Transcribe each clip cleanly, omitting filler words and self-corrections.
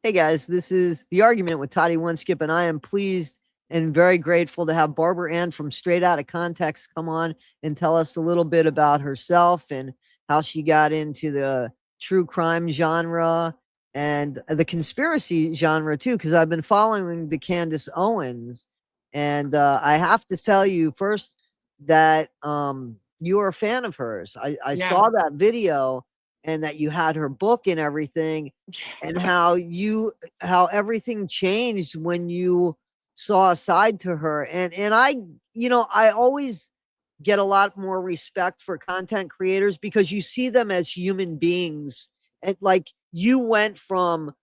Hey guys, this is The Argument with Toddy Winskip, and I am pleased and very grateful to have Barbara Ann from Straight Outta Context come on and tell us a little bit about herself and how she got into the true crime genre and the conspiracy genre too, because I've been following the Candace Owens, and I have to tell you first that you are a fan of hers. I Yeah. saw that video and that you had her book and everything, and how everything changed when you saw a side to her. And I always get a lot more respect for content creators because you see them as human beings. And like, you went from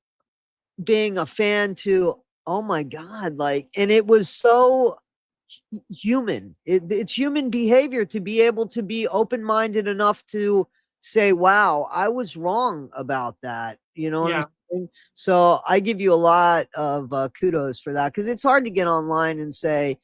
being a fan to, oh my god, like, and it was so human. It's human behavior to be able to be open-minded enough to say, wow, I was wrong about that. You know what I'm Yeah. saying? So I give you a lot of kudos for that, because it's hard to get online and say,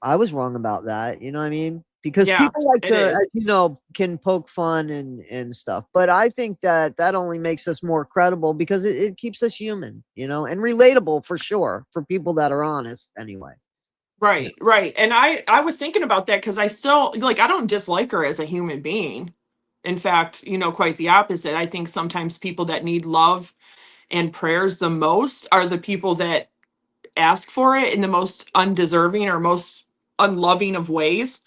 I was wrong about that. You know what I mean? Because Yeah, people like it to, is. as you know, can poke fun and stuff. But I think that that only makes us more credible because it keeps us human, and relatable for sure for people that are honest anyway. Yeah. Right, right. And I was thinking about that because I still like I don't dislike her as a human being. In fact, quite the opposite. I think sometimes people that need love and prayers the most are the people that ask for it in the most undeserving or most unloving of ways.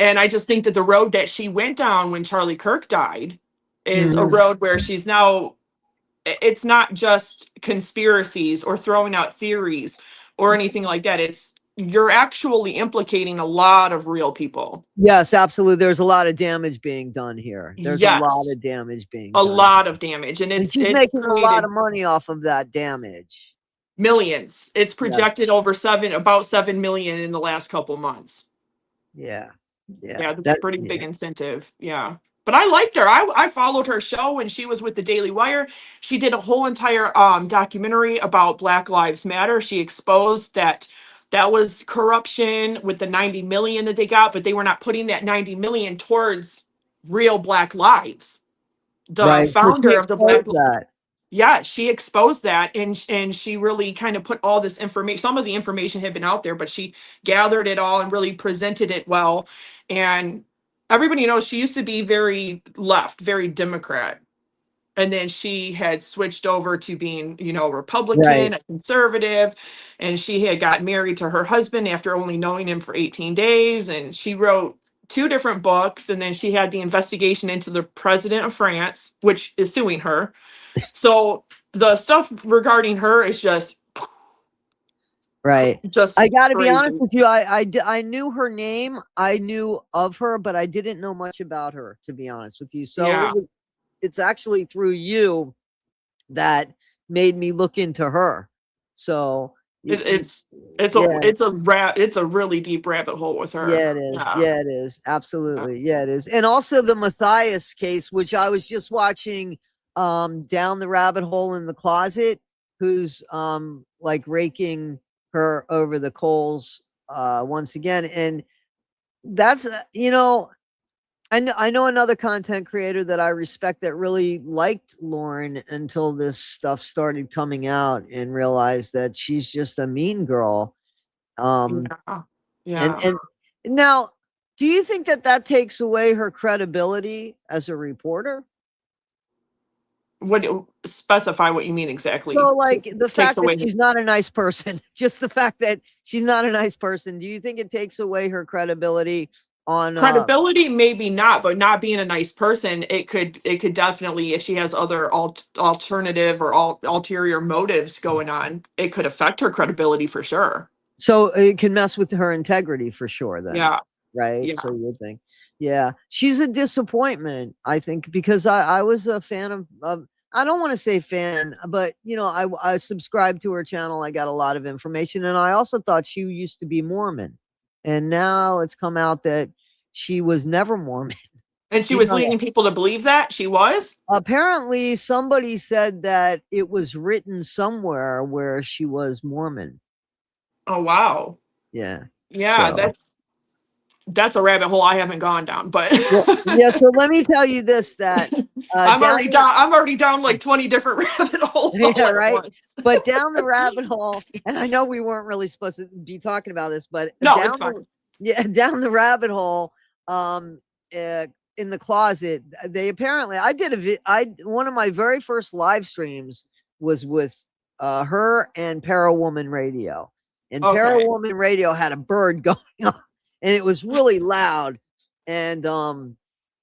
And I just think that the road that she went down when Charlie Kirk died is a Mhm. road where she's now it's not just conspiracies or throwing out theories or anything like that. It's you're actually implicating a lot of real people. Yes, absolutely. There's a lot of damage being done here. There's a lot Yes, of damage being a done. lot of damage, and And it's she's it's making a lot created of money off of that damage. millions. It's Yeah. projected over about 7 million in the last couple months. Yeah. Yeah. Yeah, that's a That pretty big yeah. incentive. Yeah. But I liked her. I followed her show when she was with the Daily Wire. She did a whole entire documentary about Black Lives Matter. She exposed that was corruption with the 90 million that they got, but they were not putting that 90 million towards real Black lives. The Right. So she founder of the exposed that. yeah, she exposed that, and she really kind of put all this information. Some of the information had been out there, but she gathered it all and really presented it well. And everybody knows she used to be very left, very Democrat. And then she had switched over to being, Right. Republican, a conservative, and she had got married to her husband after only knowing him for 18 days. And she wrote two different books, and then she had the investigation into the president of France, which is suing her. So the stuff regarding her is Right. just I got to be honest crazy. with you. I knew her name. I knew of her, but I didn't know much about her, to be honest with you. So Yeah. it's actually through you that made me look into her. So, It, y- it's it's a yeah. it's a really deep rabbit hole with her. Yeah, it is. Yeah. Yeah, it is. Yeah. Absolutely. Yeah, it is. And also the Matthias case, which I was just watching down the rabbit hole in the closet, who's like raking her over the coals once again. And that's I know another content creator that I respect that really liked Lauren until this stuff started coming out and realized that she's just a mean girl. Um Yeah. and Yeah. and now, do you think that that takes away her credibility as a reporter? Specify what you mean So, exactly. like, the Takes fact that away she's not a nice person, just the fact that she's not a nice person, do you think it takes away her credibility on credibility, maybe not, but not being a nice person, it could definitely, if she has other alternative or ulterior motives going on, it could affect her credibility for sure. so it can mess with her integrity for sure then, Yeah. right? So Yeah. you would think. Yeah, she's a disappointment, I think, because I was a fan of I don't want to say fan, but I subscribed to her channel. I got a lot of information, and I also thought she used to be Mormon, and now it's come out that she was never Mormon. And she You was know, leading people to believe that she was. apparently somebody said that it was written somewhere where she was Mormon. Oh wow. Yeah. Yeah, So that's a rabbit hole I haven't gone down, but yeah, yeah. So let me tell you this: that I'm down already down. I'm already down like 20 different rabbit holes. holes all Yeah, at right. once. But down the rabbit hole, and I know we weren't really supposed to be talking about this, but No, it's fine. down the rabbit hole, uh, in the closet, they apparently one of my very first live streams was with her and Parawoman Radio. And Okay. Parawoman Radio had a bird going on, and it was really loud. And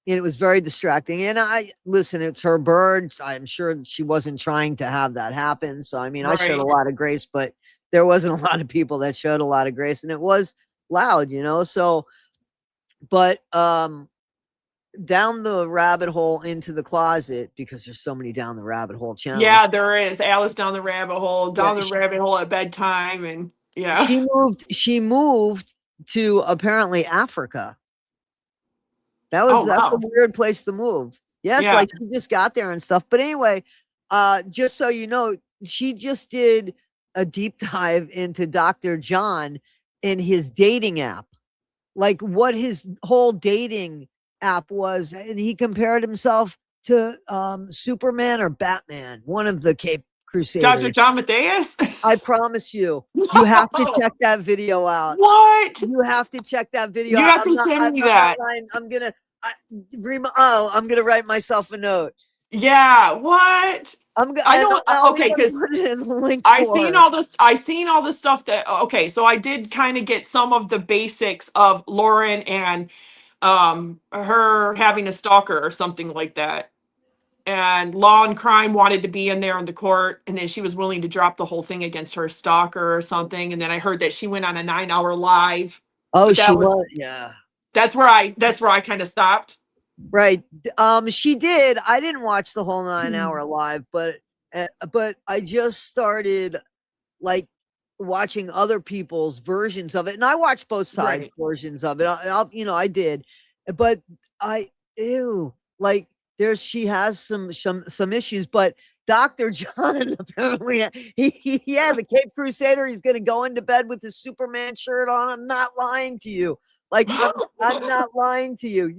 it was very distracting. And I listen, it's her bird. I'm sure she wasn't trying to have that happen. So I mean, I showed a Right. lot of grace, but there wasn't a lot of people that showed a lot of grace, and it was loud, So, but down the rabbit hole into the closet, because there's so many down the rabbit hole channels. Yeah, there is Alice down the rabbit hole, Yeah, down the rabbit hole at bedtime, and yeah. she moved to apparently Africa. Oh That's a wow. weird place to move. Yes, Yeah. like she just got there and stuff. But anyway, just so you know, she just did a deep dive into Dr. John in his dating app, like what his whole dating app was, and he compared himself to Superman or Batman, one of the Cape Dr. Crusaders. John Matthias? I promise you, you have to check that video out. What? You have to check that video You out. have to send me I'm that. not lying. I'm gonna write myself a note. Yeah, what? I'm gonna. I know. I'll Okay, even because put it in the link I for seen her. all this. I seen all this stuff that. Okay, so I did kind of get some of the basics of Lauren and her having a stalker or something like that. And Law and Crime wanted to be in there in the court, and then she was willing to drop the whole thing against her stalker or something. And then I heard that she went on a 9-hour live, Oh, but she that was was. Yeah. that's where I kind of stopped. Right. She did. I didn't watch the whole 9 hour live, but I just started like watching other people's versions of it, and I watched both sides Right. versions of it. I did, but I ew like she has some issues, but Dr. John apparently yeah, the Cape Crusader, he's gonna go into bed with his Superman shirt on. I'm not lying to you. Like I'm not lying to you.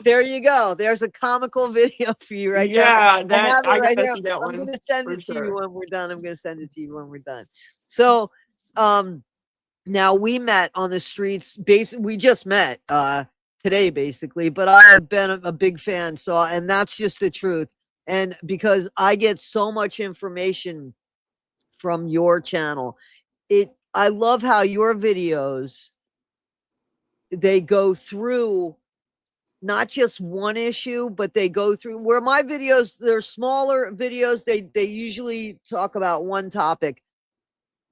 There you go. There's a comical video for you right there. Yeah, I that have it I right gotta here. see that I'm one gonna send for it to you sure. when we're done. I'm gonna send it to you when we're done. So, now we met on the streets. We just met today, basically. But I have been a big fan. So, and that's just the truth. And because I get so much information from your channel, I love how your videos, they go through not just one issue, but they go through, where my videos, they're smaller videos. They usually talk about one topic.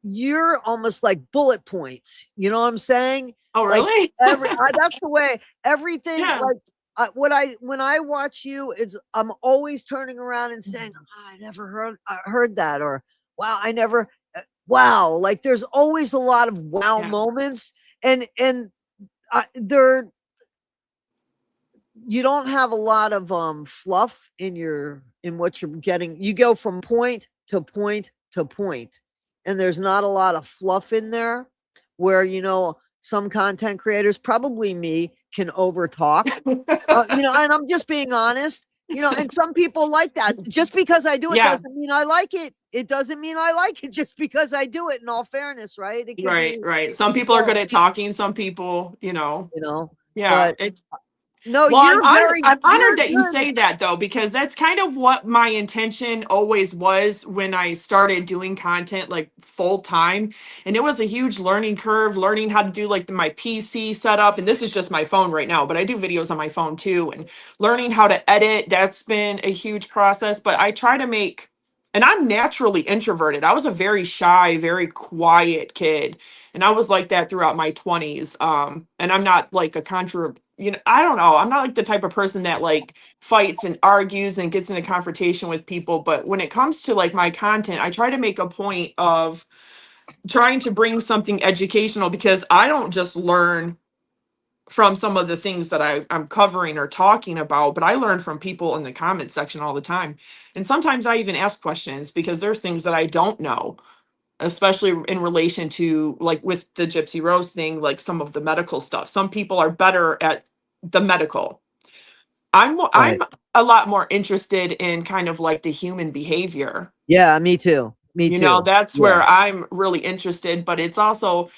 You're almost like bullet points. You know what I'm saying? Oh, Like really? that's the way everything. Yeah. Like when I watch you, I'm always turning around and saying, I never heard that, or wow, I never, wow. Like there's always a lot of wow Yeah. moments, and they're, you don't have a lot of fluff in what you're getting. You go from point to point to point, and there's not a lot of fluff in there, where some content creators, probably me, can overtalk. And I'm just being honest. And some people like that. Just because I do it Yeah. doesn't mean I like it. It doesn't mean I like it just because I do it. In all fairness, right? It could Right, be, right. Some people are good at talking, some people, you know. yeah, But it's no, well, you're very, I'm honored that you you're say that though, because that's kind of what my intention always was when I started doing content like full time. And it was a huge learning curve, learning how to do like my PC setup. And this is just my phone right now, but I do videos on my phone too. And learning how to edit, that's been a huge process. But I try to make, and I'm naturally introverted. I was a very shy, very quiet kid. And I was like that throughout my 20s. And I'm not like a I don't know. I'm not like the type of person that like fights and argues and gets into confrontation with people. But when it comes to like my content, I try to make a point of trying to bring something educational, because I don't just learn from some of the things that I'm covering or talking about, but I learn from people in the comment section all the time. And sometimes I even ask questions because there's things that I don't know, especially in relation to like with the Gypsy Rose thing, like some of the medical stuff. Some people are better at the medical. I'm right. a lot more interested in kind of like the human behavior. Yeah, me too. Me You know, too. that's Yeah. where I'm really interested, but it's also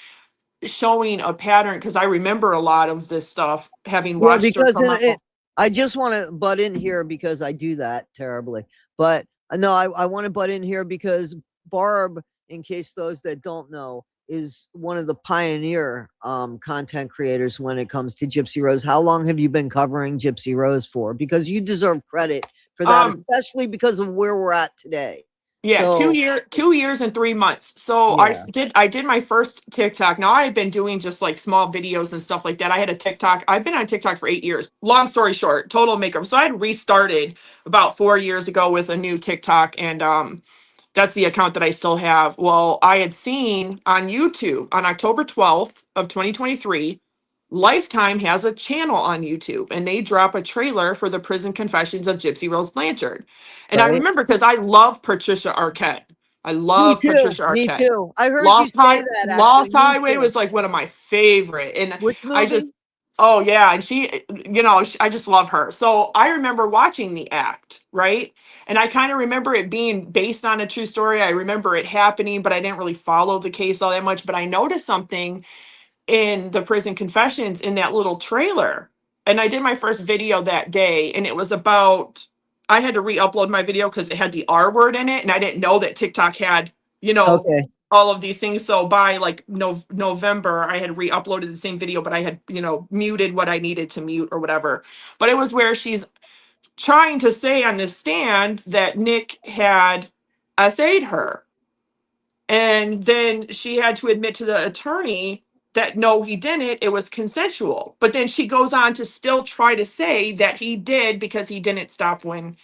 showing a pattern because I remember a lot of this stuff having Yeah, watched her because come out. I just want to butt in here because I do that terribly. But no, I want to butt in here because Barb, in case those that don't know, is one of the pioneer content creators when it comes to Gypsy Rose. How long have you been covering Gypsy Rose for? Because you deserve credit for that, Um, especially because of where we're at today. yeah, So 2 years and 3 months. So yeah. I did my first TikTok. Now I had been doing just like small videos and stuff like that. I had a TikTok. I've been on TikTok for 8 years. Long story short, total makeover. So I had restarted about 4 years ago with a new TikTok, and that's the account that I still have. Well, I had seen on YouTube on October 12th of 2023, Lifetime has a channel on YouTube and they drop a trailer for the Prison Confessions of Gypsy Rose Blanchard. And I Right. remember because I love Patricia Arquette. I Me love too. Patricia Me Arquette. too. I heard you say that actually. Lost Me Highway too. was like one of my favorite. And Which I movie? just, oh yeah. And she, I just love her. So I remember watching the act, right? And I kind of remember it being based on a true story. I remember it happening, but I didn't really follow the case all that much. But I noticed something in the Prison Confessions in that little trailer. And I did my first video that day, and it was about, I had to re-upload my video because it had the R word in it, and I didn't know that TikTok had, you know, Okay. all of these things. So by like November, I had re-uploaded the same video, but I had, muted what I needed to mute or whatever. But it was where she's trying to say on this stand that Nick had essayed her. And then she had to admit to the attorney that no, he didn't. It was consensual. But then she goes on to still try to say that he did because he didn't stop when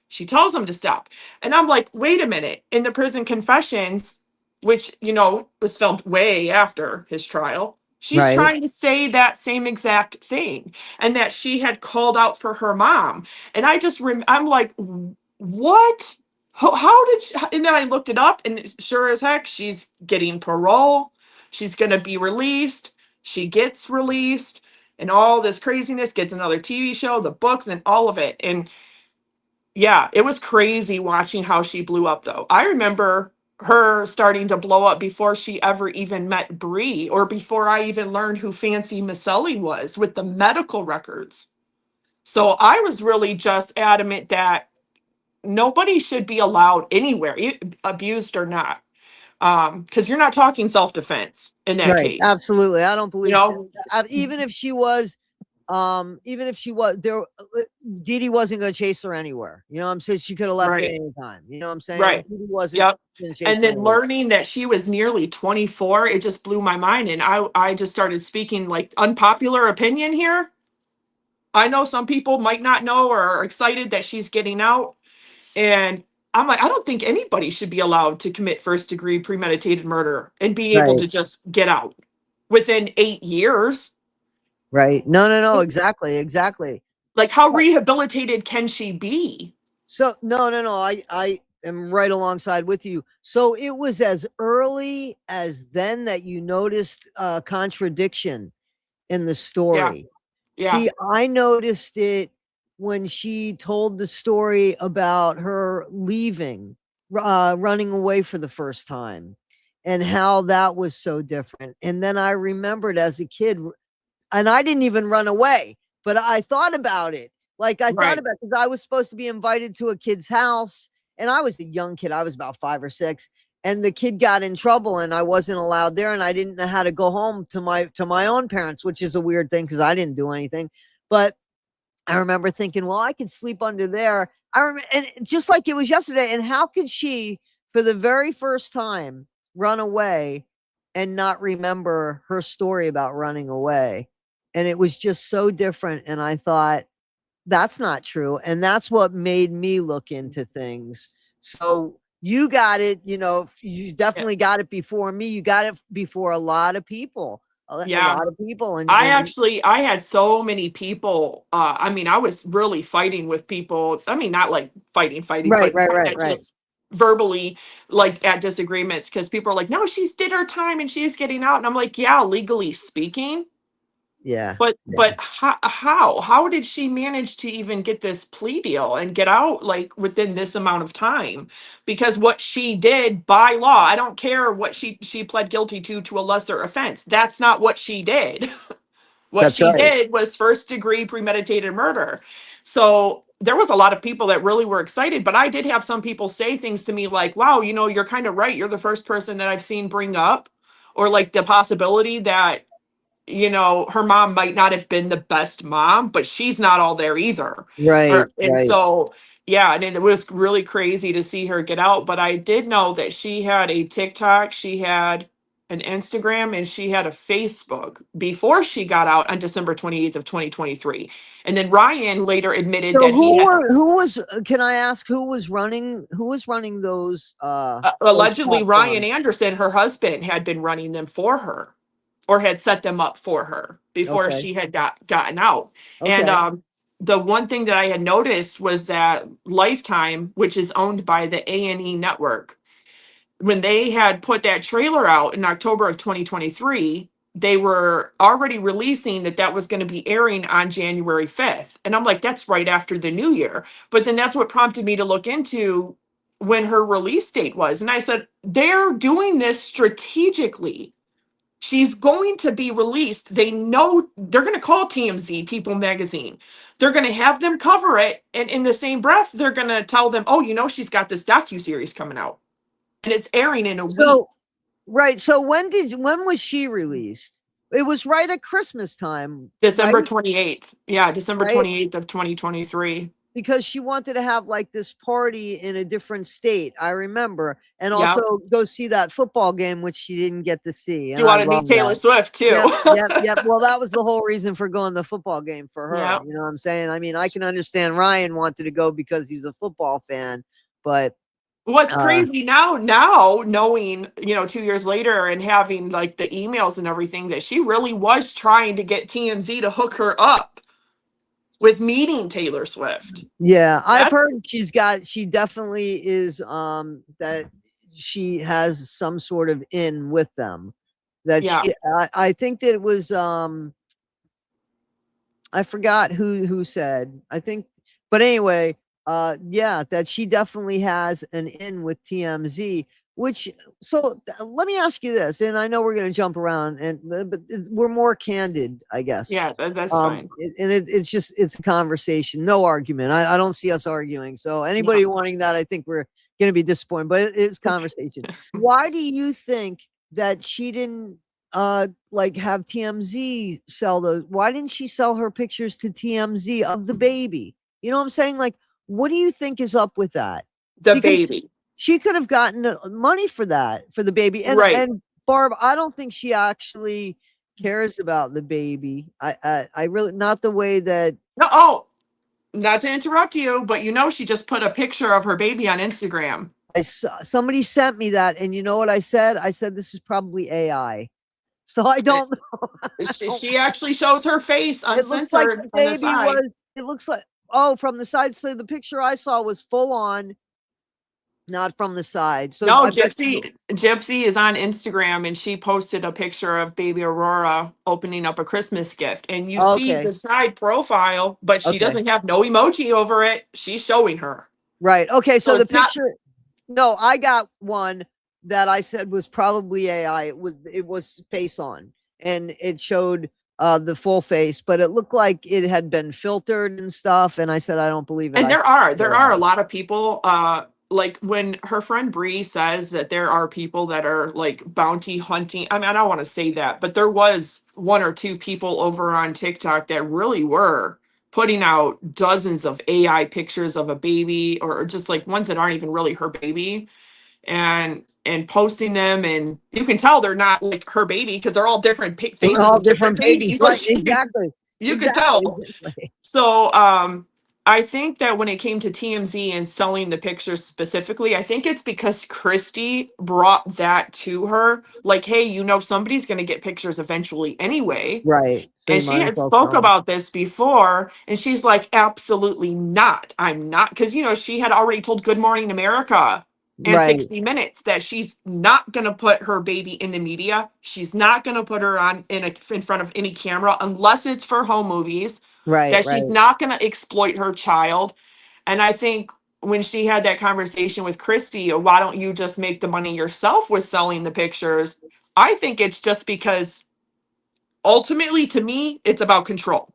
she tells him to stop. And I'm like, wait a minute. In the Prison Confessions, which, was filmed way after his trial, she's Right. trying to say that same exact thing and that she had called out for her mom. And I'm like, what? How did she? And then I looked it up, and sure as heck, she's getting parole. She's going to be released. She gets released, and all this craziness, gets another TV show, the books, and all of it. And yeah, it was crazy watching how she blew up, though. I remember her starting to blow up before she ever even met Bree, or before I even learned who Fancy Maselli was with the medical records. So I was really just adamant that nobody should be allowed anywhere, abused or not, because you're not talking self-defense in that Right. case. Absolutely. I don't You believe she, know, even if she was there, Dee Dee wasn't going to chase her anywhere. You know what I'm saying? She could have left at right, any time. You know what I'm saying? right, Dee Dee wasn't yep. going to chase And her then anywhere. learning that she was nearly 24, it just blew my mind. And I just started speaking like unpopular opinion here. I know some people might not know or are excited that she's getting out. And I'm like, I don't think anybody should be allowed to commit first degree premeditated murder and be able Right. to just get out within 8 years. Right. No, no, no. Exactly. Exactly. Like, how rehabilitated can she be? So no, no, no. I am right alongside with you. So it was as early as then that you noticed a contradiction in the Yeah, story. yeah, See, I noticed it when she told the story about her leaving, running away for the first time, and how that was so different. And then I remembered as a kid, and I didn't even run away, but I thought about it. Like I thought right, about because I was supposed to be invited to a kid's house, and I was a young kid. I was about 5 or 6, and the kid got in trouble, and I wasn't allowed there, and I didn't know how to go home to my own parents, which is a weird thing because I didn't do anything. But I remember thinking, well, I could sleep under there. I remember, and just like it was yesterday. And how could she, for the very first time, run away and not remember her story about running away? And it was just so different. And I thought, that's not true. And that's what made me look into things. So you got it, you yeah, definitely got it before me. You got it before a lot of people, a yeah. lot of people. I had so many people. I mean, I was really fighting with people. I mean, not like fighting, Right, but right, kind right, of right. just verbally, like at disagreements, because people are like, no, she's did her time and she's getting out. And I'm like, yeah, legally speaking, Yeah. But how did she manage to even get this plea deal and get out like within this amount of time? Because what she did by law, I don't care what she pled guilty to a lesser offense. That's not what she did. What That's she right. did was first degree premeditated murder. So there was a lot of people that really were excited, but I did have some people say things to me like, wow, you're kind of right. You're the first person that I've seen bring up, or like the possibility that her mom might not have been the best mom, but she's not all there either. Right. And Right. so, yeah, and it was really crazy to see her get out. But I did know that she had a TikTok, she had an Instagram, and she had a Facebook before she got out on December 28th of 2023. And then Ryan later admitted So that he had who was, can I ask who was running those allegedly Ryan platforms? Anderson, her husband, had been running them for her, or had set them up for her before Okay. she had gotten out. And Okay. the one thing that I had noticed was that Lifetime, which is owned by the A&E network, when they had put that trailer out in October of 2023, they were already releasing that was going to be airing on January 5th. And I'm like, that's right after the new year. But then that's what prompted me to look into when her release date was. And I said, they're doing this strategically. She's going to be released. They know they're going to call TMZ People Magazine. They're going to have them cover it. And in the same breath, they're going to tell them, oh, she's got this docuseries coming out and it's airing in a week. So right. So when was she released? It was right at Christmas time, right? December 28th. Yeah, December Right? 28th of 2023. Because she wanted to have like this party in a different state, I remember, and Yeah. also go see that football game, which she didn't get to see. She And I wanted to meet love Taylor that. Swift too. Yep, yep, yep. Well, that was the whole reason for going to the football game for her. Yeah. You know what I'm saying? I mean, I can understand Ryan wanted to go because he's a football fan, but What's uh crazy now knowing, 2 years later and having like the emails and everything that she really was trying to get TMZ to hook her up with meeting Taylor Swift. yeah, I've That's heard she definitely is that she has some sort of in with them. That yeah. I think that it was I forgot who said. I think, but anyway, yeah, that she definitely has an in with TMZ. Which, so let me ask you this, and I know we're going to jump around, and but we're more candid, I guess. Yeah, that's fine. It's a conversation, no argument. I don't see us arguing. So Yeah. anybody wanting that, I think we're going to be disappointed. But it's conversation. Why do you think that she didn't like have TMZ sell those? Why didn't she sell her pictures to TMZ of the baby? You know what I'm saying? Like, what do you think is up with that? The Because baby. she could have gotten money for that, for the baby. Right. And Barb, I don't think she actually cares about the baby. I really, not the way that No, oh, not to interrupt you, but she just put a picture of her baby on Instagram. I saw. Somebody sent me that, and you know what I said? I said this is probably AI. So I It, don't know. she actually shows her face It looks like uncensored the on the baby side. was. It looks like, oh, from the side. So the picture I saw was full on, not from the side. So No, I bet you. Gypsy is on Instagram and she posted a picture of baby Aurora opening up a Christmas gift. And you see Okay. the side profile, but she Okay. doesn't have no emoji over it. She's showing her. Right. Okay. So So the it's not picture. No, I got one that I said was probably AI. It was face on, and it showed the full face, but it looked like it had been filtered and stuff. And I said I don't believe it. and I there are a lot of people like when her friend Bree says that there are people that are like bounty hunting. I mean, I don't want to say that, but there was one or two people over on TikTok that really were putting out dozens of AI pictures of a baby, or just like ones that aren't even really her baby, and posting them, and you can tell they're not like her baby because they're all different We're faces all of different different babies, babies. right? Like Exactly. you could Exactly. tell. Exactly. So I think that when it came to TMZ and selling the pictures specifically, I think it's because Christy brought that to her. Like, hey, somebody's going to get pictures eventually anyway. Right. So And you she might as had well spoke sell them. about this before, and she's like, absolutely not. I'm not. Because, she had already told Good Morning America and Right. 60 Minutes that she's not going to put her baby in the media. She's not going to put her on in front of any camera unless it's for home movies. Right. That she's Right. not going to exploit her child. And I think when she had that conversation with Christy, why don't you just make the money yourself with selling the pictures? I think it's just because ultimately, to me, it's about control.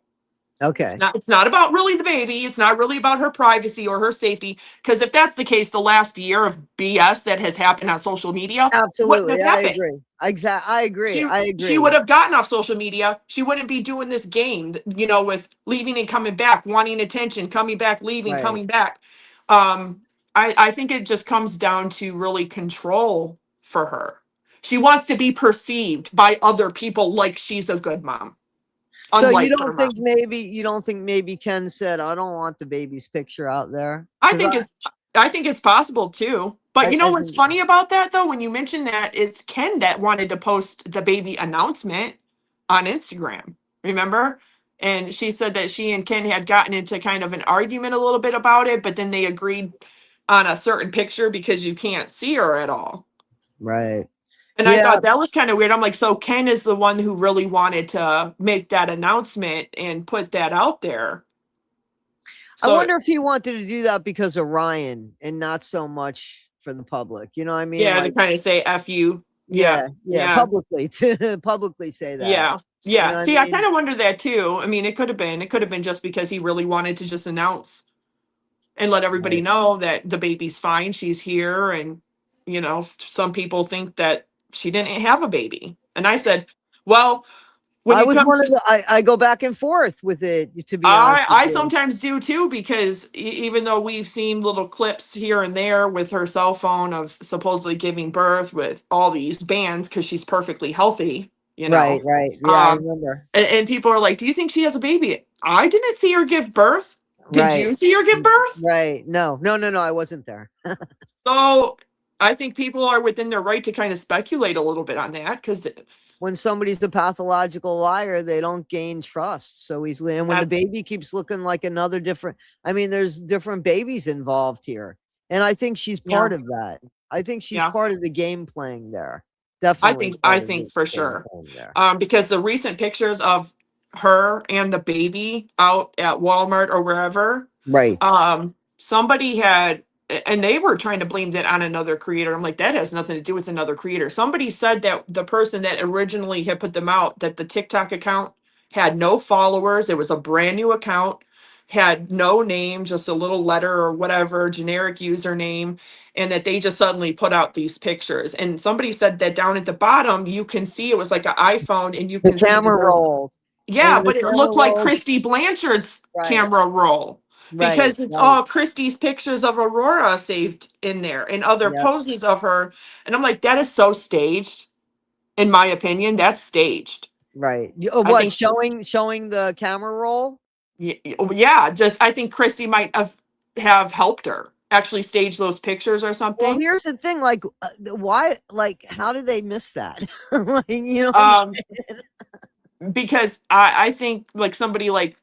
Okay. It's not about really the baby. It's not really about her privacy or her safety. Because if that's the case, the last year of BS that has happened on social media wouldn't have Absolutely. I happened. agree. I agree. I She agree. would have gotten off social media. She wouldn't be doing this game, with leaving and coming back, wanting attention, coming back, leaving, Right. coming back. Um, I think it just comes down to really control for her. She wants to be perceived by other people like she's a good mom, So unlike her mom. you don't think maybe Ken said, I don't want the baby's picture out there? I Because think it's I think it's possible too. But you know I what's think funny about that though? When you mentioned that, it's Ken that wanted to post the baby announcement on Instagram. Remember? And she said that she and Ken had gotten into kind of an argument a little bit about it, but then they agreed on a certain picture because you can't see her at all. right. And I Yeah. thought that was kind of weird. I'm like, so Ken is the one who really wanted to make that announcement and put that out there. I So wonder if he wanted to do that because of Ryan and not so much for the public. You know what I mean? yeah, to Like, kind of say F you. Yeah. yeah, yeah, Yeah. publicly to publicly say that. Yeah. You Yeah. know what I See, I kind mean? of wonder that too. I mean, it could have been just because he really wanted to just announce and let everybody Right. know that the baby's fine, she's here. And, some people think that she didn't have a baby. And I said, well, when I it was one comes of to, the I go back and forth with it, to be honest with I you. sometimes do too, because even though we've seen little clips here and there with her cell phone of supposedly giving birth with all these bands because she's perfectly healthy, Right, right. Yeah, I um, remember. and people are like, "Do you think she has a baby?" I didn't see her give birth. Did Right. you see her give birth? Right. No, no, no, no, I wasn't there. So I think people are within their right to kind of speculate a little bit on that because When somebody's a pathological liar, they don't gain trust so easily. And when the that's baby keeps looking like another different, I mean, there's different babies involved here. And I think she's yeah, part of that. I think she's yeah. part of the game playing there. Definitely I part of think the for game sure. playing there. Because the recent pictures of her and the baby out at Walmart or wherever, Right. somebody had, and they were trying to blame that on another creator. I'm like, that has nothing to do with another creator. Somebody said that the person that originally had put them out, that the TikTok account had no followers. It was a brand new account, had no name, just a little letter or whatever, generic username, and that they just suddenly put out these pictures. And somebody said that down at the bottom, you can see it was like an iPhone, and you The can see that camera there's, rolls. And yeah, when the but it camera looked like rolls, Christy Blanchard's right, camera roll right, because it's right. all Christy's pictures of Aurora saved in there and other Yep. poses of her. And I'm like, that is so staged. In my opinion, that's staged. Right. I What, think, showing the camera roll? yeah, just I think Christy might have helped her actually stage those pictures or Well, something. here's the thing, like, why, like, how did they miss that? Like, you know what I'm Um, saying? because I think like somebody like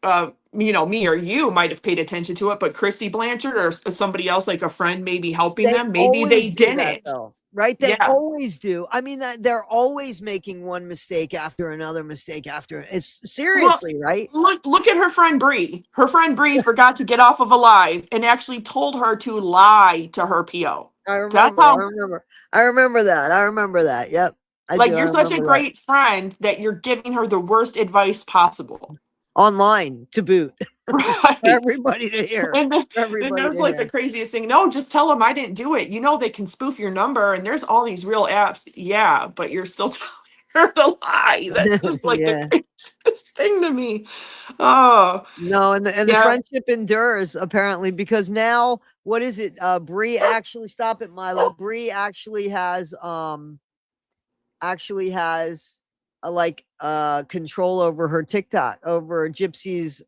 me or you might have paid attention to it, but Christy Blanchard or somebody else like a friend maybe helping They them, maybe always they do that didn't. though, right? They Yeah. always do. I mean, that they're always making one mistake after another mistake after. It's Well, seriously, right? look at her friend Bree. Her friend Bree forgot to get off of a live and actually told her to lie to her PO. I That's remember. I how, remember. I remember that. I remember that. Yep, I like, do. I you're such a remember that. great friend that you're giving her the worst advice possible. Online to boot for Right. everybody to hear. And then, For and everybody that was to like the hear. craziest thing. No, just tell them I didn't do it. They can spoof your number and there's all these real apps. Yeah, but you're still telling her to lie. That's just like the Yeah. craziest thing to me. Oh, No, and the yeah. friendship endures apparently because now what is it? Bree actually stop it, Milo. Bree actually has control over her TikTok, over Gypsy's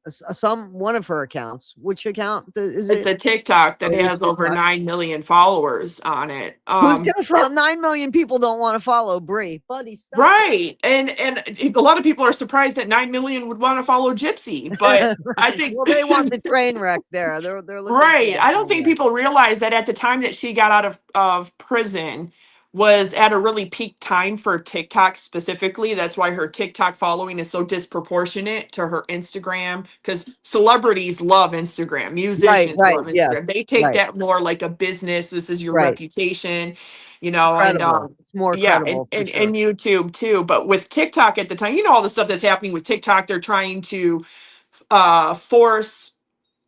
one of her accounts. Which account is It's it? a TikTok that Oh, the has over TikTok. 9 million followers on it. Who's gonna follow? 9 million people don't want to follow Brie, buddy. Stop Right. And a lot of people are surprised that 9 million would want to follow Gypsy, but it. I Right. think Well, they want the train wreck there. They're looking for right. that I don't train think wreck. people realize that at the time that she got out of prison was at a really peak time for TikTok specifically. That's why her TikTok following is so disproportionate to her Instagram, because celebrities love Instagram, Right, musicians right, love yes, Instagram. They take right, that more like a business. This is your right. reputation, and Credible. It's more yeah, credible for and sure. YouTube too. But with TikTok at the time, all the stuff that's happening with TikTok, they're trying to force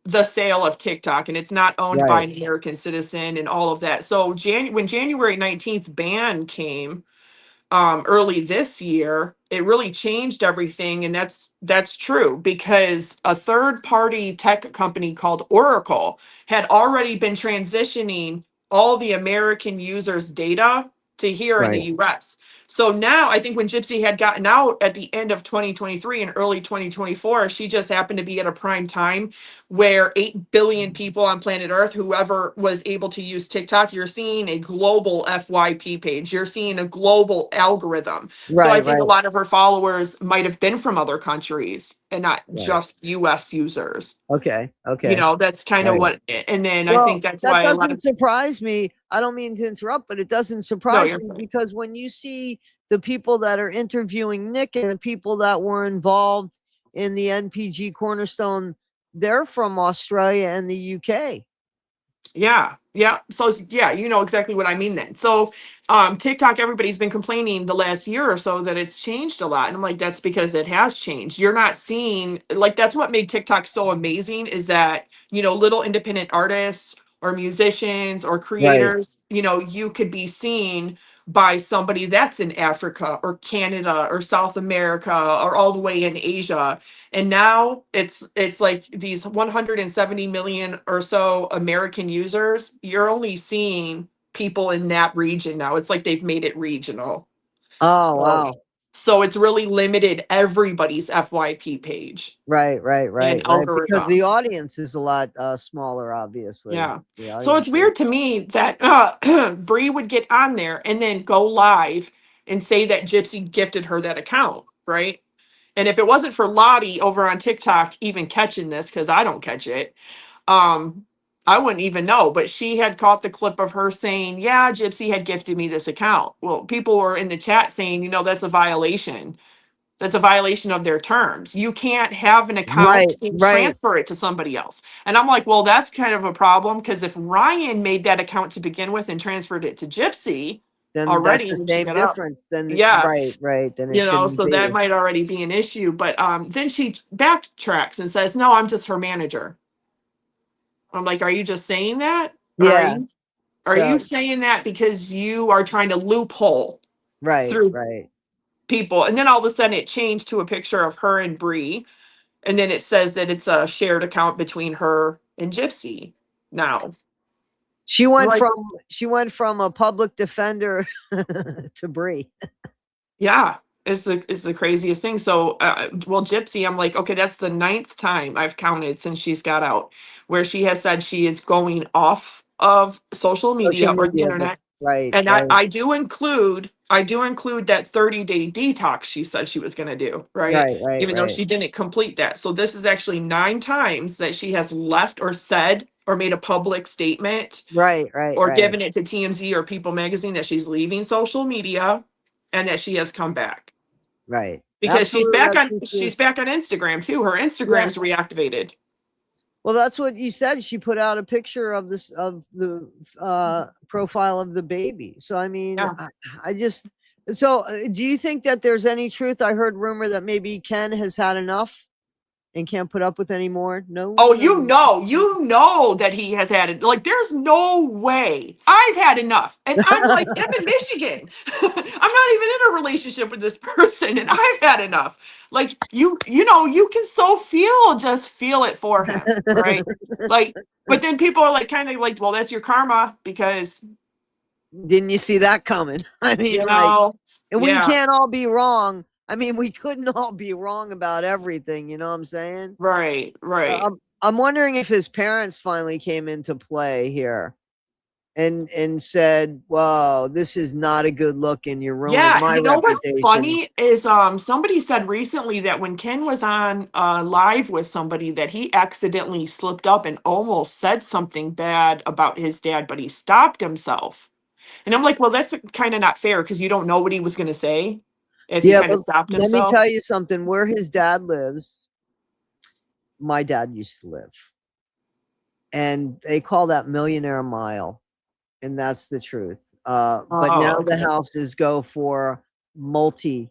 the sale of TikTok, and it's not owned by Right, an American citizen and all of that. So when January 19th ban came early this year, it really changed everything. And that's true, because a third party tech company called Oracle had already been transitioning all the American users' data to here in the right, US. So now I think when Gypsy had gotten out at the end of 2023 and early 2024, she just happened to be at a prime time where 8 billion people on planet Earth, whoever was able to use TikTok, you're seeing a global FYP page. You're seeing a global algorithm. So I right, think a right, lot of her followers might have been from other countries and not right. just US users. Okay, okay, That's kind of right. what, and then I Well, think that's that why a lot of, doesn't surprise me. I don't mean to interrupt, but it doesn't no, surprise you're me fine. because when you see the people that are interviewing Nick and the people that were involved in the NPG Cornerstone, they're from Australia and the UK. Yeah. Yeah. So yeah, you know exactly what I mean then. So TikTok, everybody's been complaining the last year or so that it's changed a lot. And I'm like, that's because it has changed. You're not seeing, like, that's what made TikTok so amazing, is that, little independent artists or musicians or Right, creators, you could be seen by somebody that's in Africa or Canada or South America or all the way in Asia. And now it's like these 170 million or so American users, you're only seeing people in that region now. It's like they've made it regional. oh So wow, so it's really limited everybody's FYP page right, right, and right, right, because the algorithm. audience is a lot smaller, obviously. Yeah. The So it's audience is. weird to me that Bree would get on there and then go live and say that Gypsy gifted her that account, right? And if it wasn't for Lottie over on TikTok even catching this, because I don't catch it, um, I wouldn't even know. But she had caught the clip of her saying, yeah, Gypsy had gifted me this account. Well, people were in the chat saying, that's a violation. That's a violation of their terms. You can't have an Right, account and right. transfer it to somebody else. And I'm like, well, that's kind of a problem, because if Ryan made that account to begin with and transferred it to Gypsy Then that's already the when she same got up, difference. Then yeah, right, right. Then it shouldn't so that be. might already be an issue. But then she backtracks and says, no, I'm just her manager. I'm like, are you just saying that? Or Yeah. are you So saying that because you are trying to loophole right, through right. people? And then all of a sudden it changed to a picture of her and Bree. And then it says that it's a shared account between her and Gypsy now. She I'm went like, from a public defender to Brie. yeah, it's the craziest thing. So, well, Gypsy, I'm like, okay, that's the ninth time I've counted since she's got out, where she has said she is going off of social Social media or the media, but internet. right, And I, right, I do include, I do include that 30-day detox she said she was going to do, right? right, right, Even though right, she didn't complete that. So this is actually 9 times that she has left or said or made a public statement right, right, or right, given it to TMZ or People Magazine that she's leaving social media and that she has come back, right. because she's Absolutely, back that's on what she she's was. back on Instagram too. Her Yeah. Instagram's reactivated. Well, that's what you said. She put out a picture of this of the profile of the baby. So I mean, Yeah. I just so do you think that there's any truth? I heard rumor that maybe Ken has had enough and can't put up with any more. No, Oh, no. you know that he has had it. Like, there's no way. I've had enough. And I'm like, I'm in Michigan. I'm not even in a relationship with this person, and I've had enough. Like, you can just feel it for him, right? Like, but then people are like, kind of like, well, that's your karma, because, Didn't you see that coming? I mean, like, and we yeah. can't all be wrong. I mean, we couldn't all be wrong about everything, you know what I'm saying? Right, right. I'm wondering if his parents finally came into play here and said, "Whoa, this is not a good look, and you're ruining Yeah, my you know what's reputation." funny is somebody said recently that when Ken was on live with somebody that he accidentally slipped up and almost said something bad about his dad, but he stopped himself. And I'm like, well, that's kind of not fair because you don't know what he was going to say if he Yeah, kind of but stopped let me himself. tell you something. Where his dad lives, my dad used to live, and they call that Millionaire Mile, and that's the truth. But now Oh, the okay. houses go for multi-million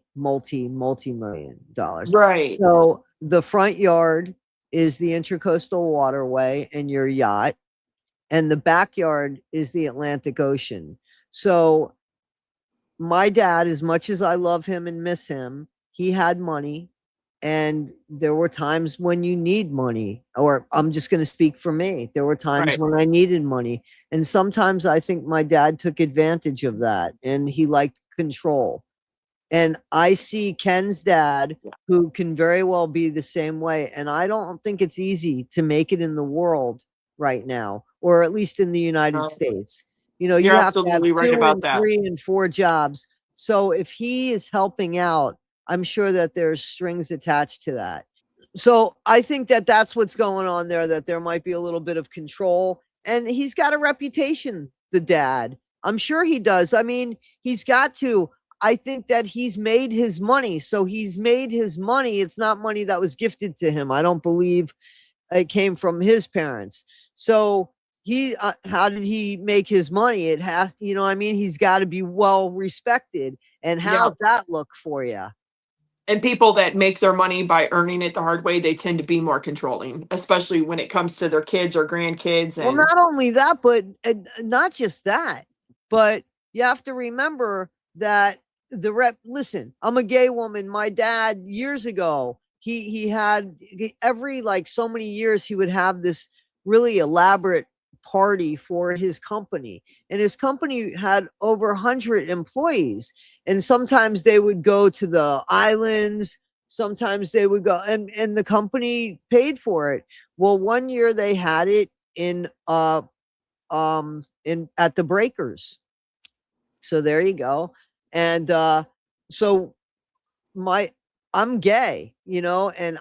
dollars. Right. So the front yard is the Intracoastal Waterway and your yacht, and the backyard is the Atlantic Ocean. So my dad, as much as I love him and miss him, he had money. And there were times when you need money, or I'm just going to speak for me. There were times Right. when I needed money. And sometimes I think my dad took advantage of that and he liked control. And I see Ken's dad, Yeah. who can very well be the same way. And I don't think it's easy to make it in the world right now, or at least in the United No, States. You know, you're you have to have absolutely right 2 about and that. 3 and 4 jobs. So if he is helping out, I'm sure that there's strings attached to that. So I think that that's what's going on there, that there might be a little bit of control. And he's got a reputation, the dad. I'm sure he does. I mean, he's got to. I think that he's made his money. So he's made his money. It's not money that was gifted to him. I don't believe it came from his parents. So how did he make his money? It has, you know, I mean, he's got to be well respected. And Yeah. how's that look for you? And people that make their money by earning it the hard way, they tend to be more controlling, especially when it comes to their kids or grandkids. Well, And not only that, but not just that, but you have to remember that listen, I'm a gay woman. My dad years ago, he had every like so many years he would have this really elaborate party for his company. And his company had over 100 employees. And sometimes they would go to the islands, sometimes they would go and the company paid for it. Well, one year they had it in at the Breakers. So there you go. And so my I'm gay, you know, and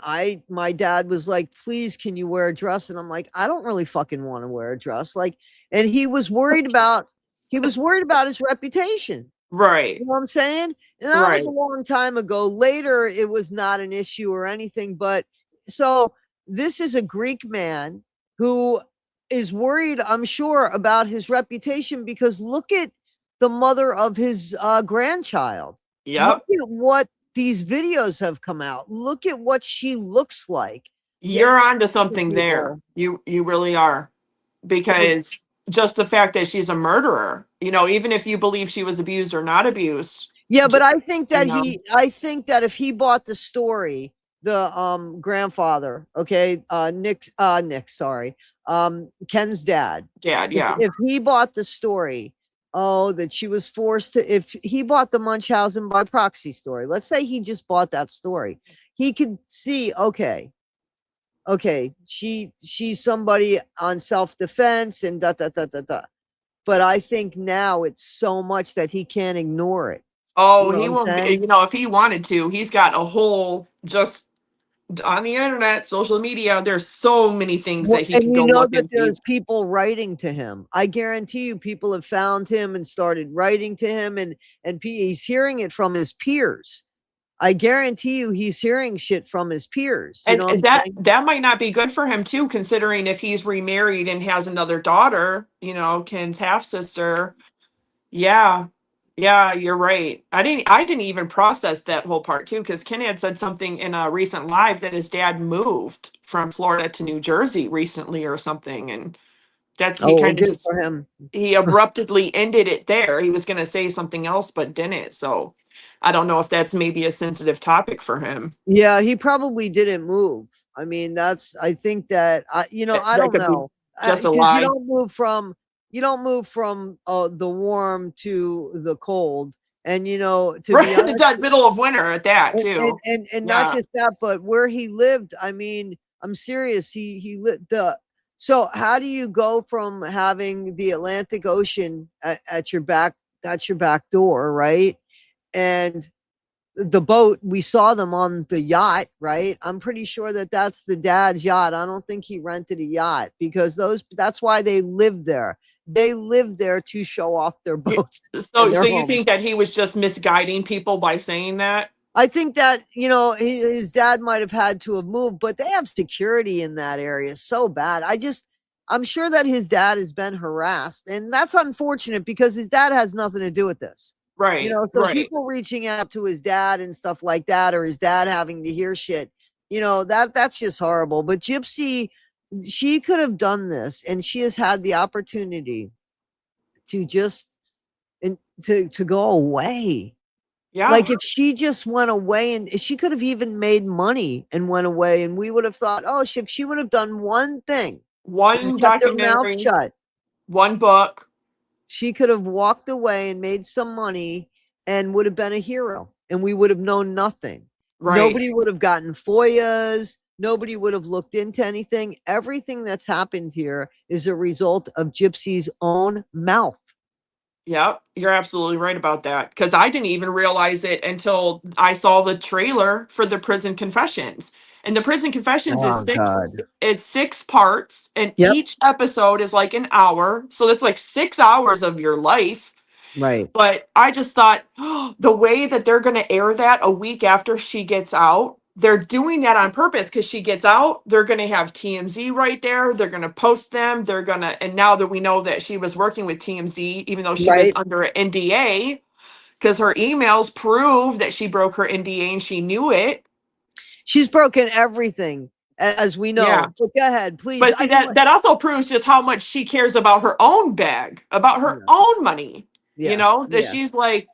my dad was like, "Please, can you wear a dress?" And I'm like, "I don't really fucking want to wear a dress." Like, and he was worried about his reputation. right, You know what I'm saying? And that was right. a long time ago. Later, it was not an issue or anything. But so this is a Greek man who is worried, I'm sure, about his reputation because look at the mother of his grandchild. Look Yep. at what these videos have come out. Look at what she looks like. Yeah, You're onto something there. people. You really are. So Because just the fact that she's a murderer, even if you believe she was abused or not abused, yeah, j- but you know, I think that if he bought the story, the grandfather, okay, Nick, sorry, Ken's dad, dad, yeah. if he bought the story, oh, that she was forced to, if he bought the Munchausen by proxy story, let's say he just bought that story, he could see, okay, she's somebody on self-defense and da da da da da. But I think now it's so much that he can't ignore it. You Oh, know what he I'm will be, saying? if he wanted to, he's got a whole just on the internet, social media, there's so many things that he And could you go know look that and see. there's people writing to him. I guarantee you, people have found him and started writing to him, and he's hearing it from his peers. I guarantee you, he's hearing shit from his peers. You And know what I'm that saying? that might not be good for him too, considering if he's remarried and has another daughter, Ken's half sister. Yeah. Yeah, you're right. I didn't even process that whole part too, because Ken had said something in a recent live that his dad moved from Florida to New Jersey recently or something. And that's he Oh, well, kind of good just for him. he abruptly ended it there. He was gonna say something else but didn't. So I don't know if that's maybe a sensitive topic for him. Yeah, he probably didn't move. I mean, I think that, I That don't could be know. just a Because lie. you don't move from the warm to the cold. And, you know, to Right be in the honest, dead middle of winter at that and and too. and, and not Yeah. just that, but where he lived, I mean, I'm serious. He lived the so how do you go from having the Atlantic Ocean at your back, that's your back door, right? And the boat, we saw them on the yacht, right? I'm pretty sure that that's the dad's yacht. I don't think he rented a yacht, because that's why they live there. They live there to show off their You- boats So and so their you homes. think that he was just misguiding people by saying that? I think that, you know, his dad might have had to have moved, but they have security in that area so bad. I'm sure that his dad has been harassed, and that's unfortunate because his dad has nothing to do with this. You Right, know, so right. people reaching out to his dad and stuff like that, or his dad having to hear shit, you know, that's just horrible. But Gypsy, she could have done this, and she has had the opportunity to just and to go away. Yeah. Like, if she just went away, and she could have even made money and went away, and we would have thought, oh, if she would have done one thing, just One kept her mouth documentary, shut, one book. she could have walked away and made some money and would have been a hero, and we would have known nothing. Right. Nobody would have gotten FOIAs. Nobody would have looked into anything. Everything that's happened here is a result of Gypsy's own mouth. Yep, you're absolutely right about that. Because I didn't even realize it until I saw the trailer for the Prison Confessions. And the Prison Confessions is Oh God. it's 6 parts, and Yep. each episode is like an hour. So that's like 6 hours of your life. Right. But I just thought, the way that they're going to air that a week after she gets out, they're doing that on purpose because she gets out. They're going to have TMZ right there. They're going to post them. They're going to, and now that we know that she was working with TMZ, even though she was Right. under an NDA, because her emails prove that she broke her NDA and she knew it. She's broken everything, as we Yeah. know. But go ahead, please. But see, that also proves just how much she cares about her own bag, about her Yeah, own money. You yeah, know, that yeah. she's like,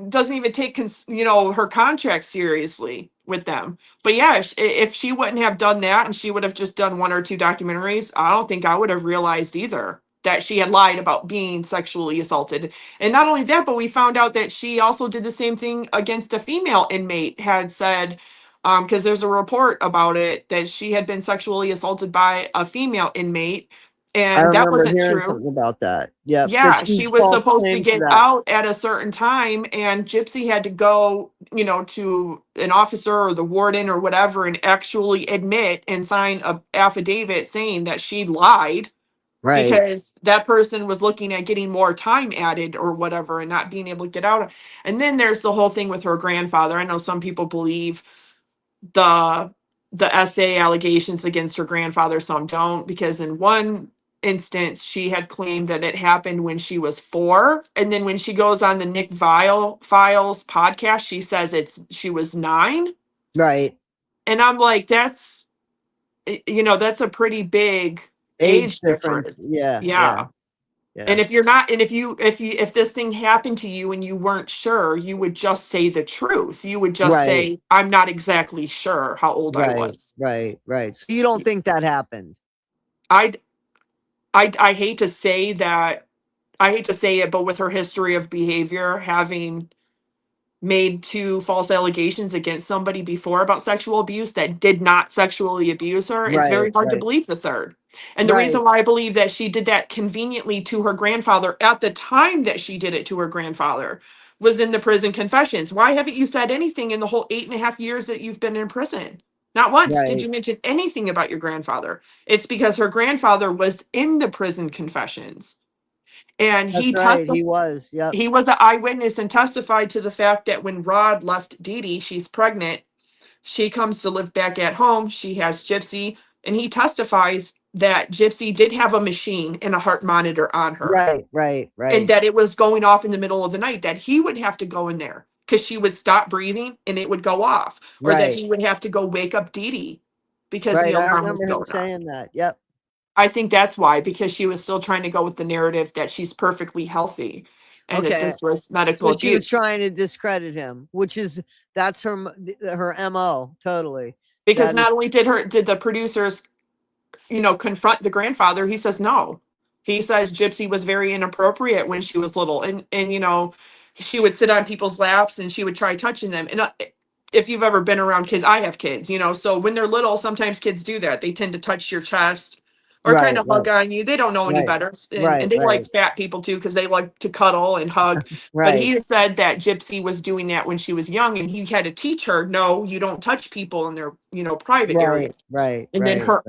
doesn't even take you know, her contract seriously with them. But yeah, if she wouldn't have done that and she would have just done 1 or 2 documentaries, I don't think I would have realized either that she had lied about being sexually assaulted. And not only that, but we found out that she also did the same thing against a female inmate, had said, because there's a report about it, that she had been sexually assaulted by a female inmate, I and that remember wasn't hearing true. something about that. Yep, that Yeah, she she was false supposed to claim to get that. out at a certain time, and Gypsy had to go, you know, to an officer or the warden or whatever and actually admit and sign a affidavit saying that she lied Right. because that person was looking at getting more time added or whatever and not being able to get out. And then there's the whole thing with her grandfather. I know some people believe the essay allegations against her grandfather, some don't, because in one instance she had claimed that it happened when she was 4, and then when she goes on the Nick Vile Files podcast, she says she was 9. Right. And I'm like, that's, you know, that's a pretty big Age age difference. difference. Yeah, yeah, Yeah. yeah. And if you're not, and if this thing happened to you and you weren't sure, you would just say the truth. You would just Right, say, I'm not exactly sure how old I right, was. right, right. So you don't think that happened? I I hate to say that, I hate to say it, but with her history of behavior, having made 2 false allegations against somebody before about sexual abuse that did not sexually abuse her, it's Right, very hard to right, believe the third. And the right, reason why I believe that she did that conveniently to her grandfather at the time that she did it to her grandfather was in the prison confessions. Why haven't you said anything in the whole 8.5 years that you've been in prison? Not once did right. you mention anything about your grandfather. It's because her grandfather was in the prison confessions, and That's he right. testified. He was. Yep. He was an eyewitness and testified to the fact that when Rod left Dee Dee, she's pregnant, she comes to live back at home. She has Gypsy, and he testifies that Gypsy did have a machine and a heart monitor on her, Right, right, and right, that it was going off in the middle of the night, that he would have to go in there because she would stop breathing and it would go off, or that right, he would have to go wake up Dee Dee because the right. I alarm was remember him going off. saying that. Yep. I think that's why, because she was still trying to go with the narrative that she's perfectly healthy and that Okay. this was medical So she was abuse. trying to discredit him, which is that's her MO, totally. Because That is not only did the producers, you know, confront the grandfather, he says no. He says Gypsy was very inappropriate when she was little. And you know, she would sit on people's laps and she would try touching them. And if you've ever been around kids, I have kids, you know, so when they're little, sometimes kids do that. They tend to touch your chest or kind Right, of right, hug on you. They don't know any right, better. right, And they like right, fat people too, because they like to cuddle and hug. But right. he said that Gypsy was doing that when she was young, and he had to teach her, no, you don't touch people in their, you know, private area. Right, right, And then right, right. her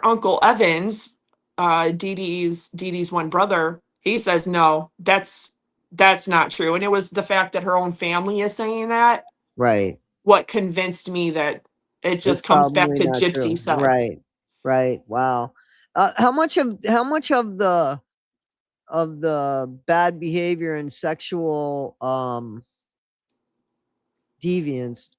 uncle Evans, Dee Dee's one brother, he says no, that's not true. And it was the fact that her own family is saying that Right. what convinced me that it It's just comes back probably to not Gypsy true. said. Right. Right. Wow. How much of the bad behavior and sexual deviance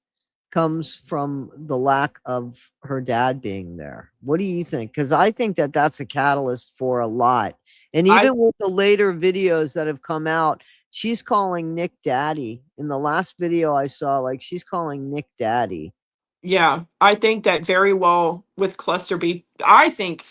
comes from the lack of her dad being there? What do you think? Because I think that that's a catalyst for a lot. And I even with the later videos that have come out, she's calling Nick daddy. In the last video I saw, like, she's calling Nick daddy. Yeah, I think that very well with cluster B. I think,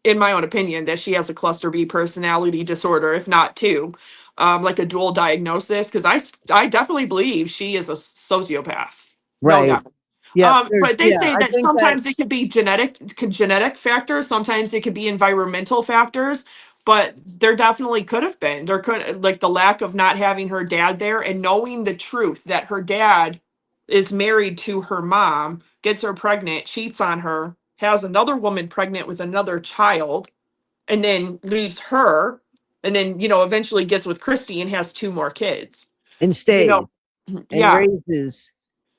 in my own opinion, that she has a cluster B personality disorder, if not two, like a dual diagnosis. Because I definitely believe she is a sociopath, no Right. doubt. Yep. But they Yeah, say I that think that sometimes it could be genetic factors, sometimes it could be environmental factors, but there definitely could have been. There could, like, the lack of not having her dad there and knowing the truth that her dad is married to her mom, gets her pregnant, cheats on her, has another woman pregnant with another child, and then leaves her, and then, you know, eventually gets with Christy and has two more kids. and You know, stays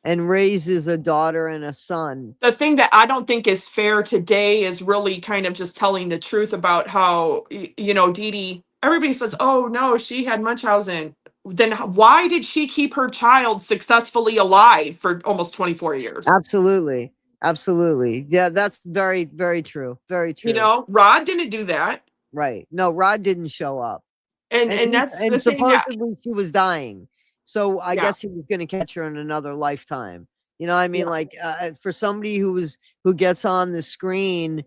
and yeah. raises a daughter and a son. The thing that I don't think is fair today is really kind of just telling the truth about how, you know, Dee Dee, everybody says, oh no, she had Munchausen. Then why did she keep her child successfully alive for almost 24 years? Absolutely. Absolutely. Yeah, that's very, very true. Very You true. know, Rod didn't do that. Right. No, Rod didn't show up. And that's the And thing that, supposedly she was dying. So I yeah, guess he was gonna catch her in another lifetime. You know what I mean? yeah. Like, for somebody who gets on the screen,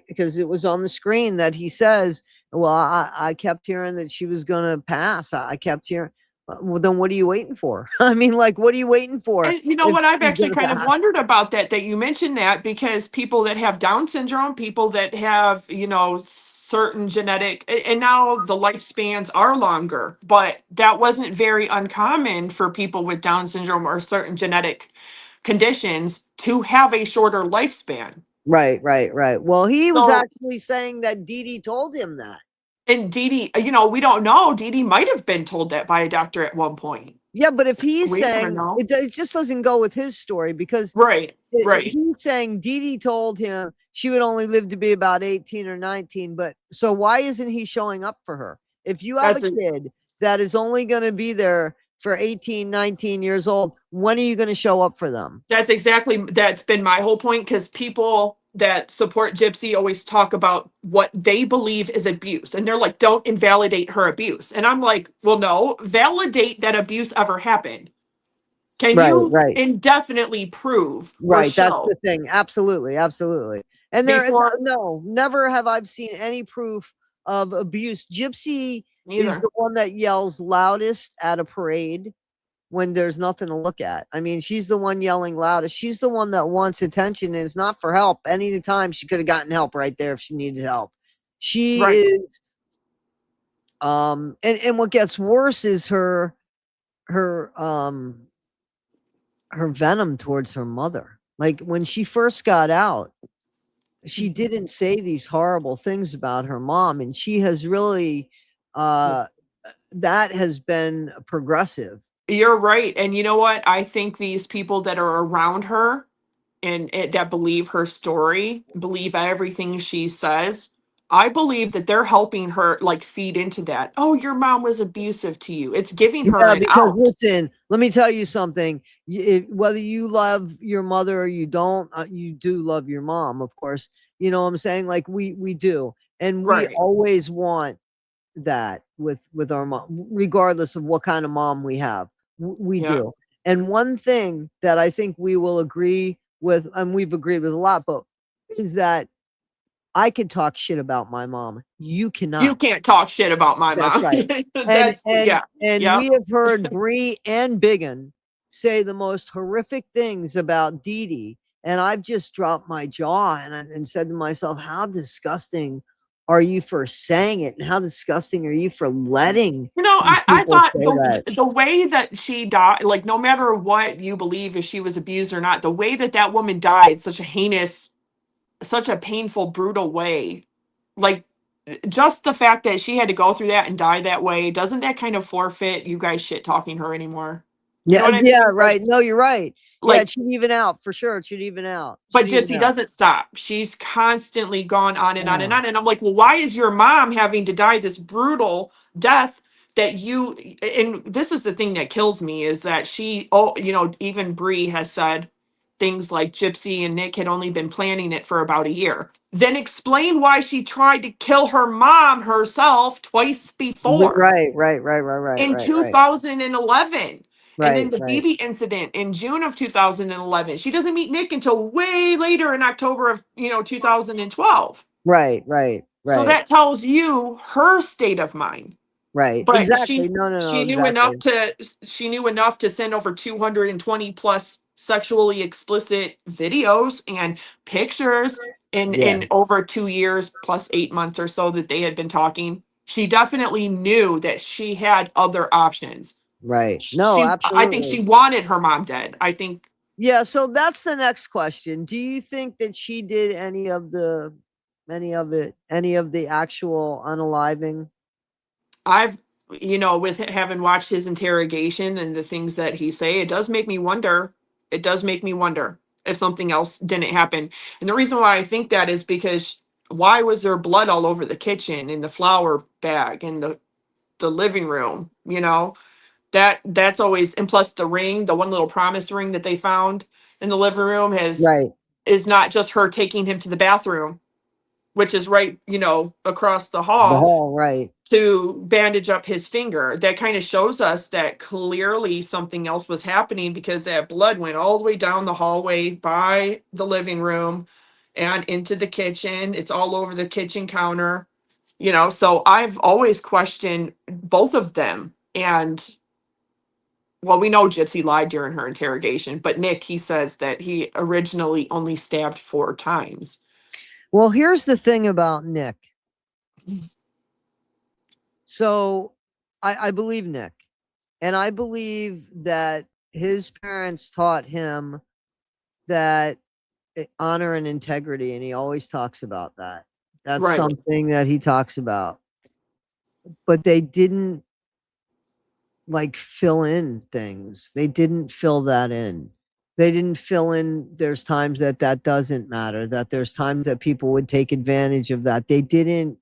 because it was on the screen that he says, "Well, I kept hearing that she was gonna pass. I kept hearing." Well, then what are you waiting for? I mean, like, what are you waiting for And you know if what? I've she's actually gonna kind of pass? wondered about that you mentioned that, because people that have Down syndrome, people that have, you know, certain genetic, and now the lifespans are longer, but that wasn't very uncommon for people with Down syndrome or certain genetic conditions to have a shorter lifespan. Right, right, right. Well, he was So, actually saying that Dee Dee told him that. and Dee Dee, you know, we don't know. Dee Dee might have been told that by a doctor at one point. Yeah, but if he's We never saying know. it just doesn't go with his story, because Right, right. he's saying Dee Dee told him she would only live to be about 18 or 19. But so why isn't he showing up for her? If you have a That's a kid that is only going to be there for 18, 19 years old, when are you going to show up for them? That's been my whole point, because people that support Gypsy always talk about what they believe is abuse, and they're like, don't invalidate her abuse, and I'm like, well, no, validate that abuse ever happened. Can Right, you right. indefinitely prove or Right, that's show the thing. Absolutely, absolutely. And before? no, never have I seen any proof of abuse. Gypsy is Neither. the one that yells loudest at a parade when there's nothing to look at. I mean, she's the one yelling loudest. She's the one that wants attention, and it's not for help. Any time she could have gotten help right there if she needed help. She Right. is and what gets worse is her her venom towards her mother. Like, when she first got out, she Mhm. didn't say these horrible things about her mom, and she has really uh that has been progressive. You're right. And you know what? I think these people that are around her that believe her story, believe everything she says, I believe that they're helping her, like, feed into that. Oh, your mom was abusive to you. It's giving her Yeah, an because out. listen, let me tell you something. Whether you love your mother or you don't, you do love your mom, of course. You know what I'm saying? Like, we do, and we Right. always want that with our mom, regardless of what kind of mom we have. We Yeah. do. And one thing that I think we will agree with, and we've agreed with a lot, but is that I could talk shit about my mom. You You cannot. can't talk shit about my That's mom. right. And That's yeah. Yeah. we have heard Bree and Biggin say the most horrific things about Dee Dee, and I've just dropped my jaw and said to myself, how disgusting are you for saying it, and how disgusting are you for letting You know, these I people thought say that? the way that she died, like no matter what you believe, if she was abused or not, the way that that woman died, such a heinous, such a painful, brutal way, like just the fact that she had to go through that and die that way, doesn't that kind of forfeit you guys shit talking her anymore? You know Yeah, what I yeah, mean? right. No, you're right. Yeah, it Like, should even out for sure. It should even out. but Should even Gypsy out. doesn't stop. She's constantly gone on and on and Oh, on. And I'm like, well, why is your mom having to die this brutal death that you, and this is the thing that kills me is that she, oh, you know, even Bree has said things like Gypsy and Nick had only been planning it for about a year. Then explain why she tried to kill her mom herself twice before right, right, right, right, right, in right, right, 2011. And then right, the right. BB incident in June of 2011. She doesn't meet Nick until way later in October of, 2012. Right, right, So right, that tells you her state of mind. right. But Exactly. No, no, no, she knew enough exactly. to she knew enough to send over 220 plus sexually explicit videos and pictures Yeah, in over 2 years plus 8 months or so that they had been talking. She definitely knew that she had other options. right. No, I think absolutely. she wanted her mom dead. I think Yeah, so that's the next question. Do you think that she did any of the actual unaliving? I've with having watched his interrogation and the things that he say, it does make me wonder. It does make me wonder if something else didn't happen. And the reason why I think that is because why was there blood all over the kitchen, in the flour bag, in the living room? That's always, and plus the ring, the one little promise ring that they found in the living room Right. is not just her taking him to the bathroom, which is right, across the The hall, hall, right. to bandage up his finger. That kind of shows us that clearly something else was happening, because that blood went all the way down the hallway by the living room and into the kitchen. It's all over the kitchen counter. So I've always questioned both of them. And well, we know Gypsy lied during her interrogation, but Nick, he says that he originally only stabbed 4 times. Well, here's the thing about Nick. So I believe Nick. And I believe that his parents taught him that honor and integrity, and he always talks about that. That's Right. something that he talks about. But they didn't like fill in things. They didn't fill that in. They didn't fill in there's times that doesn't matter, that there's times that people would take advantage of that. They didn't,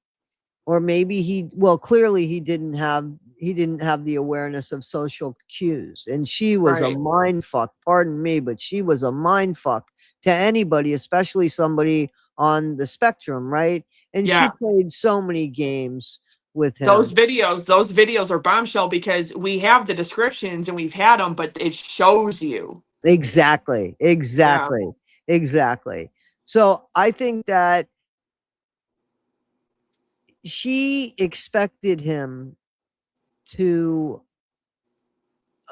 or maybe clearly he didn't have the awareness of social cues. And she was a Right. mind fuck, pardon me, but she was a mind fuck to anybody, especially somebody on the spectrum, right? And she Yeah. played so many games with Those him. videos are bombshell, because we have the descriptions and we've had them, but it shows you. Exactly, Yeah. exactly, exactly. So I think that she expected him to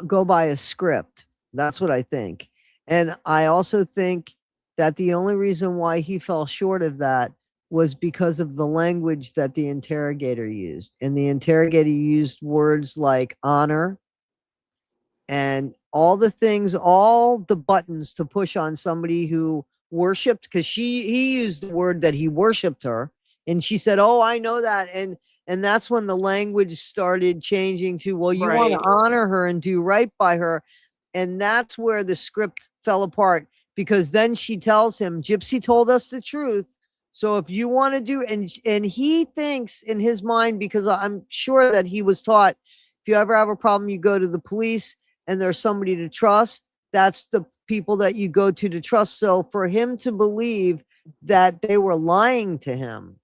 go by a script. That's what I think. And I also think that the only reason why he fell short of that was because of the language that the interrogator used. And the interrogator used words like honor and all the things, all the buttons to push on somebody who worshiped, because he used the word that he worshiped her, and she said, oh, I know that. And that's when the language started changing to, well, you want to Right. honor her and do right by her. And that's where the script fell apart, because then she tells him, Gypsy told us the truth, so if you want to do, and he thinks in his mind, because I'm sure that he was taught, if you ever have a problem, you go to the police, and there's somebody to trust, that's the people that you go to trust. So for him to believe that they were lying to him,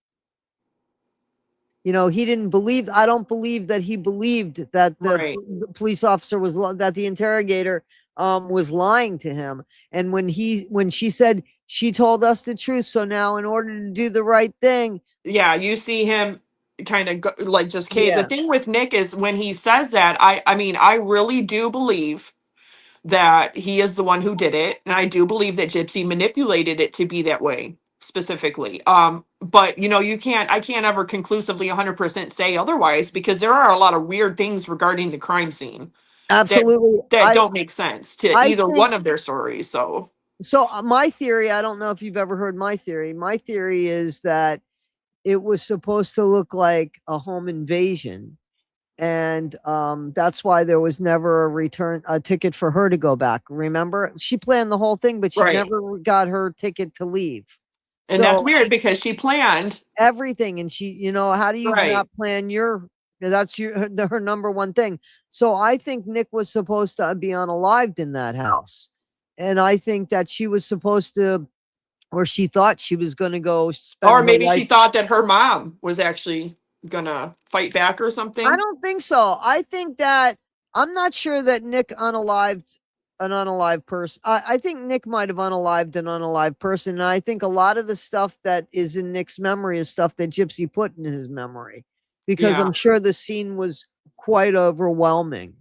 he didn't believe, I don't believe that he believed that the Right. police officer that the interrogator was lying to him. And when she said, she told us the truth. So now, in order to do the right thing, Yeah, you see him kind of like just cave. The yeah, thing with Nick is when he says that, I mean, I really do believe that he is the one who did it, and I do believe that Gypsy manipulated it to be that way specifically. But you know, I can't ever conclusively 100% say otherwise, because there are a lot of weird things regarding the crime scene that absolutely. don't make sense to I either think one of their stories. So so. My theory, I don't know if you've ever heard my theory. My theory is that it was supposed to look like a home invasion, and that's why there was never a ticket for her to go back. Remember, she planned the whole thing, but she right. never got her ticket to leave. And that's So weird because she planned. everything, and she, how do you Right. not plan that's her number one thing. So I think Nick was supposed to be unalived in that house, and I think that she was supposed to, or she thought she was going to go Or spend her maybe she life. thought that her mom was actually gonna fight back or I something. don't think so. I think that I'm not sure that Nick unalived an unalived person. I think Nick might have unalived an unalived person. And I think a lot of the stuff that is in Nick's memory is stuff that Gypsy put in his memory, because Yeah. I'm sure the scene was quite overwhelming.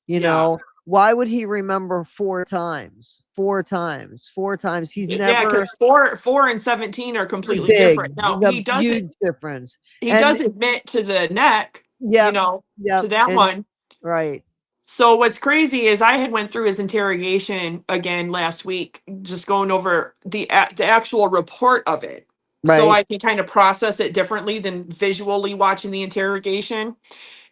Yeah. Why would he remember four times? Four times, four times. He's Yeah, never because 4 and 17 are completely big, different. Now the huge difference. he And does admit to the neck, you yep, know, to yep. that And one. right, So what's crazy is I had went through his interrogation again last week, just going over the actual report of it. So right. I can kind of process it differently than visually watching the interrogation.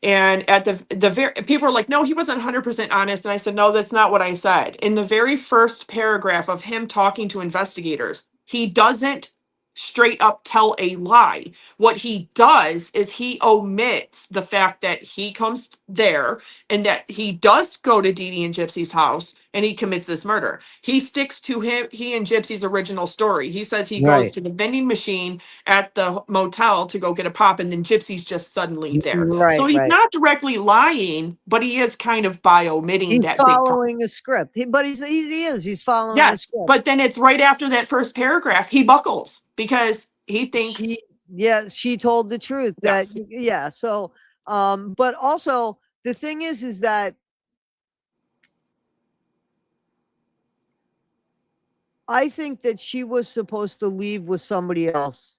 And at the very people are like, no, he wasn't 100% honest. And I said, no, that's not what I said. In the very first paragraph of him talking to investigators, he doesn't straight up tell a lie. What he does is he omits the fact that he comes there and that he does go to Dee Dee and Gypsy's house and he commits this murder. He sticks to he and Gypsy's original story. He says he goes Right. to the vending machine at the motel to go get a pop, and then Gypsy's just suddenly there. So Right, he's right. not directly lying, but he is kind of by omitting He's that big part. following a script. But he's following a Yes, script. but then it's right after that first paragraph, he buckles because he thinks, She told the truth that yes, yeah. So but also the thing is that I think that she was supposed to leave with somebody else.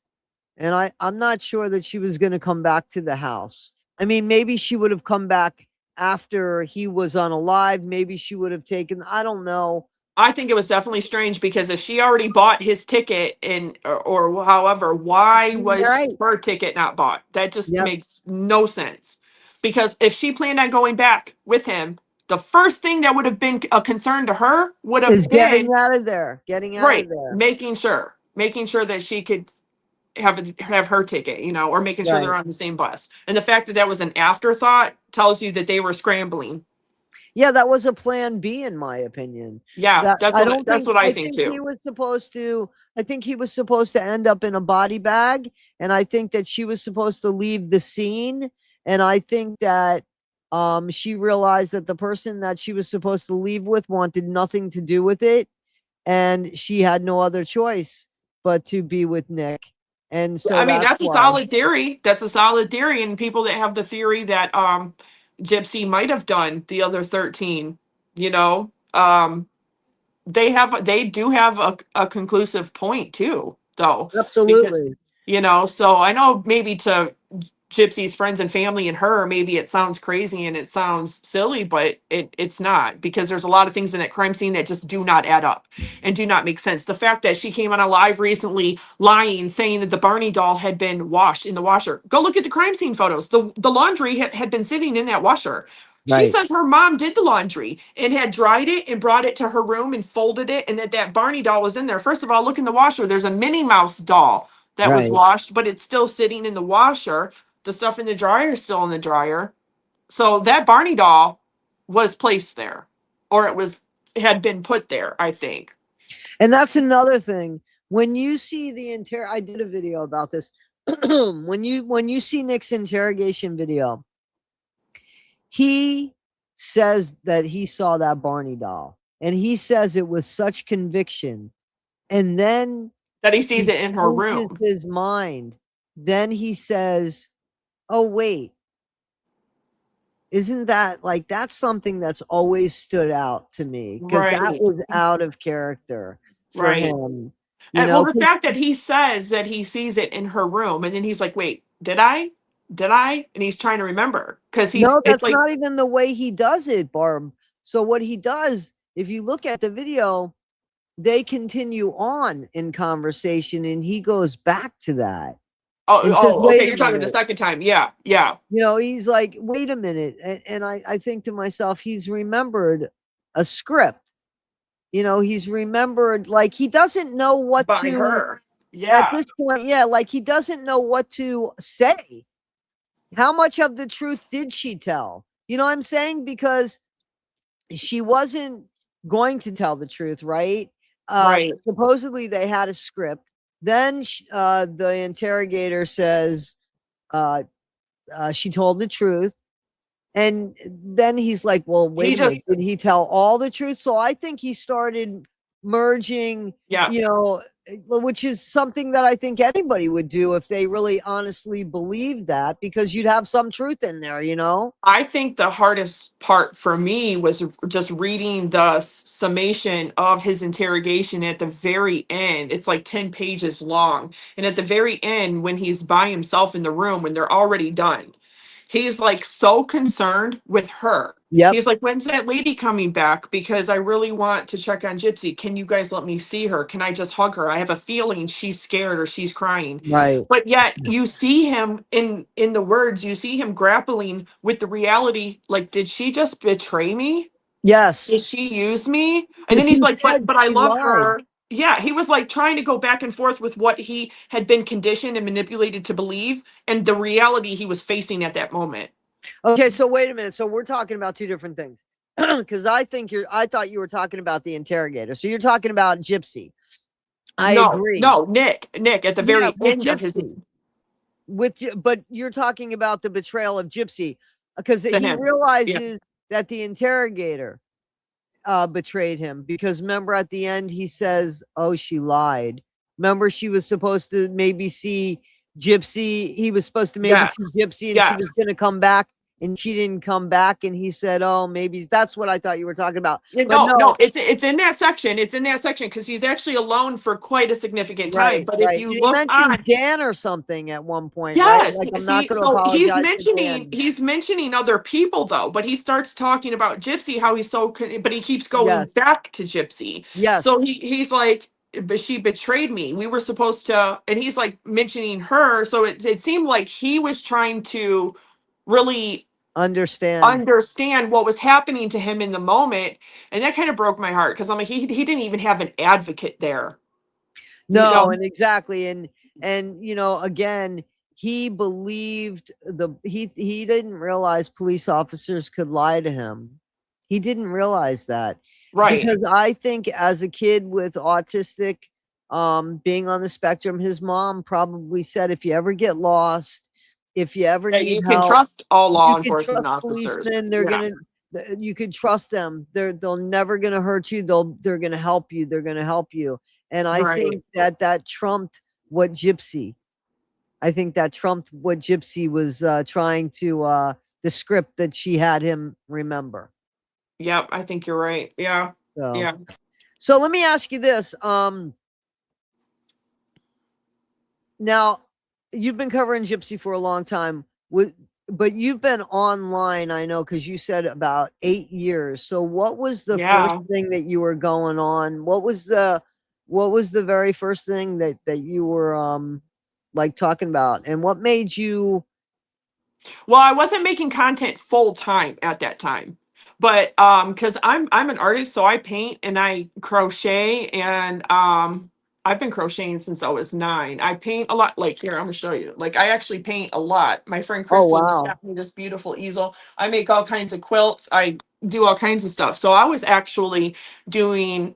And I'm not sure that she was going to come back to the house. I mean, maybe she would have come back after he was unalive. Maybe she would have taken, I don't know. I think it was definitely strange because if she already bought his ticket or however, why was Right. her ticket not bought? That just Yep. makes no sense. Because if she planned on going back with him, the first thing that would have been a concern to her would Is have getting been out of there. Getting out of right, there. making sure that she could have her ticket, or making sure they're Right. on the same bus. And the fact that that was an afterthought tells you that they were scrambling. Yeah, that was a plan B in my opinion. Yeah, That I don't that's think what I I think think he too. was supposed to I think he was supposed to end up in a body bag, and I think that she was supposed to leave the scene, and I think that she realized that the person that she was supposed to leave with wanted nothing to do with it, and she had no other choice but to be with Nick. And so I mean, that's that's a why. solid theory. That's a solid theory. And people that have the theory that Gypsy might have done the other 13, you know, they do have a conclusive point too, though. Because, Absolutely. so I know maybe to Gypsy's friends and family and her, maybe it sounds crazy and it sounds silly, but it's not, because there's a lot of things in that crime scene that just do not add up and do not make sense. The fact that she came on a live recently lying, saying that the Barney doll had been washed in the washer. Go look at the crime scene photos. The laundry had been sitting in that washer. She Right. says her mom did the laundry and had dried it and brought it to her room and folded it, and that Barney doll was in there. First of all, look in the washer. There's a Minnie Mouse doll that was Right. washed, but it's still sitting in the washer. The stuff in the dryer is still in the dryer. So that Barney doll was placed there, or it had been put there, I think. And that's another thing. When you see I did a video about this. When you see Nick's interrogation video, he says that he saw that Barney doll, and he says it with such conviction And then That he sees he it in her changes room. his mind. Then he says, oh, wait, isn't that like, that's something that's always stood out to me, because that Right. was out of character for Right. him, you And well, know? the fact that he says that he sees it in her room, and then he's like, "Wait, did I? Did I?" And he's trying to remember because No, it's that's like, not even the way he does it, Barb. So what he does, if you look at the video, they continue on in conversation and he goes back to that "Oh, and says, oh, okay, wait a you're talking the minute. second time." Yeah, yeah, You know, he's like, wait a minute. And I think to myself, he's remembered a script. You know, he's remembered, like, he doesn't know what by to, her. at Yeah, this point, yeah, like he doesn't know what to say. How much of the truth did she tell? You know what I'm saying? Because she wasn't going to tell the truth, right? right. Supposedly they had a script. Then the interrogator says uh, she told the truth. And then he's like, well, He wait a minute. just, Did he tell all the truth? So I think he started merging, yeah. you know, which is something that I think anybody would do if they really honestly believed that, because you'd have some truth in there, you know? I think the hardest part for me was just reading the summation of his interrogation at the very end. It's like 10 pages long. And at the very end, when he's by himself in the room, when they're already done, he's like so concerned with her. Yep. He's like, when's that lady coming back? Because I really want to check on Gypsy. Can you guys let me see her? Can I just hug her? I have a feeling she's scared or she's crying. Right. But yet you see him in the words, you see him grappling with the reality, like, did she just betray me? Yes. Did she use me? And then Because he's he like, said but I she love lied. her. Yeah, he was like trying to go back and forth with what he had been conditioned and manipulated to believe and the reality he was facing at that moment. Okay, so wait a minute. So we're talking about two different things. Because I thought you were talking about the interrogator. So you're talking about Gypsy. I No, agree. no, Nick at the Yeah, very with end of his Gypsy. But you're talking about the betrayal of Gypsy, because to he him. Yeah. realizes that the interrogator betrayed him, because remember at the end he says, oh, she lied. Remember, she was supposed to maybe see Gypsy. He was supposed to maybe see Yes. Gypsy and she was Yes. going to come back, and she didn't come back. And he said, oh, maybe that's what I thought you were talking about. Yeah, But no, no, no, it's in that section. It's in that section because he's actually alone for quite a significant time. right, But if right. you And he look mentioned on, Dan or something at one point, right? yes, Like, I'm not see, going to so apologize to Dan. he's mentioning other people though, but he starts talking about Gypsy, how he's so, but he keeps going Yes, back to Gypsy. So yes. he's like, but she betrayed me. We were supposed to, and he's like mentioning her. So it seemed like he was trying to really Understand. understand what was happening to him in the moment, and that kind of broke my heart because I'm like, he didn't even have an advocate there, you No, know? and exactly, and you know, again, he believed he didn't realize police officers could lie to him. He didn't realize that, Right. because I think as a kid with autistic, being on the spectrum, his mom probably said, if you ever get lost, if you ever Yeah, need you can help, trust all law you could enforcement trust officers. policemen. They're Yeah. gonna, you could trust them. They'll never gonna hurt you. They're gonna help you. They're gonna help you. And I Right. think that trumped what Gypsy. I think that trumped what Gypsy was trying to the script that she had him remember. Yep, I think you're right. Yeah. So Yeah. so let me ask you this. Now, you've been covering Gypsy for a long time. But you've been online, I know, because you said about 8 years. So what was the first Yeah. thing that you were going on? What was the very first thing that you were like talking about? And what made you? Well, I wasn't making content full time at that time. But cuz I'm an artist, so I paint and I crochet and I've been crocheting since I was 9. I paint a lot. Like here, I'm gonna show you. Like I actually paint a lot. My friend Oh, Crystal just wow. got me this beautiful easel. I make all kinds of quilts. I do all kinds of stuff. So I was actually doing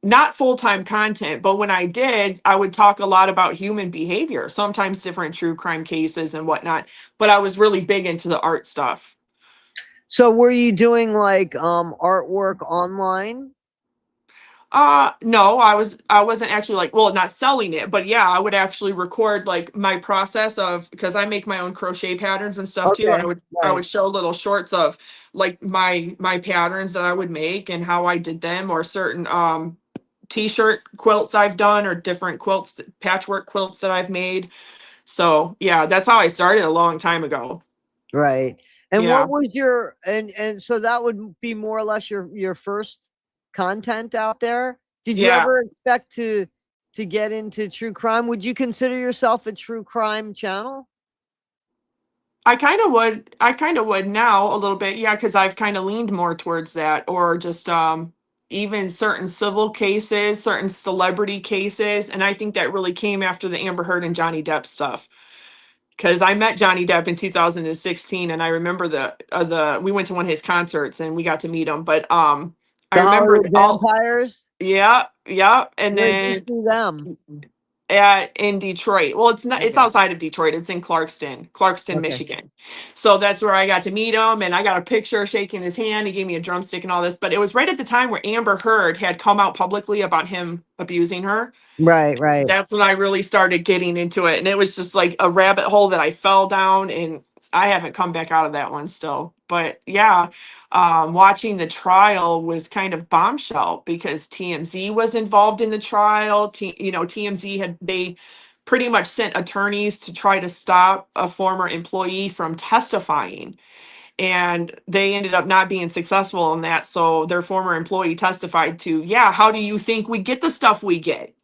not full-time content, but when I did, I would talk a lot about human behavior, sometimes different true crime cases and whatnot, but I was really big into the art stuff. So were you doing like artwork online? No, I wasn't actually like, well, not selling it, but yeah, I would actually record like my process of, because I make my own crochet patterns and stuff too. Okay, I right. would show little shorts of like my patterns that I would make and how I did them, or certain t-shirt quilts I've done, or different quilts, patchwork quilts that I've made. So yeah, that's how I started a long time ago. Right. And Yeah. what was your and so that would be more or less your first content out there? Did you Yeah. ever expect to get into true crime? Would you consider yourself a true crime channel? I kind of would now a little bit. Yeah, cuz I've kind of leaned more towards that, or just even certain civil cases, certain celebrity cases, and I think that really came after the Amber Heard and Johnny Depp stuff. Cuz I met Johnny Depp in 2016, and I remember the we went to one of his concerts and we got to meet him, but I The remember Hollywood all. Vampires? Yeah, yeah, and Where did you then see them? in Detroit. Well, it's not, it's Okay. outside of Detroit. It's in Clarkston, Okay. Michigan. So that's where I got to meet him, and I got a picture shaking his hand. He gave me a drumstick and all this, but it was right at the time where Amber Heard had come out publicly about him abusing her. Right, right. That's when I really started getting into it. And it was just like a rabbit hole that I fell down, and I haven't come back out of that one still. But yeah, watching the trial was kind of bombshell because TMZ was involved in the trial. TMZ they pretty much sent attorneys to try to stop a former employee from testifying. And they ended up not being successful in that. So their former employee testified to, yeah, how do you think we get the stuff we get?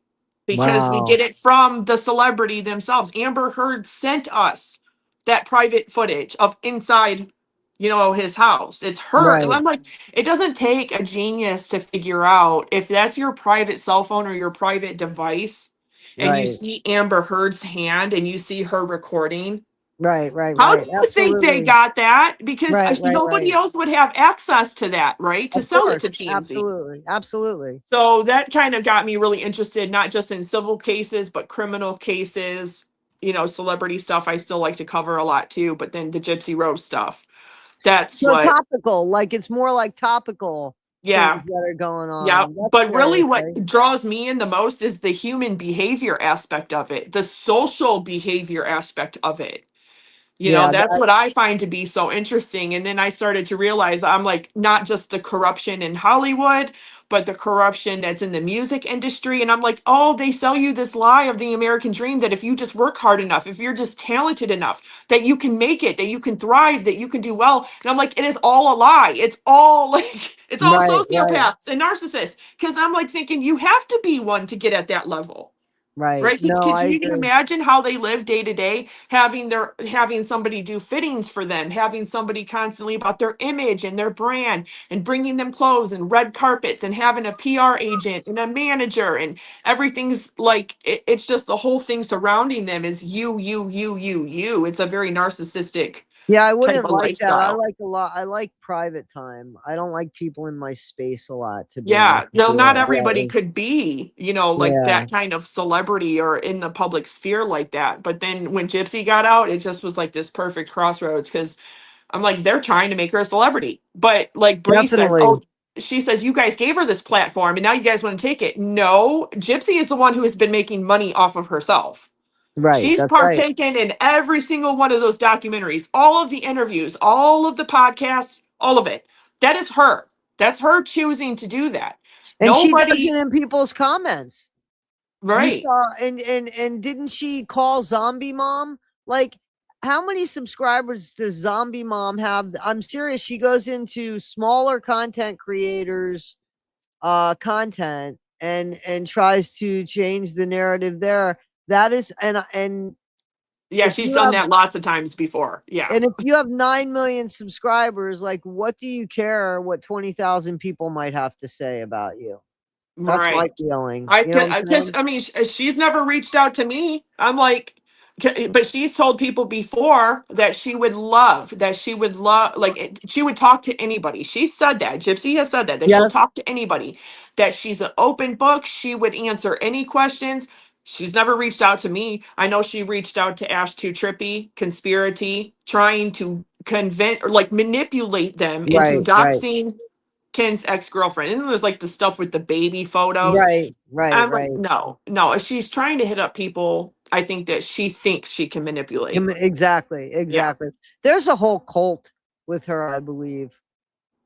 Because we Wow. get it from the celebrity themselves. Amber Heard sent us that private footage of inside, his house. It's her. And Right, I'm like, it doesn't take a genius to figure out if that's your private cell phone or your private device, and you right. see Amber Heard's hand and you see her recording. Right, right, How right. do you think they Absolutely. got that? Because Right, right, nobody right. else would have access to that, right? To Of sell it course. to TMZ. Absolutely. Absolutely. So that kind of got me really interested, not just in civil cases, but criminal cases, celebrity stuff. I still like to cover a lot too, but then the Gypsy Rose stuff. That's So what, topical, like it's more like topical things yeah, that are going yeah. on. That's But really, great, what right? draws me in the most is the human behavior aspect of it, the social behavior aspect of it. Yeah, That's that what I find to be so interesting. And then I started to realize I'm like, not just the corruption in Hollywood, but the corruption that's in the music industry. And I'm like, oh, they sell you this lie of the American dream that if you just work hard enough, if you're just talented enough, that you can make it, that you can thrive, that you can do well. And I'm like, it is all a lie. It's all like, it's all right, right, sociopaths and narcissists. Cause I'm like thinking you have to be one to get at that level. right. Right? No, Could I you agree. imagine how they live day to day, having somebody do fittings for them, having somebody constantly about their image and their brand, and bringing them clothes and red carpets, and having a PR agent and a manager, and everything's like it's just the whole thing surrounding them is you. It's a very narcissistic Yeah, I type wouldn't of like that. I lifestyle. like a lot. I like private time. I don't like people in my space a lot, to be honest Yeah, with no, not you. everybody could be, like Yeah, that kind of celebrity or in the public sphere like that. But then when Gypsy got out, it just was like this perfect crossroads because I'm like, they're trying to make her a celebrity. But like Bree says, definitely. oh, she says, you guys gave her this platform and now you guys want to take it. No, Gypsy is the one who has been making money off of herself. Right. She's That's right. partaken in every single one of those documentaries, all of the interviews, all of the podcasts, all of it. That is her. That's her choosing to do that. And she does Nobody, it in people's comments. You right. saw and didn't she call Zombie Mom? Like, how many subscribers does Zombie Mom have? I'm serious. She goes into smaller content creators content and tries to change the narrative there. That is and Yeah, if she's you done have that lots of times before. Yeah. and if you have 9 million subscribers, like what do you care what 20,000 people might have to say about you? That's my Right. feeling. I You know could, what I'm because saying? I mean, she's never reached out to me. I'm like, but she's told people before that she would love, like, she would talk to anybody. She said that. Gypsy has said that she'll Yes. talk to anybody, that she's an open book. She would answer any questions. She's never reached out to me. I know she reached out to Ash Too Trippy, Conspiracy, trying to convince or like manipulate them into Right, right. doxing Ken's ex-girlfriend. And there's like the stuff with the baby photos. Right, right, I'm like, right. no, no. If she's trying to hit up people, I think that she thinks she can manipulate. Exactly, Yeah. exactly. There's a whole cult with her, I believe.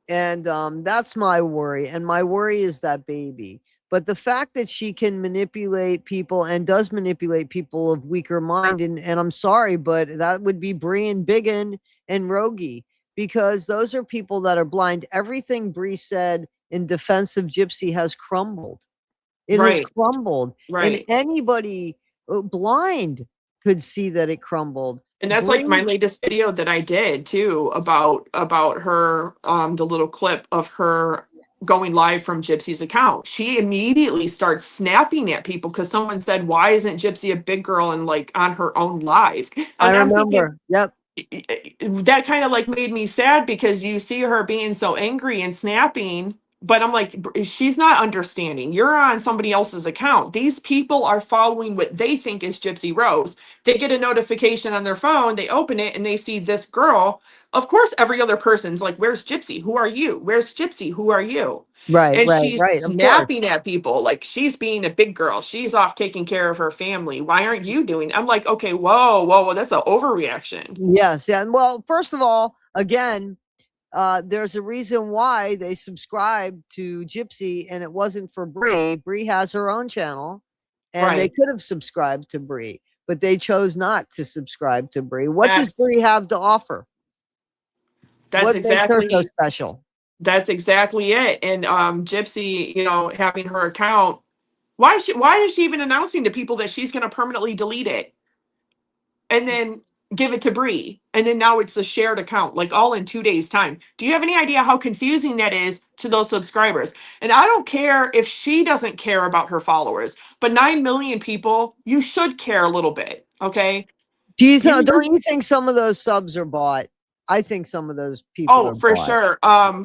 And that's my worry. And my worry is that baby. But the fact that she can manipulate people and does manipulate people of weaker mind, and I'm sorry, but that would be Bree and Biggin and Rogie, because those are people that are blind. Everything Bree said in defense of Gypsy has crumbled. It has Right. crumbled. And Right. anybody blind could see that it crumbled. And that's like my Bree, latest video that I did too about her, the little clip of her going live from Gypsy's account. She immediately starts snapping at people because someone said, why isn't Gypsy a big girl and like on her own live? I And I'm thinking, remember. Yep. that kind of like made me sad because you see her being so angry and snapping, but I'm like, she's not understanding. You're on somebody else's account. These people are following what they think is Gypsy Rose. They get a notification on their phone, they open it and they see this girl. Of course, every other person's like, where's Gypsy? Who are you? Where's Gypsy? Who are you? Right, And right, she's right. Of course. snapping at people like she's being a big girl. She's off taking care of her family. Why aren't you doing? I'm like, okay, whoa, whoa, whoa, that's an overreaction. Yes, yeah. Well, first of all, again, there's a reason why they subscribed to Gypsy, and it wasn't for Bree. Bree has her own channel, and they Right. could have subscribed to Bree, but they chose not to subscribe to Bree. What does That's Bree have to offer? that's What makes her so exactly special? that's exactly it. And Gypsy, having her account, why is she even announcing to people that she's gonna permanently delete it and then give it to Bree? And then now it's a shared account, like all in 2 days' time. Do you have any idea how confusing that is to those subscribers? And I don't care if she doesn't care about her followers, but 9 million people, you should care a little bit. Okay. Don't you think some of those subs are bought? I think some of those people Oh, are for bought. sure.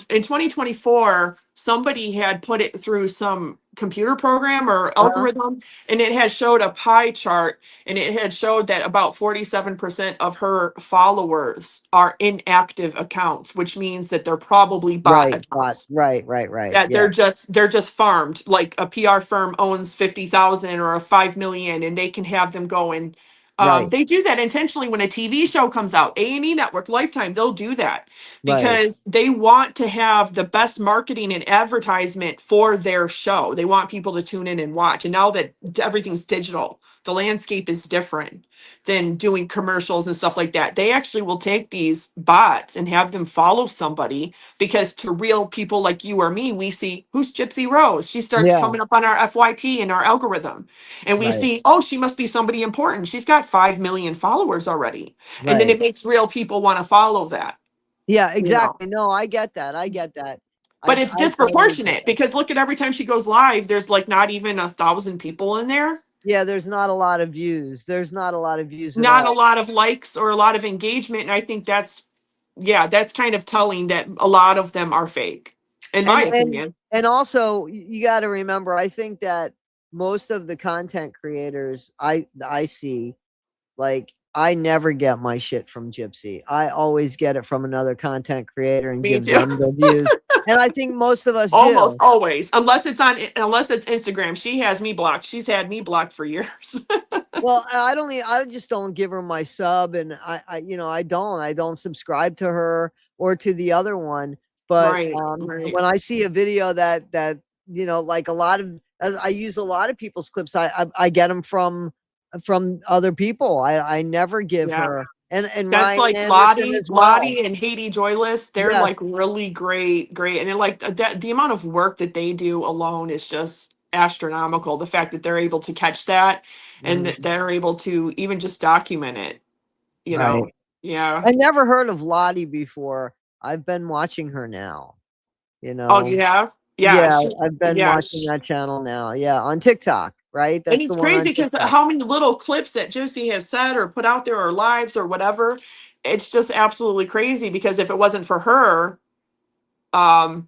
In 2024, somebody had put it through some computer program or Uh-huh. algorithm, and it had showed a pie chart, and it had showed that about 47% of her followers are inactive accounts, which means that they're probably bot Right, bought. accounts. Right, right, right. That Yeah, they're just farmed. Like a PR firm owns 50,000 or a 5 million, and they can have them go and right, they do that intentionally when a TV show comes out. A&E Network, Lifetime, they'll do that right. because they want to have the best marketing and advertisement for their show. They want people to tune in and watch. And now that everything's digital, the landscape is different than doing commercials and stuff like that. They actually will take these bots and have them follow somebody because to real people like you or me, we see who's Gypsy Rose. She starts Yeah, coming up on our FYP and our algorithm. And we right, see, oh, she must be somebody important. She's got 5 million followers already. And then right. it makes real people want to follow that, Yeah, you know. exactly. No, I get that. I get that. But it's I totally get disproportionate that. because look at every time she goes live, there's like not even 1,000 people in there. Yeah, there's not a lot of views. There's not a lot of views at Not a all. lot of likes or a lot of engagement. And I think that's kind of telling that a lot of them are fake, in my And and opinion. and also you got to remember, I think that most of the content creators I see, like, I never get my shit from Gypsy. I always get it from another content creator and Me give too. them the views. And I think most of us Almost do. always, unless it's Instagram. She has me blocked. She's had me blocked for years. Well, I just don't give her my sub, and I don't subscribe to her or to the other one. But Right, right. when I see a video like a lot of, as I use a lot of people's clips, I get them from other people. I never give Yeah. her, and That's Ryan like Anderson as well. Lottie and Haiti Joyless. They're Yes, like really great, great. And then like that the amount of work that they do alone is just astronomical. The fact that they're able to catch that and mhm, that they're able to even just document it, you right. know. Yeah. I never heard of Lottie before. I've been watching her now. You Oh, know. you have? Yeah, Yeah, I've been yeah, watching that channel now. Yeah, on TikTok, right? and That's the it's one crazy on because TikTok. how many little clips that Juicy has said or put out there or lives or whatever, it's just absolutely crazy because if it wasn't for her, um,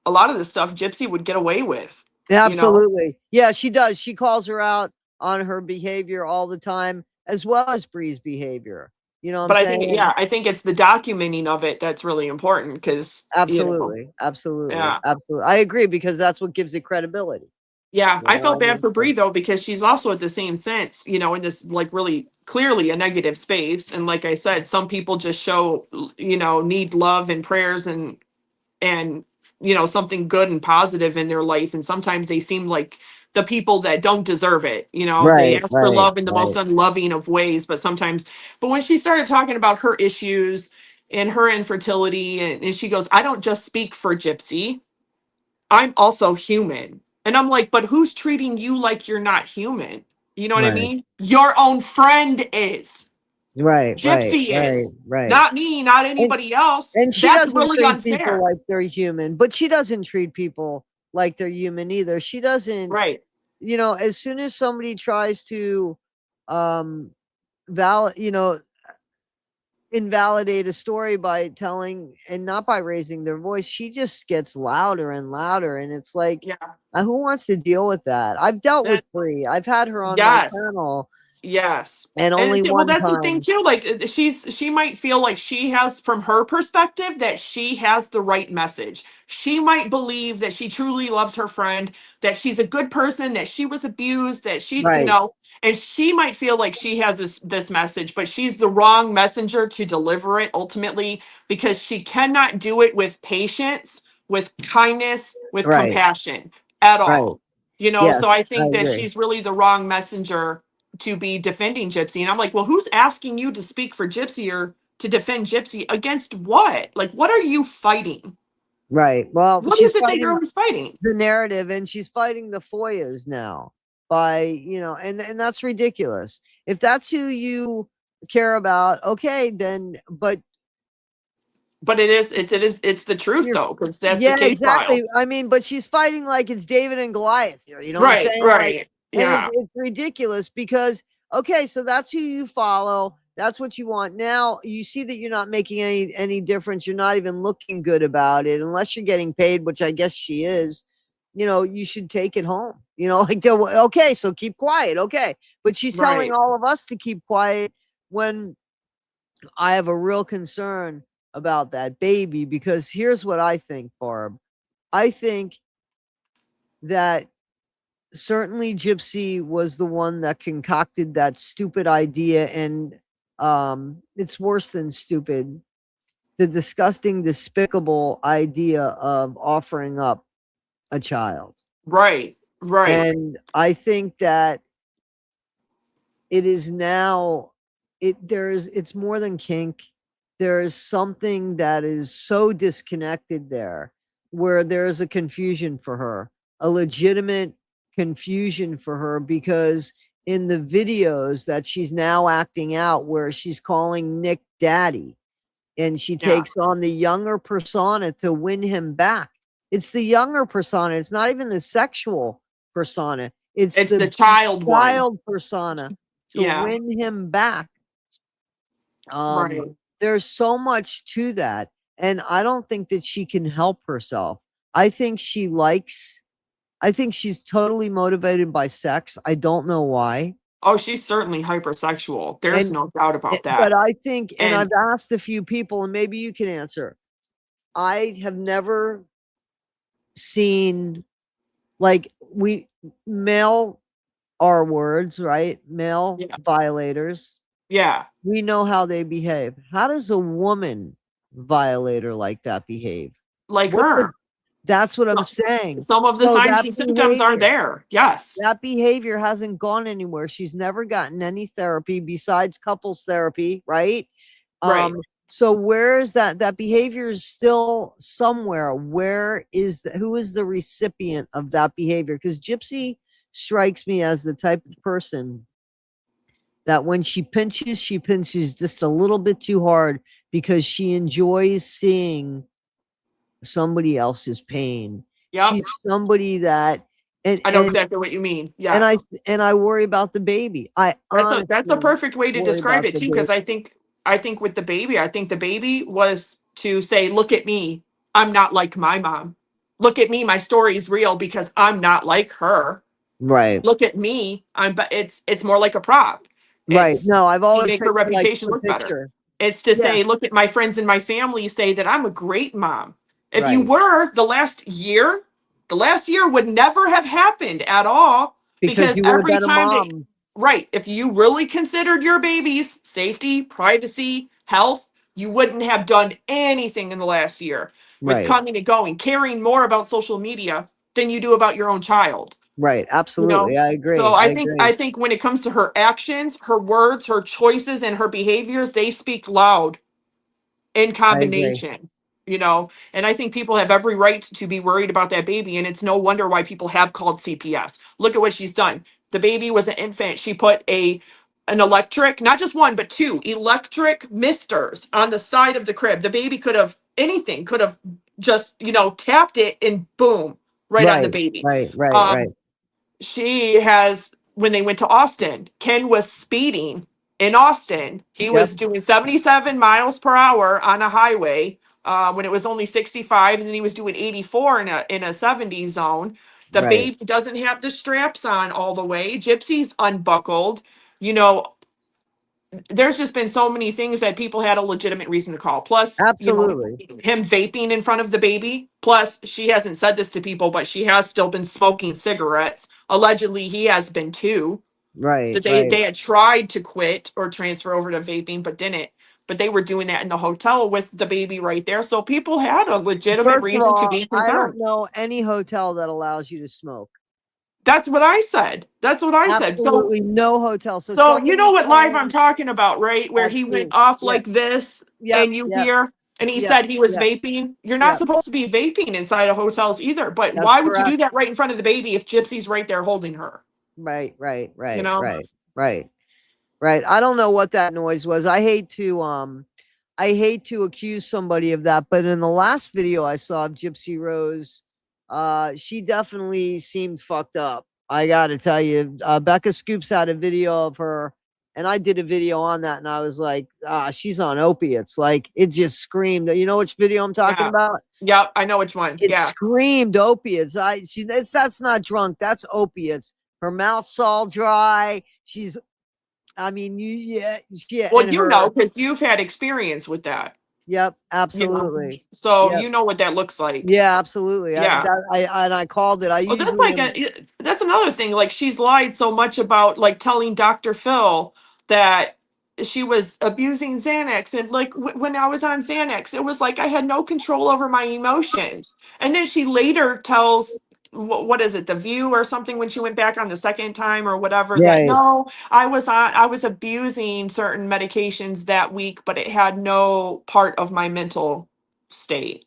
a lot of this stuff Gypsy would get away with, you know? Absolutely. Yeah, she does. She calls her out on her behavior all the time, as well as Bree's behavior. You know what I'm But I think, saying? yeah, I think it's the documenting of it that's really important because, Absolutely, absolutely, yeah. absolutely. I agree because that's what gives it credibility. Yeah, You I know, felt I bad mean, for Brie though because she's also at the same sense, in this like really clearly a negative space. And like I said, some people just show, need love and prayers and something good and positive in their life. And sometimes they seem like the people that don't deserve it. They right, ask for right, love in the most right, unloving of ways, but when she started talking about her issues and her infertility, and she goes, I don't just speak for Gypsy. I'm also human. And I'm like, but who's treating you like you're not human? You know what I right, mean? Your own friend is. right, right, Gypsy right, is. right. Not me, not And anybody else. and she That's doesn't really treat people unfair. like they're human, but she doesn't treat people like they're human either. She doesn't, Right. as soon as somebody tries to um valid, invalidate a story by telling and not by raising their voice, she just gets louder and louder. And it's like, Yeah. who wants to deal with that? I've dealt That with Bree. I've had her on my yes. channel Yes. and And only well, one that's the thing time. too. Like she might feel like she has, from her perspective, that she has the right message. She might believe that she truly loves her friend, that she's a good person, that she was abused, that she, Right, and she might feel like she has this message, but she's the wrong messenger to deliver it ultimately because she cannot do it with patience, with kindness, with right, compassion at right. all. Yes, So I I think that agree. she's really the wrong messenger to be defending Gypsy. And I'm like, well, who's asking you to speak for Gypsy or to defend Gypsy against what? Like, what are you fighting? Right. Well, What she's is it that fighting you're fighting? the narrative and she's fighting the Foyas now by, and that's ridiculous. If that's who you care about, okay, then, but But it's the truth you're, though, because that's the yeah, case exactly. file. I mean, but she's fighting like it's David and Goliath here. You know what I'm Right, saying? Like, right. and Yeah, it's ridiculous because, okay, so that's who you follow. That's what you want. Now you see that you're not making any difference. You're not even looking good about it unless you're getting paid, which I guess she is. You should take it home. Like, okay, so keep quiet. Okay. But she's telling right. all of us to keep quiet when I have a real concern about that baby because here's what I think, Barb. I think that certainly Gypsy was the one that concocted that stupid idea, and it's worse than stupid. The disgusting, despicable idea of offering up a child. Right, right. And I think that it is now it's more than kink. There is something that is so disconnected there where there's a confusion for her, a legitimate confusion for her because in the videos that she's now acting out where she's calling Nick daddy and she Yeah. takes on the younger persona to win him back. It's the younger persona. It's not even the sexual persona. It's It's the the child one. child persona to Yeah, win him back. right. There's so much to that. And I don't think that she can help herself. I think I think she's totally motivated by sex. I don't know why. Oh, she's certainly hypersexual. There's And no doubt about but that. I think, and I've And asked a few people, and maybe you can answer. I have never seen like male R words, right? Male yeah, violators. yeah, We know how they behave. How does a woman violator like that behave? like What her. does That's what I'm So, saying. some of the So signs and symptoms are there. Yes. that behavior hasn't gone anywhere. She's never gotten any therapy besides couples therapy, right? Right. So where is that behavior is still somewhere. Who is the recipient of that behavior? Because Gypsy strikes me as the type of person that when she pinches just a little bit too hard because she enjoys seeing somebody else's pain. Yep. She's somebody that and I know and exactly what you mean. and I Yes. and I worry about the baby. I That's a honestly perfect way to worry describe about it the too, baby. because I think with the baby, I think the baby was to say, look at me. I'm not like my mom. Look at me. My story is real because I'm not like her. Right. Look at me. But it's more like a prop. Right. It's No, I've to always make said her she likes reputation the look better. picture. It's to Yeah. say, look at my friends and my family say that I'm a great mom. If you Right. were the last year would never have happened at all Because because you would have every been a time that, mom. right, if you really considered your baby's safety, privacy, health, you wouldn't have done anything in the last year with Right. coming and going, caring more about social media than you do about your own child. Right. You know, Absolutely. I so agree. I agree. I think when it comes to her actions, her words, her choices, and her behaviors, they speak loud in I agree. combination. You know, and I think people have every right to be worried about that baby, and it's no wonder why people have called CPS. Look at what she's done. The baby was an infant. She put an electric, not just one, but two electric misters on the side of the crib. The baby could have anything, could have just, tapped it and boom, right on the Right. baby. Right. Right. Right. Um, she has when they went to Austin, Ken was speeding in Austin. He Yep. was doing 77 miles per hour on a highway when it was only 65, and then he was doing 84 in a 70 zone. The Right. baby doesn't have the straps on all the way. Gypsy's unbuckled. You know, there's just been so many things that people had a legitimate reason to call. Plus, Absolutely. him vaping in front of the baby. Plus, she hasn't said this to people, but she has still been smoking cigarettes. Allegedly, he has been too. Right. That Right. they had tried to quit or transfer over to vaping, but didn't. But they were doing that in the hotel with the baby right there. So people had a legitimate First of reason to all, be I don't concerned. know any hotel that allows you to smoke. That's what I said. That's what I said. So Absolutely no hotel. So So you know somebody what live I'm saying talking about, right? Where he went absolutely. off Yeah. like this Yep. and you Yep. hear and he Yep. said he was Yep. vaping. You're not Yep. supposed to be vaping inside of hotels either. But That's why would you correct. do that right in front of the baby if Gypsy's right there holding her? Right. Right. You Right. know? Right. Right. Right. I don't know what that noise was. I hate to accuse somebody of that, but in the last video I saw of Gypsy Rose, she definitely seemed fucked up. I gotta tell you, Becca Scoops had a video of her, and I did a video on that, and I was like, she's on opiates. Like it just screamed. You know which video I'm talking Yeah. about? Yeah, I know which one. It Yeah. screamed opiates. That's not drunk. That's opiates. Her mouth's all dry. I mean, yeah, Well, and you know, her, because you've had experience with that, yep, you know. absolutely. So Yep. you know what that looks like. Yeah, absolutely. Yeah. I called it. I Well, that's usually like am. that's another thing. Like she's lied so much about like telling Dr. Phil that she was abusing Xanax, and like when I was on Xanax, it was like I had no control over my emotions. And then she later tells what is it, The View or something, when she went back on the second time or whatever, that Right, no, I was abusing certain medications that week, but it had no part of my mental state.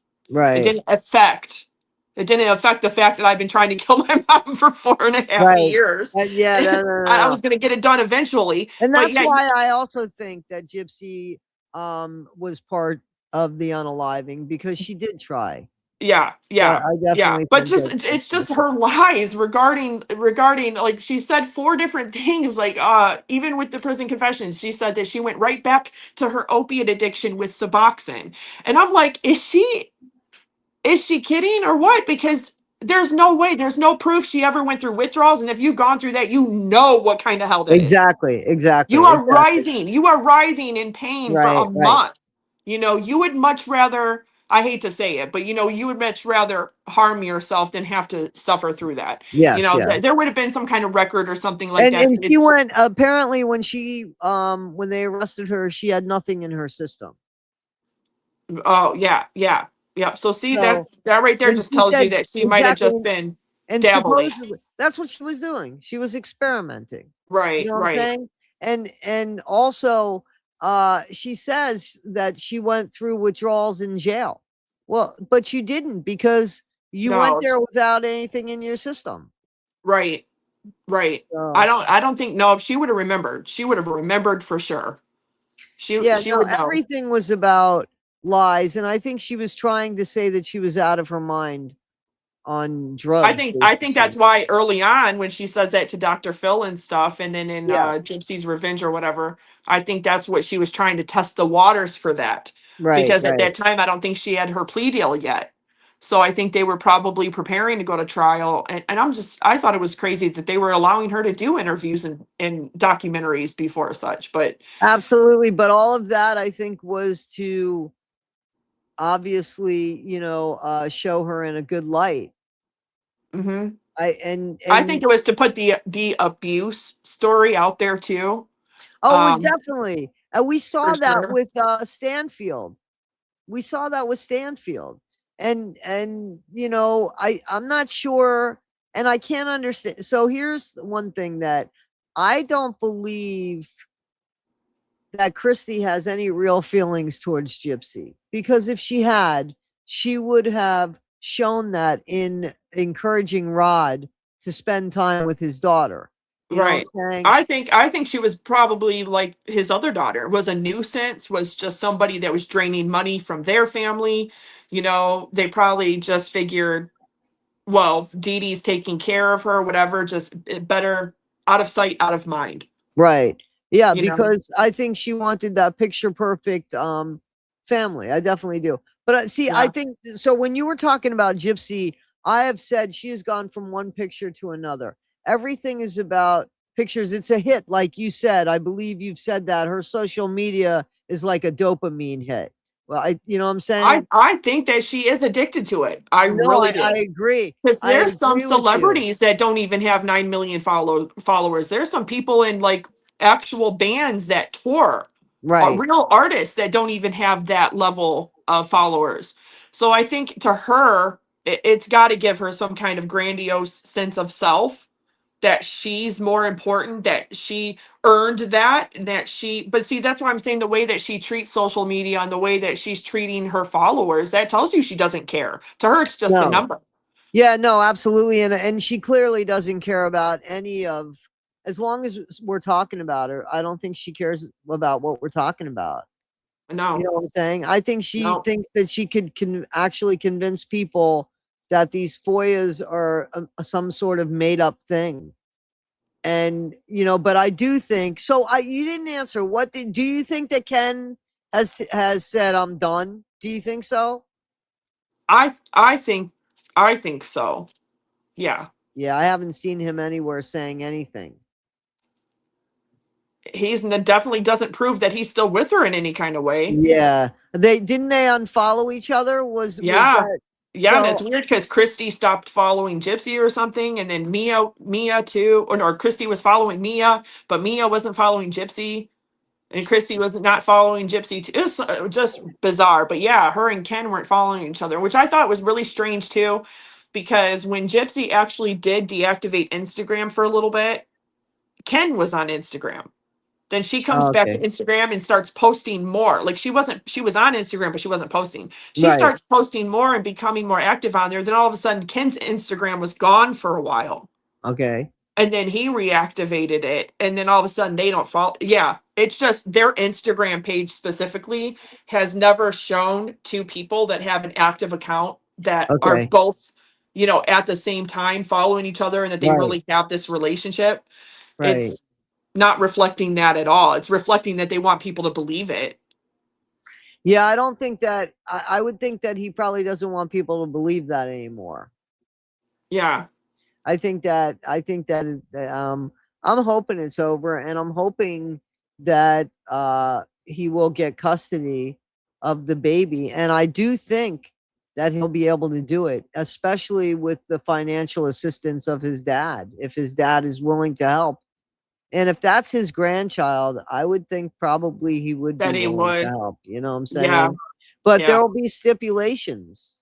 It right, didn't affect it didn't affect the fact that I've been trying to kill my mom for 4.5 right. years. Yeah, no, no, no, I no. was going to get it done eventually. And But that's yeah, why I also think that Gypsy was part of the unaliving because she did try. yeah, So yeah, I yeah. definitely But think just that it's just her lies regarding like she said four different things. Like even with the prison confessions, she said that she went right back to her opiate addiction with Suboxone. And I'm like, is she kidding or what? Because there's no way, there's no proof she ever went through withdrawals. And if you've gone through that, you know what kind of hell that is. exactly, exactly, You are exactly. writhing. You are writhing in pain for a Right, right. month. You know, you would much rather, I hate to say it, but you would much rather harm yourself than have to suffer through that. You Yes, know, yeah. there would have been some kind of record or something like that. And she It's, went apparently when they arrested her, she had nothing in her system. oh, yeah, yeah, yeah. So see, So that right there and just she tells you said that she might have just exactly. been And dabbling. supposedly that's what she was doing. She was experimenting. You Right, know what I'm right. saying? And also she says that she went through withdrawals in jail. Well, but you didn't because you went No, there without anything in your system. right, right. So I don't think, no, if she would have remembered, she would have remembered for sure. yeah, She no, would know. everything was about lies. And I think she was trying to say that she was out of her mind on drugs, I think basically. that's why early on when she says that to Dr. Phil and stuff, and then in Yeah, Gypsy's Revenge or whatever, I think that's what she was trying to test the waters for that. right, Because at right. that time I don't think she had her plea deal yet. So I think they were probably preparing to go to trial. And I thought it was crazy that they were allowing her to do interviews and documentaries before such. But Absolutely. But all of that, I think, was to obviously, show her in a good light. mhm. I and I think and it was to put the abuse story out there too. oh, it was Um, definitely, and we for saw that sure. with Stanfield. We saw that with Stanfield. And I'm not sure, and I can't understand. So here's one thing that I don't believe that Christy has any real feelings towards Gypsy, because if she had, she would have shown that in encouraging Rod to spend time with his daughter. You know what Right. I'm saying? I think she was probably like his other daughter, was a nuisance, was just somebody that was draining money from their family. They probably just figured, well, Dee Dee's taking care of her, whatever, just better out of sight, out of mind, Right. Yeah, you know? because I think she wanted that picture perfect family. I definitely do. But see, I Yeah. think so when you were talking about Gypsy, I have said she has gone from one picture to another. Everything is about pictures. It's a hit, like you said. I believe you've said that her social media is like a dopamine hit. Well, you know what I'm I saying? I think that she is addicted to it. I No, really I do. agree. Because I there's some agree with you. celebrities that don't even have 9 million followers. There's some people in like actual bands that tour, Right. real artists that don't even have that level of followers. So I think to her, it's got to give her some kind of grandiose sense of self, that she's more important, that she earned that, and that but see, that's why I'm saying the way that she treats social media and the way that she's treating her followers, that tells you she doesn't care. To her, it's just a No. number. Yeah, no, absolutely. And she clearly doesn't care about any of, as long as we're talking about her, I don't think she cares about what we're talking about. You No, know what I'm saying? I think she no. thinks that she could actually convince people that these FOIAs are some sort of made up thing. And but I do think so. You didn't answer. Do you think that Ken has said I'm done? Do you think so? I think so. Yeah. Yeah, I haven't seen him anywhere saying anything. Definitely doesn't prove that he's still with her in any kind of way. Yeah. They unfollow each other? Was Yeah. that Yeah, and it's so? weird because Christy stopped following Gypsy or something, and then Mia too, or no, Christy was following Mia, but Mia wasn't following Gypsy, and Christy was not following Gypsy too. It was just bizarre. But yeah, her and Ken weren't following each other, which I thought was really strange too, because when Gypsy actually did deactivate Instagram for a little bit, Ken was on Instagram. Then she comes Oh, back to okay. Instagram and starts posting more. Like she was on Instagram, but she wasn't posting. She Right. starts posting more and becoming more active on there. Then all of a sudden, Ken's Instagram was gone for a while. Okay. And then he reactivated it. And then all of a sudden they don't follow. Yeah. It's just their Instagram page specifically has never shown two people that have an active account that are Okay. both, at the same time following each other and that they Right. really have this relationship. Right. It's not reflecting that at all. It's reflecting that they want people to believe it. Yeah, I don't think that I would think that he probably doesn't want people to believe that anymore. Yeah. I think that I'm hoping it's over, and I'm hoping that he will get custody of the baby, and I do think that he'll be able to do it, especially with the financial assistance of his dad, if his dad is willing to help. And if that's his grandchild, I would think probably he would be That he willing to would. help, you know what I'm Yeah. saying? But Yeah. there will be stipulations,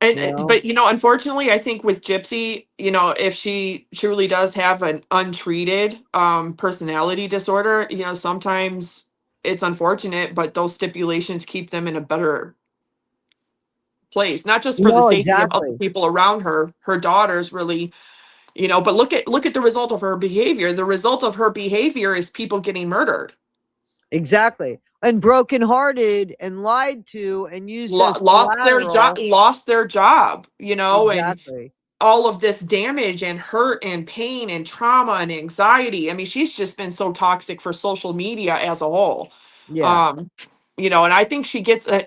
And you know? but unfortunately, I think with Gypsy, if she truly does have an untreated personality disorder, sometimes it's unfortunate, but those stipulations keep them in a better place, not just for the No, safety of other exactly. people around her. Her daughters really, but look at the result of her behavior. The result of her behavior is people getting murdered. Exactly. And brokenhearted and lied to and used as collateral. Lost their job, and Exactly. all of this damage and hurt and pain and trauma and anxiety. I mean, she's just been so toxic for social media as a whole. Yeah. um you know, and I think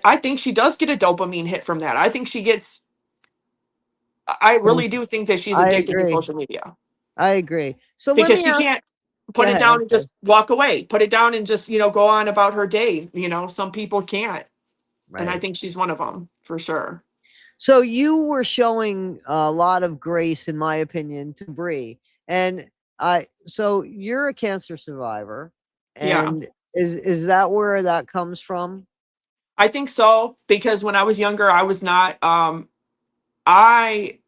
I think she does get a dopamine hit from that. I So really do think that she's I addicted to agree. social media I agree. So let because me she ask. can't Go put it ahead. down I'm and sorry. just walk away, put it down and just, you know, go on about her day. You know, some people can't. And I Right. think she's one of them for sure. So you were showing a lot of grace, in my opinion, to Bree, and so you're a cancer survivor, Yeah. and is that where that comes from? I think so because when I was younger, I was not I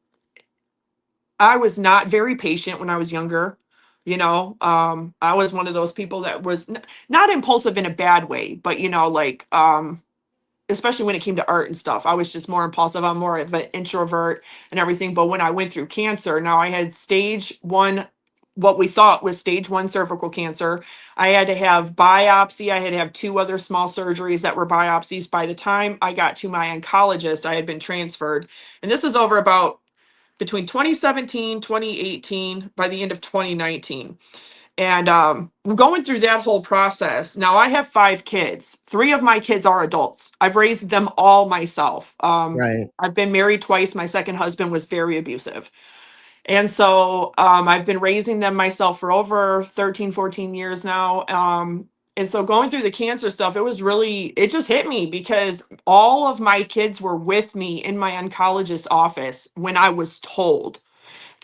I was not very patient when I was younger. You know, I was one of those people that was not impulsive in a bad way, but you know, like especially when it came to art and stuff. I was just more impulsive. I'm more of an introvert and everything. But when I went through cancer, now I had stage one, what we thought was stage one cervical cancer. I had to have biopsy. I had to have two other small surgeries that were biopsies. By the time I got to my oncologist, I had been transferred. And this is over about between 2017, 2018, by the end of 2019. And going through that whole process, now I have 5 kids. 3 of my kids are adults. I've raised them all myself. Right. I've been married twice. My second husband was very abusive. And so I've been raising them myself for over 13, 14 years now. And so going through the cancer stuff, it just hit me because all of my kids were with me in my oncologist office when I was told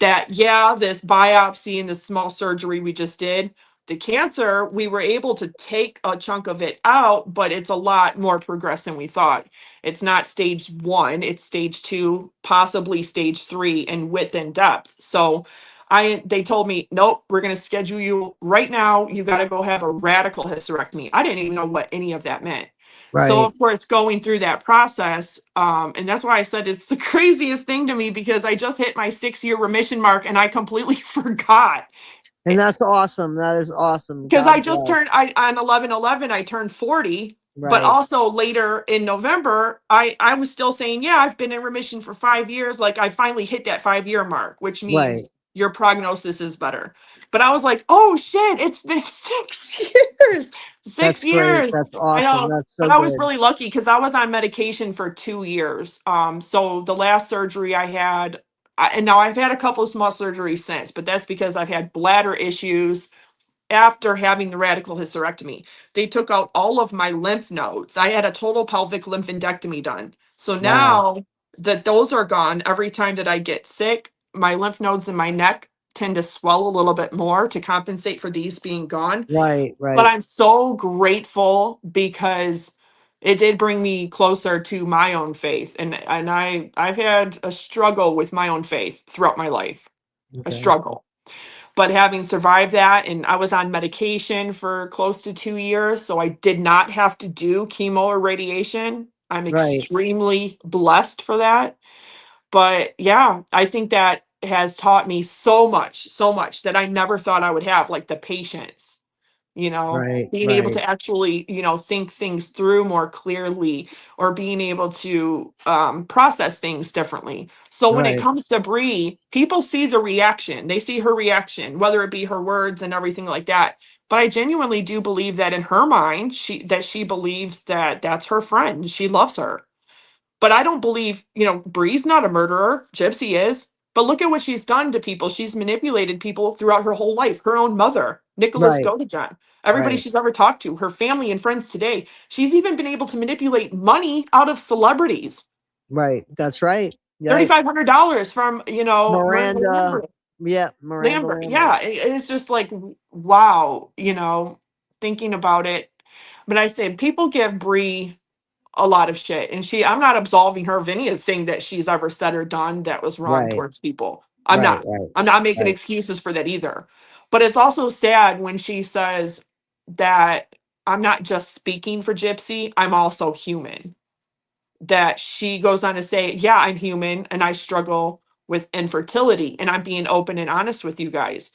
that, yeah, this biopsy and this small surgery we just did, the cancer, we were able to take a chunk of it out, but it's a lot more progressed than we thought. It's not stage one, it's stage two, possibly stage three in width and depth. So they told me, nope, we're going to schedule you right now. You got to go have a radical hysterectomy. I didn't even know what any of that meant. So Right. of course, going through that process, and that's why I said it's the craziest thing to me because I just hit my 6-year remission mark and I completely forgot And that's awesome. That is awesome. because I God just bless. turned I on 11/11 I turned 40, but Right. also later in November I was still saying, yeah, I've been in remission for 5 years. Like I finally hit that 5-year mark, which means Right. your prognosis is better. But I was like, oh shit, it's been 6 years. Six That's great. years. That's I awesome. know. That's But so I was good. really lucky because I was on medication for 2 years. So the last surgery I had, and now I've had a couple of small surgeries since, but that's because I've had bladder issues after having the radical hysterectomy. They took out all of my lymph nodes. I had a total pelvic lymphadenectomy done. So Wow. now that those are gone, every time that I get sick, my lymph nodes in my neck tend to swell a little bit more to compensate for these being gone. Right. But Right. I'm so grateful because it did bring me closer to my own faith. And I've had a struggle with my own faith throughout my life. A Okay. struggle. But having survived that, and I was on medication for close to 2 years, so I did not have to do chemo or radiation. I'm Right. extremely blessed for that. But yeah, I think that has taught me so much that I never thought I would have, like the patience, you know, Right. being able Right. to actually, you know, think things through more clearly or being able to process things differently. So when it Right. comes to Bree, people see the reaction, they see her reaction, whether it be her words and everything like that. But I genuinely do believe that in her mind, she believes that that's her friend. She loves her. But I don't believe, you know, Bree's not a murderer. Gypsy is. But look at what she's done to people. She's manipulated people throughout her whole life. Her own mother, Nicholas Right. Godejohn, everybody Right. she's ever talked to, her family and friends today. She's even been able to manipulate money out of celebrities. Right. That's right. Right. $3,500 from, you know, Miranda Miranda. Lambert. Yeah. Miranda Lambert. Lambert. Yeah. It's just like, wow, you know, thinking about it. But I say people give Bree a lot of shit. And I'm not absolving her of anything that she's ever said or done that was wrong Right. towards people. I'm Right. not. Right. I'm not making Right. excuses for that either. But it's also sad when she says that I'm not just speaking for Gypsy, I'm also human. That she goes on to say, yeah, I'm human and I struggle with infertility and I'm being open and honest with you guys.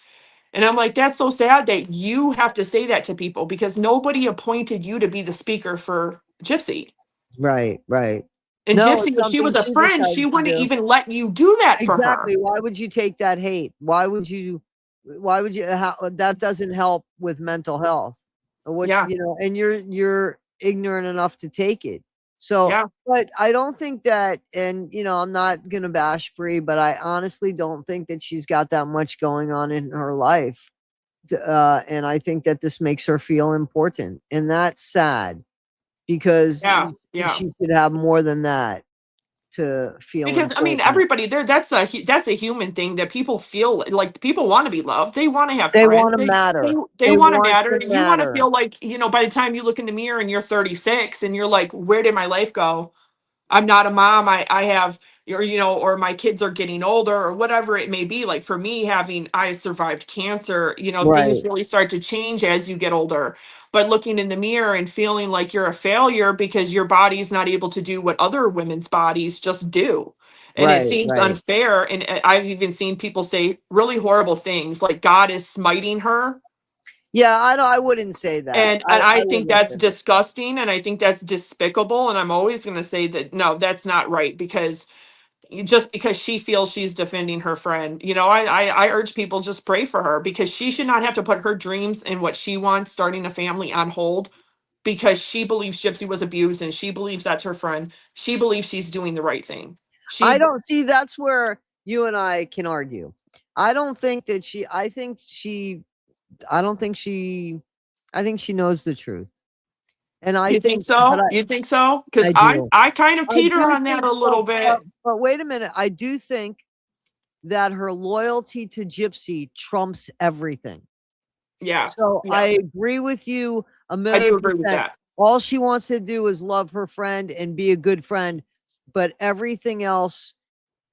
And I'm like, that's so sad that you have to say that to people because nobody appointed you to be the speaker for Gypsy. Right. Right. And No, Gypsy, it's if she something was a she friend, she decided to wouldn't do. even let you do that for her. Exactly. Why would you take that hate? Why would you how that doesn't help with mental health. What, Yeah. you know, and you're ignorant enough to take it. So, Yeah. but I don't think that, and I'm not gonna bash Brie, but I honestly don't think that she's got that much going on in her life. And I think that this makes her feel important, and that's sad because Yeah. Yeah. she should have more than that to feel Because I mean, important. everybody there, that's a human thing that people feel like people want to be loved. They want to have They friends. want to matter. They They want to want matter. to You want to matter. feel like, by the time you look in the mirror and you're 36 and you're like, where did my life go? I'm not a mom. I have, or my kids are getting older or whatever it may be. Like for me, I survived cancer, things Right. really start to change as you get older. But looking in the mirror and feeling like you're a failure because your body's not able to do what other women's bodies just do. And it Right. seems Right. unfair. And I've even seen people say really horrible things like God is smiting her. Yeah, I wouldn't say that. And I I think wouldn't that's say that. disgusting, and I think that's despicable, and I'm always going to say that no, that's not right, because just because she feels she's defending her friend, I urge people, just pray for her, because she should not have to put her dreams and what she wants, starting a family, on hold because she believes Gypsy was abused and she believes that's her friend. She believes she's doing the right thing. I She don't see, that's where you and I can argue. I don't think that she I think she I don't think she I think she knows the truth. And I You think think but so? You think so? Because I I do. I kind of I teeter do on that think, a little bit. but wait a minute. I do think that her loyalty to Gypsy trumps everything. Yeah, So yeah, I agree with you a I do million agree with percent. that. All she wants to do is love her friend and be a good friend, but everything else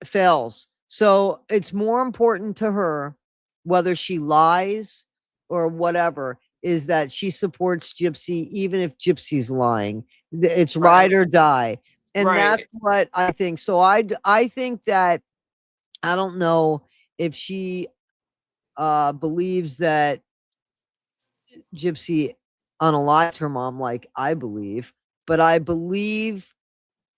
fails. So it's more important to her, whether she lies or whatever, is that she supports Gypsy, even if Gypsy's lying. It's ride Right, or die. And that's right. what I think. So I think that I don't know if she believes that Gypsy unalived her mom like I believe, but I believe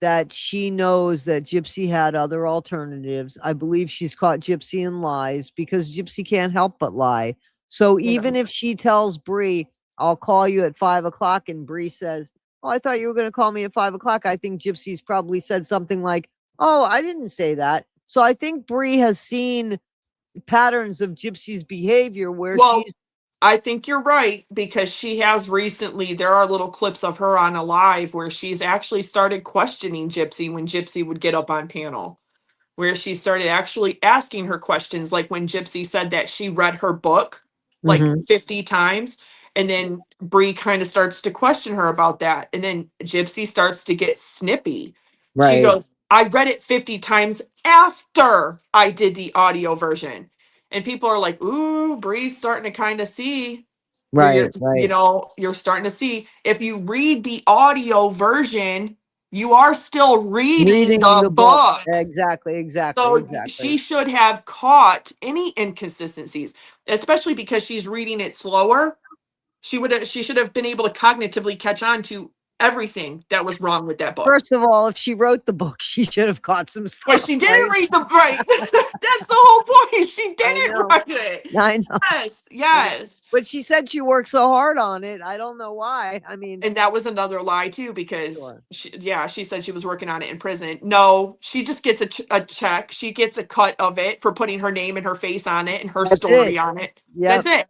that she knows that Gypsy had other alternatives. I believe she's caught Gypsy in lies because Gypsy can't help but lie. So Yeah. even if she tells Bree, I'll call you at 5 o'clock, and Bree says, oh, I thought you were going to call me at 5 o'clock. I think Gypsy's probably said something like, oh, I didn't say that. So I think Bree has seen patterns of Gypsy's behavior where Well, she's, I think you're right, because she has recently, there are little clips of her on a live where she's actually started questioning Gypsy when Gypsy would get up on panel, where she started actually asking her questions, like when Gypsy said that she read her book like Mhm, 50 times, and then Bree kind of starts to question her about that, and then Gypsy starts to get snippy. She right, goes, I read it 50 times after I did the audio version. And people are like, ooh, Bree's starting to kind of see where right, right. you're starting to see, if you read the audio version, you are still reading Reading the the book. book. Exactly, exactly, So exactly. she should have caught any inconsistencies, especially because she's reading it slower. She should have been able to cognitively catch on to everything that was wrong with that book. First of all, if she wrote the book, she should have caught some But stuff she didn't right. read the right. That's the whole point. She I didn't know. write it. I know. Yes, I know. yes. But she said she worked so hard on it. I don't know why. I mean, And that was another lie too, because sure. she said she was working on it in prison. No, she just gets a check. She gets a cut of it for putting her name and her face on it and her That's it. story on it. That's Yep. it.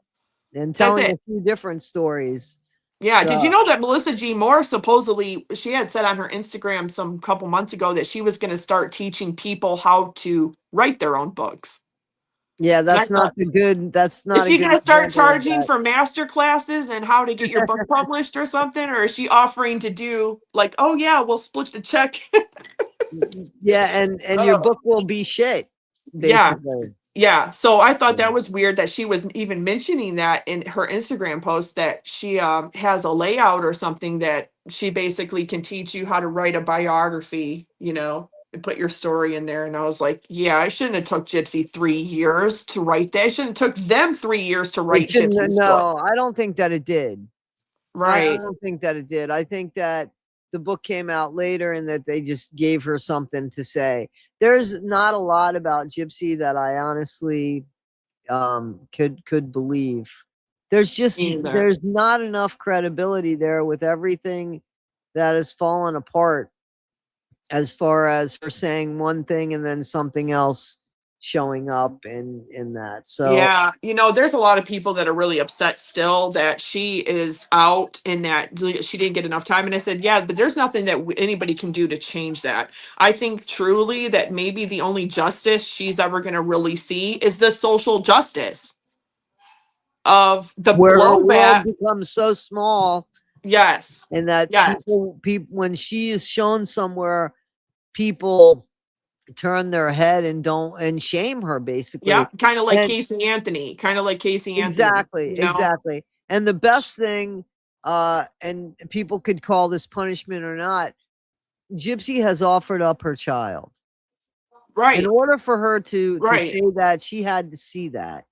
And That's telling it. a few different stories. Yeah. Did you So know that Melissa G. Moore, supposedly, she had said on her Instagram some couple months ago that she was going to start teaching people how to write their own books? yeah, And I that's not thought, the good, that's is not a she good going to start example of charging that. for master classes and how to get your book published or something? Or is she offering to do like, oh yeah, we'll split the check? Yeah, and your Oh, book will be shit, yeah. basically. Yeah. So I thought that was weird that she was even mentioning that in her Instagram post, that she has a layout or something that she basically can teach you how to write a biography, and put your story in there. And I was like, yeah, I shouldn't have took Gypsy 3 years to write that. I shouldn't have took them 3 years to It write shouldn't, Gypsy's book. no, I don't think that it did. I Right. don't think that it did. I think that the book came out later and that they just gave her something to say. There's not a lot about Gypsy that I honestly could believe. Either. there's not enough credibility there with everything that has fallen apart, as far as her saying one thing and then something else showing up in that. So Yeah, there's a lot of people that are really upset still that she is out and that she didn't get enough time. And I said, yeah, but there's nothing that anybody can do to change that. I think truly that maybe the only justice she's ever going to really see is the social justice of the where her world blowback. becomes so small, Yes. and that Yes. people when she is shown somewhere, people turn their head and don't and shame her, Yeah. basically. Kind of like And Casey Anthony. Kind of like Casey Anthony. exactly. And the best thing, and people could call this punishment or not, Gypsy has offered up her child. In Right. order for her to Right. say that, she had to see that.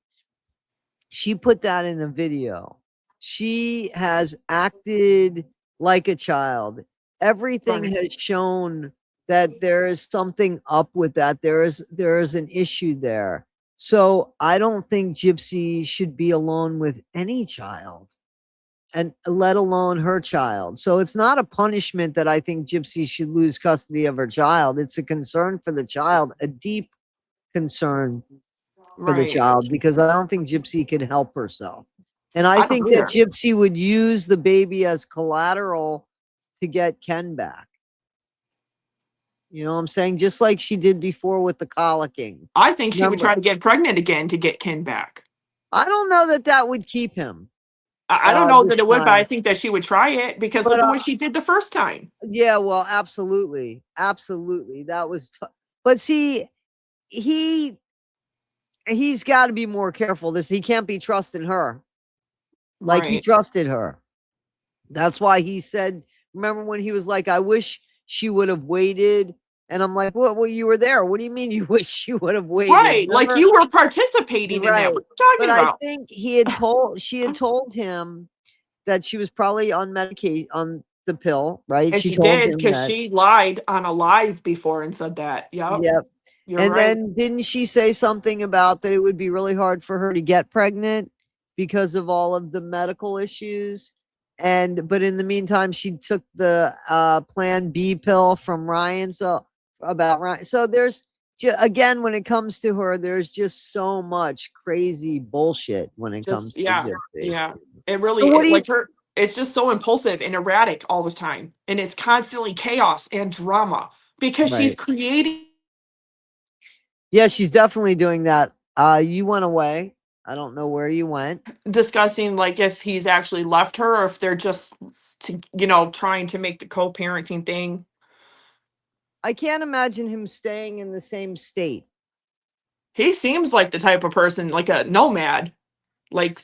She put that in a video. She has acted like a child. Everything Right. has shown that there is something up with that. There is an issue there. So I don't think Gypsy should be alone with any child, and let alone her child. So it's not a punishment that I think Gypsy should lose custody of her child. It's a concern for the child, a deep concern for the Right. child, because I don't think Gypsy can help herself. And I I don't think that either. Gypsy would use the baby as collateral to get Ken back. You know what I'm saying? Just like she did before with the colicking. I think she would Remember, try to get pregnant again to get Ken back. I don't know that that would keep him I don't know this that it would, but I time. think that she would try it because But look at what she did the first time. yeah, well, absolutely, absolutely. That was, but see, he he's got to be more careful. He can't be trusting her like he Right. trusted her. That's why he said, remember when he was like, I wish she would have waited. And I'm like, what? Well, you were there. What do you mean you wish she would have waited? Right. Like Remember? you were participating in that. Right. What are you But talking I about? think she had told him that she was probably on medication, on the pill, right? And She she told did him because that. she lied on a live before and said that. Yep. Yep. You're And right. then didn't she say something about that it would be really hard for her to get pregnant because of all of the medical issues? And but in the meantime, she took the Plan B pill from Ryan. So about Ryan. So there's again, when it comes to her, there's just so much crazy bullshit when it Just comes to yeah. Gypsy. Yeah. It So really what do you? like her it's just so impulsive and erratic all the time. And it's constantly chaos and drama because she's Right. creating Yeah, she's definitely doing that. You went away. I don't know where you went. discussing like if he's actually left her or if they're just trying to make the co-parenting thing. I can't imagine him staying in the same state. He seems like the type of person like a nomad, like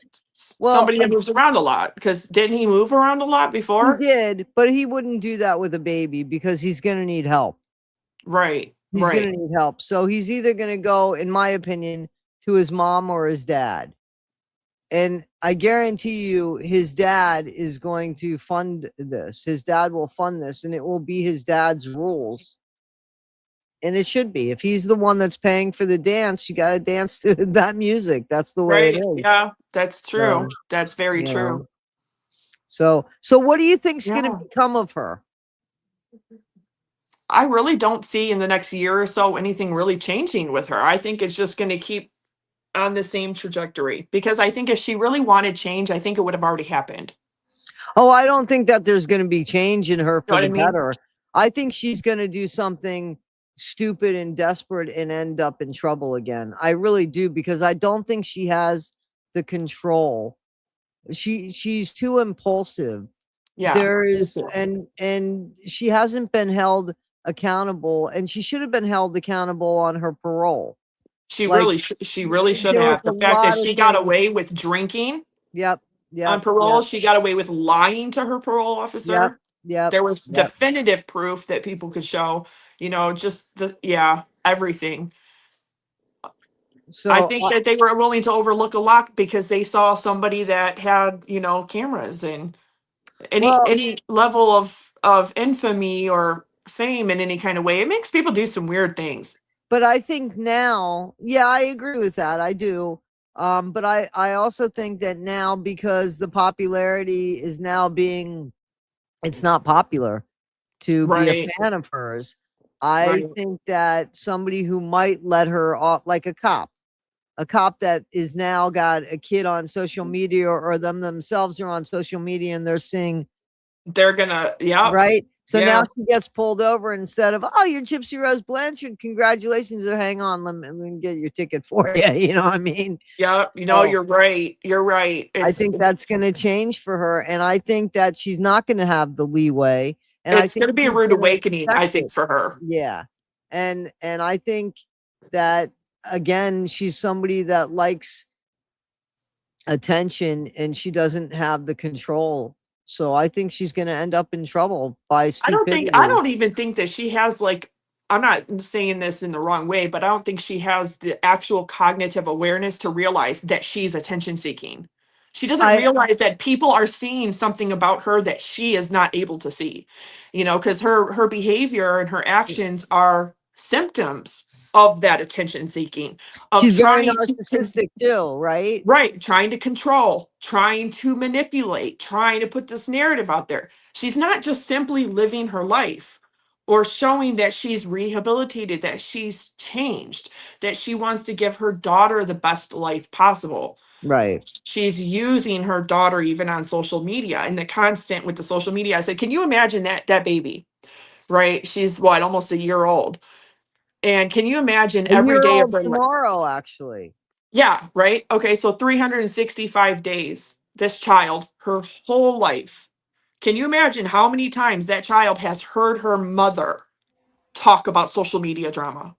Well, somebody that moves around a lot because didn't he move around a lot he before? did, but he wouldn't do that with a baby because he's going to need help. Right. He's going Right. to need help. So he's either going to go, in my opinion, to his mom or his dad. And I guarantee you, his dad is going to fund this. His dad will fund this, and it will be his dad's rules. And it should be. If he's the one that's paying for the dance, you got to dance to that music. That's the way it Right. is. Yeah, that's true. So, That's very you true. know. So what do you think's going to Yeah. become of her? I really don't see in the next year or so anything really changing with her. I think it's just going to keep on the same trajectory because I think if she really wanted change, I think it would have already happened. Oh, I don't think that there's going to be change in her You know for what the I mean? better. I think she's going to do something stupid and desperate and end up in trouble again. I really do, because I don't think she has the control. She's too impulsive. Yeah. There Me is, too. and she hasn't been held accountable, and she should have been held accountable on her parole. Like, She really should there was have. a The fact that lot of she got things. away with drinking Yep, on yep, parole, yep, she got away with lying to her parole yep, officer. yep, There was yep. definitive proof that people could show, just everything. I So think that they were willing to overlook a lot because they saw somebody that had, cameras and any well, any level of infamy or fame in any kind of way. It makes people do some weird things. but I think now, yeah, I agree with that. I do. But I also think that now, because the popularity is now being, it's not popular to be a Right. fan of hers. I Right. think that somebody who might let her off, like a cop that is now got a kid on social media, or them themselves are on social media and they're seeing, They're gonna, yep. right? So now Yeah. she gets pulled over, and instead of, oh, you're Gypsy Rose Blanchard, congratulations, or hang on, let me get your ticket for you. You know what I mean? Yep. So You're right. You're right. I think that's going to change for her. And I think that she's not going to have the leeway. And I it's think gonna be a she's rude going to awakening, protect I think, it. for her. Yeah. And I think that, again, she's somebody that likes attention, and she doesn't have the control. So I think she's going to end up in trouble by I stupidity. don't even think that she has like, I'm not saying this in the wrong way, but I don't think she has the actual cognitive awareness to realize that she's attention seeking. She doesn't I realize that people are seeing something about her that she is not able to see. Because her behavior and her actions are symptoms of that attention seeking, of She's very trying to narcissistic too, right? right, trying to control, trying to manipulate, trying to put this narrative out there. She's not just simply living her life or showing that she's rehabilitated, that she's changed, that she wants to give her daughter the best life possible. Right. She's using her daughter even on social media, and the constant with the social media. I said, can you imagine that baby, right? She's what, almost a year old. And can you imagine A every year day of old her life? tomorrow, actually. Yeah, right. Okay, so 365 days. This child, her whole life. Can you imagine how many times that child has heard her mother talk about social media drama?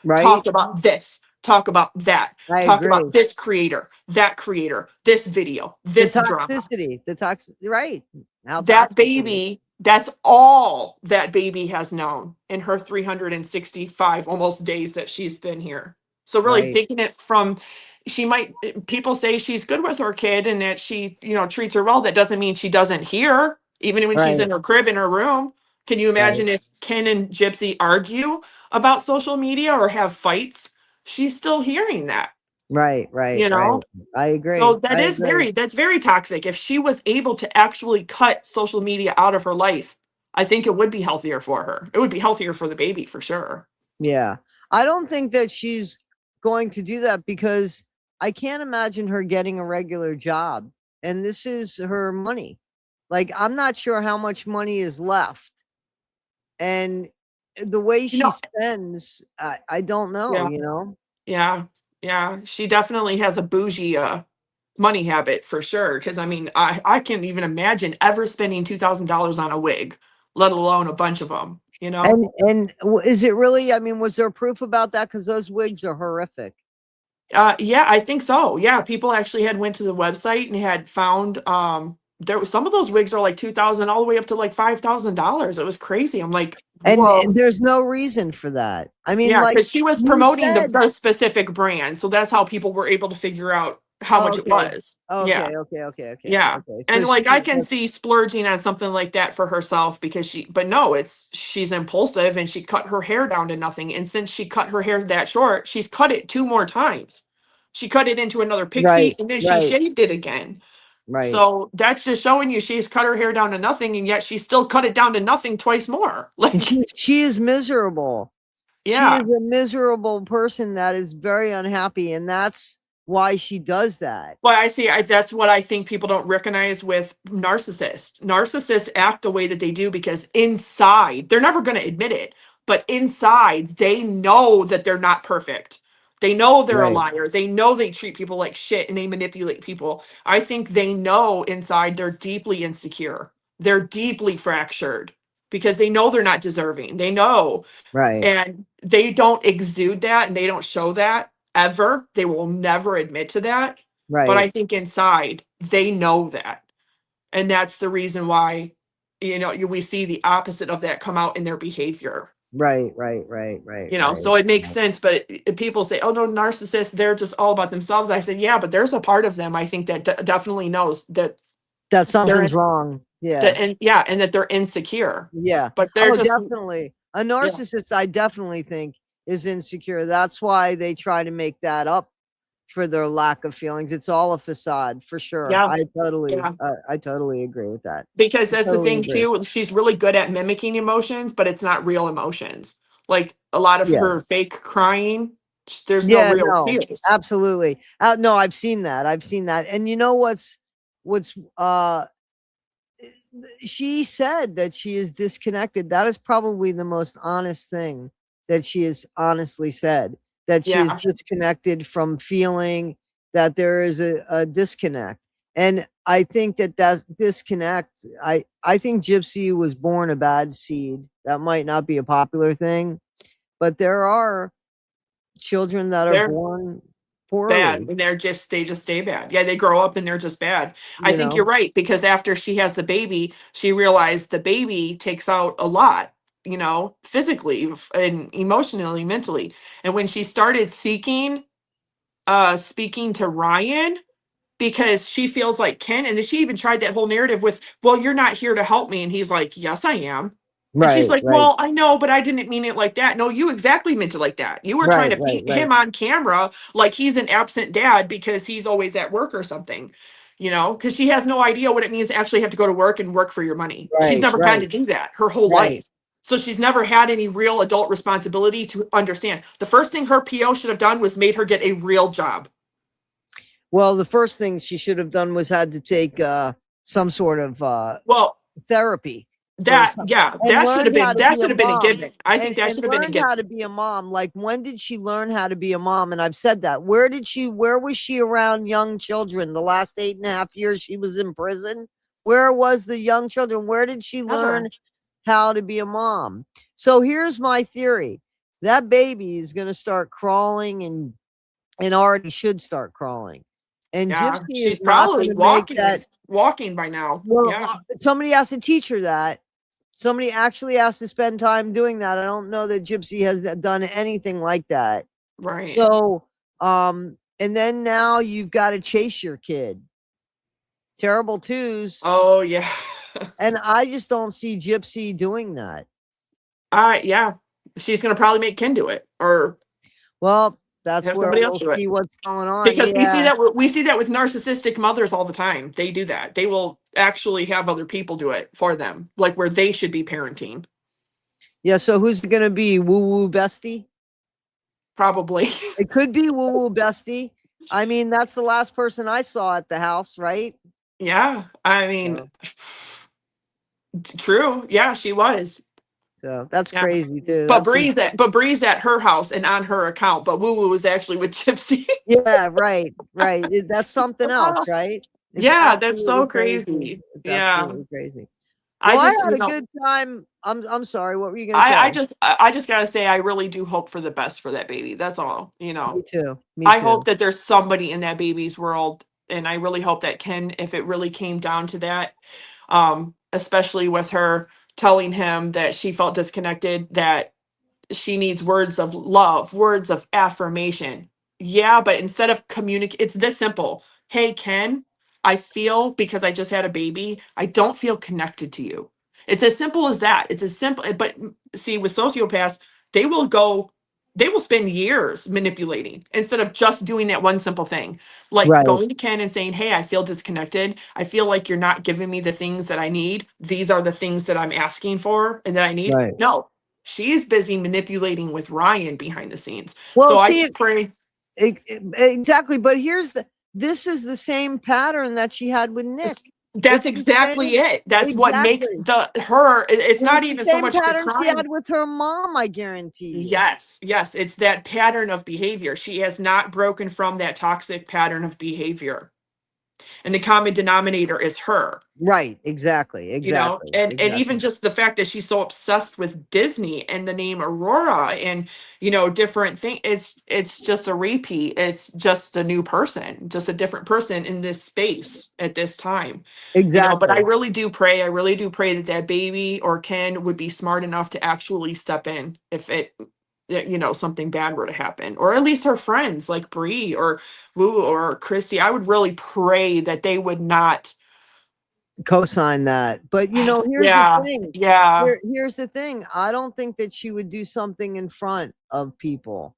Right. Talk about this, talk about that, I talk about agree. this creator, this video, The this drama. toxicity, right. How That toxic it is. baby, that's all that baby has known in her 365 almost days that she's been here. So really Right. thinking it from, she might, people say she's good with her kid and that she, treats her well. That doesn't mean she doesn't hear, even when she's Right. in her crib in her room. Can you Right. imagine if Ken and Gypsy argue about social media or have fights? She's still hearing that, Right. Right. you Right. know? I So agree. I agree. that's very toxic. If she was able to actually cut social media out of her life, I think it would be healthier for her. It would be healthier for the baby for sure. Yeah. I don't think that she's going to do that, because I can't imagine her getting a regular job. And this is her money. Like, I'm not sure how much money is left. And the way You she know, spends, I don't know, yeah, you know? yeah, yeah. She definitely has a bougie money habit for sure. Cause I mean, I can't even imagine ever spending $2,000 on a wig, let alone a bunch of them, you know? And is it really, I mean, was there proof about that? Because those wigs are horrific. Yeah, I think so. Yeah, people actually had went to the website and had found there was some of those wigs are like 2,000 all the way up to like $5,000. It was crazy. I'm like, And whoa. there's no reason for that. I mean, Yeah, like because she was you promoting said. the specific brand, so that's how people were able to figure out how much it Okay. was. Yeah. Okay, okay, okay, okay, Yeah. okay. So And she like I can see splurging on something like that for herself because but no, she's impulsive and she cut her hair down to nothing. And since she cut her hair that short, she's cut it two more times. She cut it into another pixie right, and then she right, shaved it again. right. So that's just showing you she's cut her hair down to nothing and yet she still cut it down to nothing twice more. And Like, she is miserable. She yeah. is a miserable person that is very unhappy, and that's why she does that. Well, I see. That's what I think people don't recognize with narcissists. Narcissists act the way that they do because inside, they're never going to admit it, but inside, they know that they're not perfect. They know they're a Right, liar. They know they treat people like shit and they manipulate people. I think they know inside they're deeply insecure. They're deeply fractured because they know they're not deserving. They know, right, and they don't exude that and they don't show that ever. They will never admit to that. But I right, think inside they know that. And that's the reason why, we see the opposite of that come out in their behavior. right, right, right, right, right. So it makes sense. But people say, oh, no, narcissists, they're just all about themselves. I said, yeah, but there's a part of them I think that definitely knows that That they're something's wrong. Yeah. that, and yeah, and that they're insecure. Yeah. But they're Oh, just, definitely. A yeah, narcissist, I definitely think, is insecure. That's why they try to make that up for their lack of feelings. It's all a facade for sure. Yeah. Yeah. I totally agree with that. Because I that's the totally thing agree. too. She's really good at mimicking emotions, but it's not real emotions. Like a lot of Yeah. her fake crying, there's no Yeah, real no, tears. absolutely. No, I've seen that. I've seen that. And you know what's she said that she is disconnected. That is probably the most honest thing that she has honestly said, that she is Yeah. disconnected from feeling that there is a disconnect. And I think that disconnect, I think Gypsy was born a bad seed. That might not be a popular thing, but there are children that are They're born bad poorly, and they just stay bad. Yeah, they grow up and they're just bad. I you think you're know? right because after she has the baby, she realized the baby takes out a lot, physically and emotionally, mentally. And when she started speaking to Ryan, because she feels like Ken, and then she even tried that whole narrative with, well, you're not here to help me. And he's like, yes, I am. And she's Right, like, right, well, I know, but I didn't mean it like that. No, you exactly meant it like that. You were trying right, to right, paint right, him on camera like he's an absent dad because he's always at work or something, because she has no idea what it means to actually have to go to work and work for your money. She's right, never had right, to do that her whole right. life. So she's never had any real adult responsibility to understand. The first thing her PO should have done was made her get a real job. Well, the first thing she should have done was had to take some sort of Well, therapy for that, some, yeah, and learned how to that be should a have been a mom, given. I think that and should have been a learned how given. to be a mom. Like, when did she learn how to be a mom? And I've said that. Where was she around young children the last 8.5 years she was in prison? Where was the young children? Where did she Never. learn how to be a mom? So here's my theory. That baby is going to start crawling and already should start crawling. And Yeah, Gypsy is she's not probably going to make that. walking by now. Well, Yeah, somebody has to teach her that. Somebody actually has to spend time doing that. I don't know that Gypsy has done anything like that. right. So, and then now you've got to chase your kid. Terrible twos. Oh yeah. And I just don't see Gypsy doing that. Yeah. She's gonna probably make Ken do it or Well, that's have where somebody else we'll do it. see what's going on. Because Yeah. we see that with narcissistic mothers all the time. They do that. They will actually have other people do it for them, like where they should be parenting. Yeah. So who's it going to be? Woo woo bestie? Probably. It could be woo woo bestie. I mean, that's the last person I saw at the house, right? Yeah. I mean, So, true. Yeah, she was. so that's Yeah. crazy too. But That's Bree's at her house and on her account, but Woo Woo was actually with Gypsy. yeah, right, right. That's something else, right? It's Yeah, that's absolutely so crazy. crazy. It's Yeah. absolutely crazy. I Well, I just, had a good time. I'm sorry. What were you gonna I say? just I just gotta say I really do hope for the best for that baby. That's all. Me too. Me I hope too. that there's somebody in that baby's world, and I really hope that Ken, if it really came down to that, especially with her telling him that she felt disconnected, that she needs words of love, words of affirmation. Yeah, but instead of communicate, it's this simple. Hey, Ken, I feel because I just had a baby, I don't feel connected to you. It's as simple as that. It's as simple, but see, with sociopaths, they will go, they will spend years manipulating instead of just doing that one simple thing. Like Right, going to Ken and saying, hey, I feel disconnected. I feel like you're not giving me the things that I need. These are the things that I'm asking for and that I need. right. No, she's busy manipulating with Ryan behind the scenes. Well, So I see, just pray. exactly. But this is the same pattern that she had with Nick. That's It's the exactly same, it. That's what makes exactly. it's And not it's the even so same much the pattern she crime. had with her mom, I guarantee you. Yes, yes, it's that pattern of behavior. She has not broken from that toxic pattern of behavior. And the common denominator is her. Right, exactly, exactly, And even exactly. just the fact that she's so obsessed with Disney and the name Aurora and different things, it's just a repeat. It's just a new person, just a different person in this space at this time. But Exactly. I really do pray that that baby or Ken would be smart enough to actually step in if something bad were to happen, or at least her friends like Bree or Woo or Christy. I would really pray that they would not. Co-sign that. But here's the Yeah, thing. yeah. Here's the thing. I don't think that she would do something in front of people.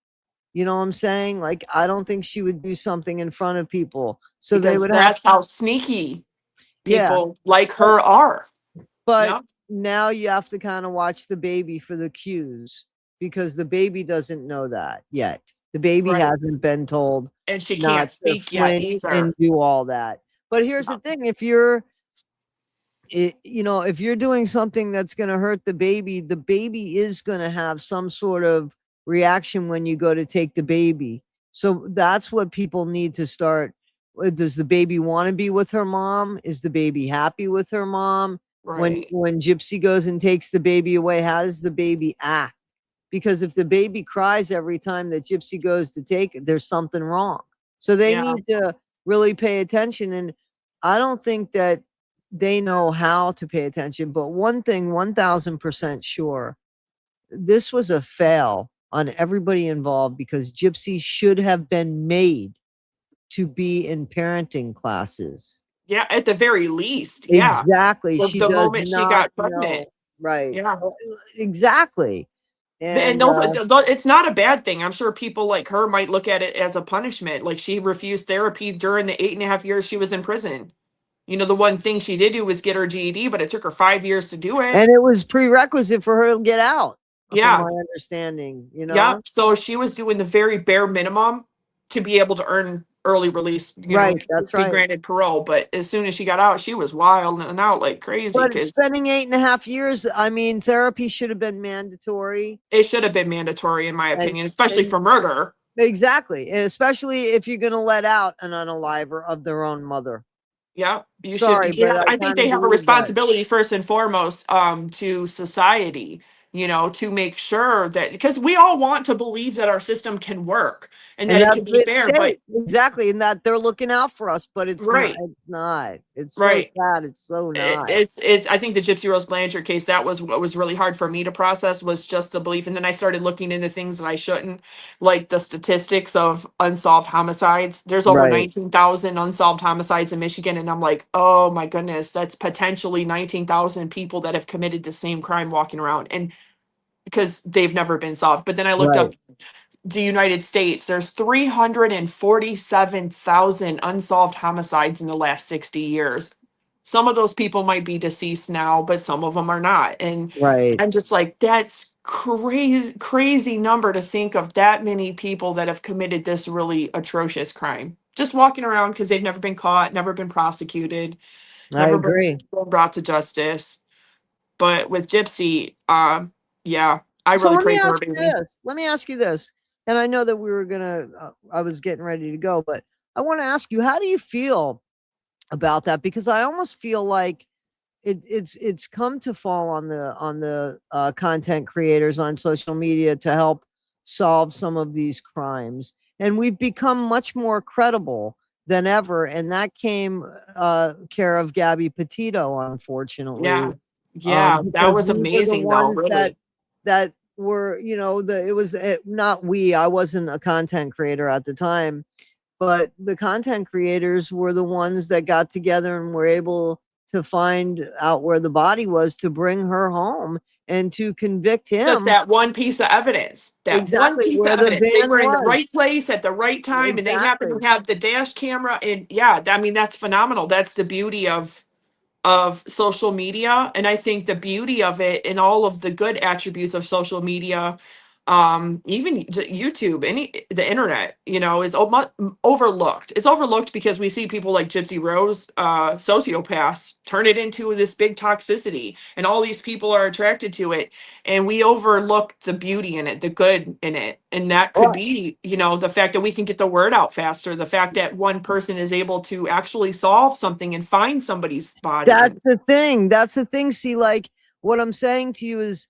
You know what I'm saying? Like, I don't think she would do something in front of people. So they Because would have, that's how sneaky yeah. people like her are. But Yeah. now you have to kind of watch the baby for the cues, because the baby doesn't know that yet. The baby Right. hasn't been told And she not can't to speak yet flinch and either. do all that. But here's the No. thing, if you're doing something that's going to hurt the baby is going to have some sort of reaction when you go to take the baby. So that's what people need to start. Does the baby want to be with her mom? Is the baby happy with her mom? When Right. when Gypsy goes and takes the baby away, how does the baby act? Because if the baby cries every time that Gypsy goes to take it, there's something wrong. So they Yeah. need to really pay attention. And I don't think that they know how to pay attention. But one thing, 1000% sure, this was a fail on everybody involved, because Gypsy should have been made to be in parenting classes. Yeah. At the very least. Yeah. Exactly. She The does moment she not got pregnant. know. Right. Yeah. Exactly. And And those, it's not a bad thing. I'm sure people like her might look at it as a punishment. Like she refused therapy during the 8.5 years she was in prison. The one thing she did do was get her GED, but it took her 5 years to do it. it was prerequisite for her to get out, from Yeah. my understanding, Yep. So she was doing the very bare minimum to be able to earn early release, Right. That's be right. granted parole. But as soon as she got out, she was wild and out like crazy But because spending 8.5 years, I mean, therapy should have been mandatory. it should have been mandatory, in my And, opinion, especially and for murder. exactly, and especially if you're going to let out an unaliver of their own mother. Yeah, you should. Sorry, but I I think kind of they have a believe that. responsibility first and foremost, to society. To make sure that because we all want to believe that our system can work and And that it that can be it's fair, but safe. Exactly. And that they're looking out for us, but it's not. right, It's not. It's so right. sad. It's so not. It's I think the Gypsy Rose Blanchard case, that was what was really hard for me to process, was just the belief. And then I started looking into things that I shouldn't, like the statistics of unsolved homicides. There's over Right. 19,000 unsolved homicides in Michigan, and I'm like, oh my goodness, that's potentially 19,000 people that have committed the same crime walking around, and because they've never been solved. But then I looked Right. up the United States. There's 347,000 unsolved homicides in the last 60 years. Some of those people might be deceased now, but some of them are not. And Right. I'm just like, that's crazy, crazy number to think of, that many people that have committed this really atrocious crime. Just walking around because they've never been caught, never been prosecuted, I never been agree. brought to justice. But with Gypsy, yeah, I So really let me pray for her ask you baby. this. Let me ask you this. And I know that we were gonna. I was getting ready to go, but I want to ask you: how do you feel about that? Because I almost feel like it's come to fall on the content creators on social media to help solve some of these crimes, and we've become much more credible than ever. And that came care of Gabby Petito, unfortunately, Yeah. Yeah, that because was we were the amazing though, ones that really. that were, it was not we. I wasn't a content creator at the time, but the content creators were the ones that got together and were able to find out where the body was, to bring her home and to convict Just him that one piece of evidence. That one exactly piece of where the evidence. They van were in the was. right place at the right time and they happen Exactly. to have the dash camera, and yeah, I mean that's phenomenal. That's the beauty of social media. And I think the beauty of it and all of the good attributes of social media, even YouTube, the internet, is overlooked. It's overlooked because we see people like Gypsy Rose, sociopaths, turn it into this big toxicity, and all these people are attracted to it, and we overlook the beauty in it, the good in it. And that could Well, be, the fact that we can get the word out faster, the fact that one person is able to actually solve something and find somebody's body. that's And the thing. That's the thing. See, like, what I'm saying to you is,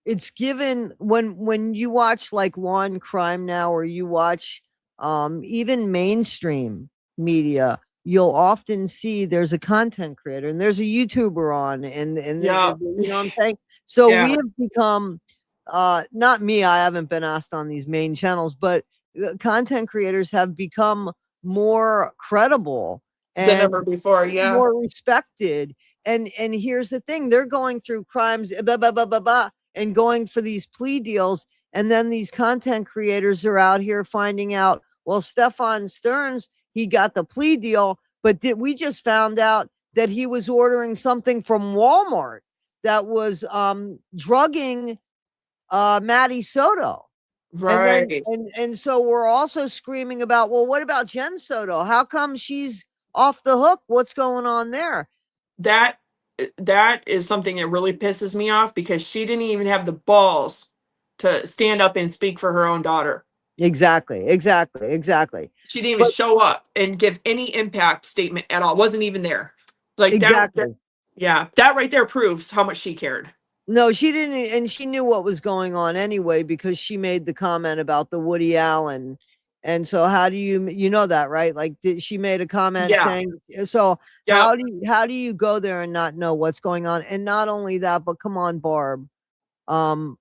it's given when you watch like Law and Crime now, or you watch even mainstream media, you'll often see there's a content creator and there's a YouTuber on, yeah, you know what I'm saying? So we yeah, have become, not me, I haven't been asked on these main channels, but content creators have become more credible than and ever before. Yeah, more respected. And here's the thing, they're going through crimes, blah, blah, blah, blah, blah, and going for these plea deals, And then these content creators are out here finding out, well, Stefan Stearns, he got the plea deal, but we just found out that he was ordering something from Walmart that was drugging Maddie Soto. And then Right. and so we're also screaming about, well, what about Jen Soto? How come she's off the hook? What's going on there? That that is something that really pisses me off because she didn't even have the balls to stand up and speak for her own daughter. Exactly, exactly, exactly. She didn't even But show up and give any impact statement at all. Wasn't even there. Like exactly. yeah, that right there proves how much she cared. No, she didn't, and she knew what was going on anyway because she made the comment about the Woody Allen. And so how do you know that, right? Like she made a comment Yeah. saying, so Yep. how do you go there and not know what's going on? And not only that, but come on, Barb. Um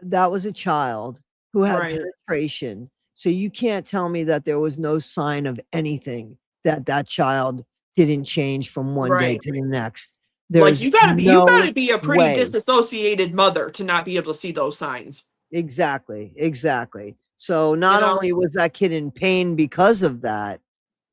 that was a child who had Right. penetration. So you can't tell me that there was no sign of anything, that child didn't change from one day Right. to the next. Like There's you no gotta be a pretty way. disassociated mother to not be able to see those signs. Exactly, exactly. So You not know? only was that kid in pain because of that,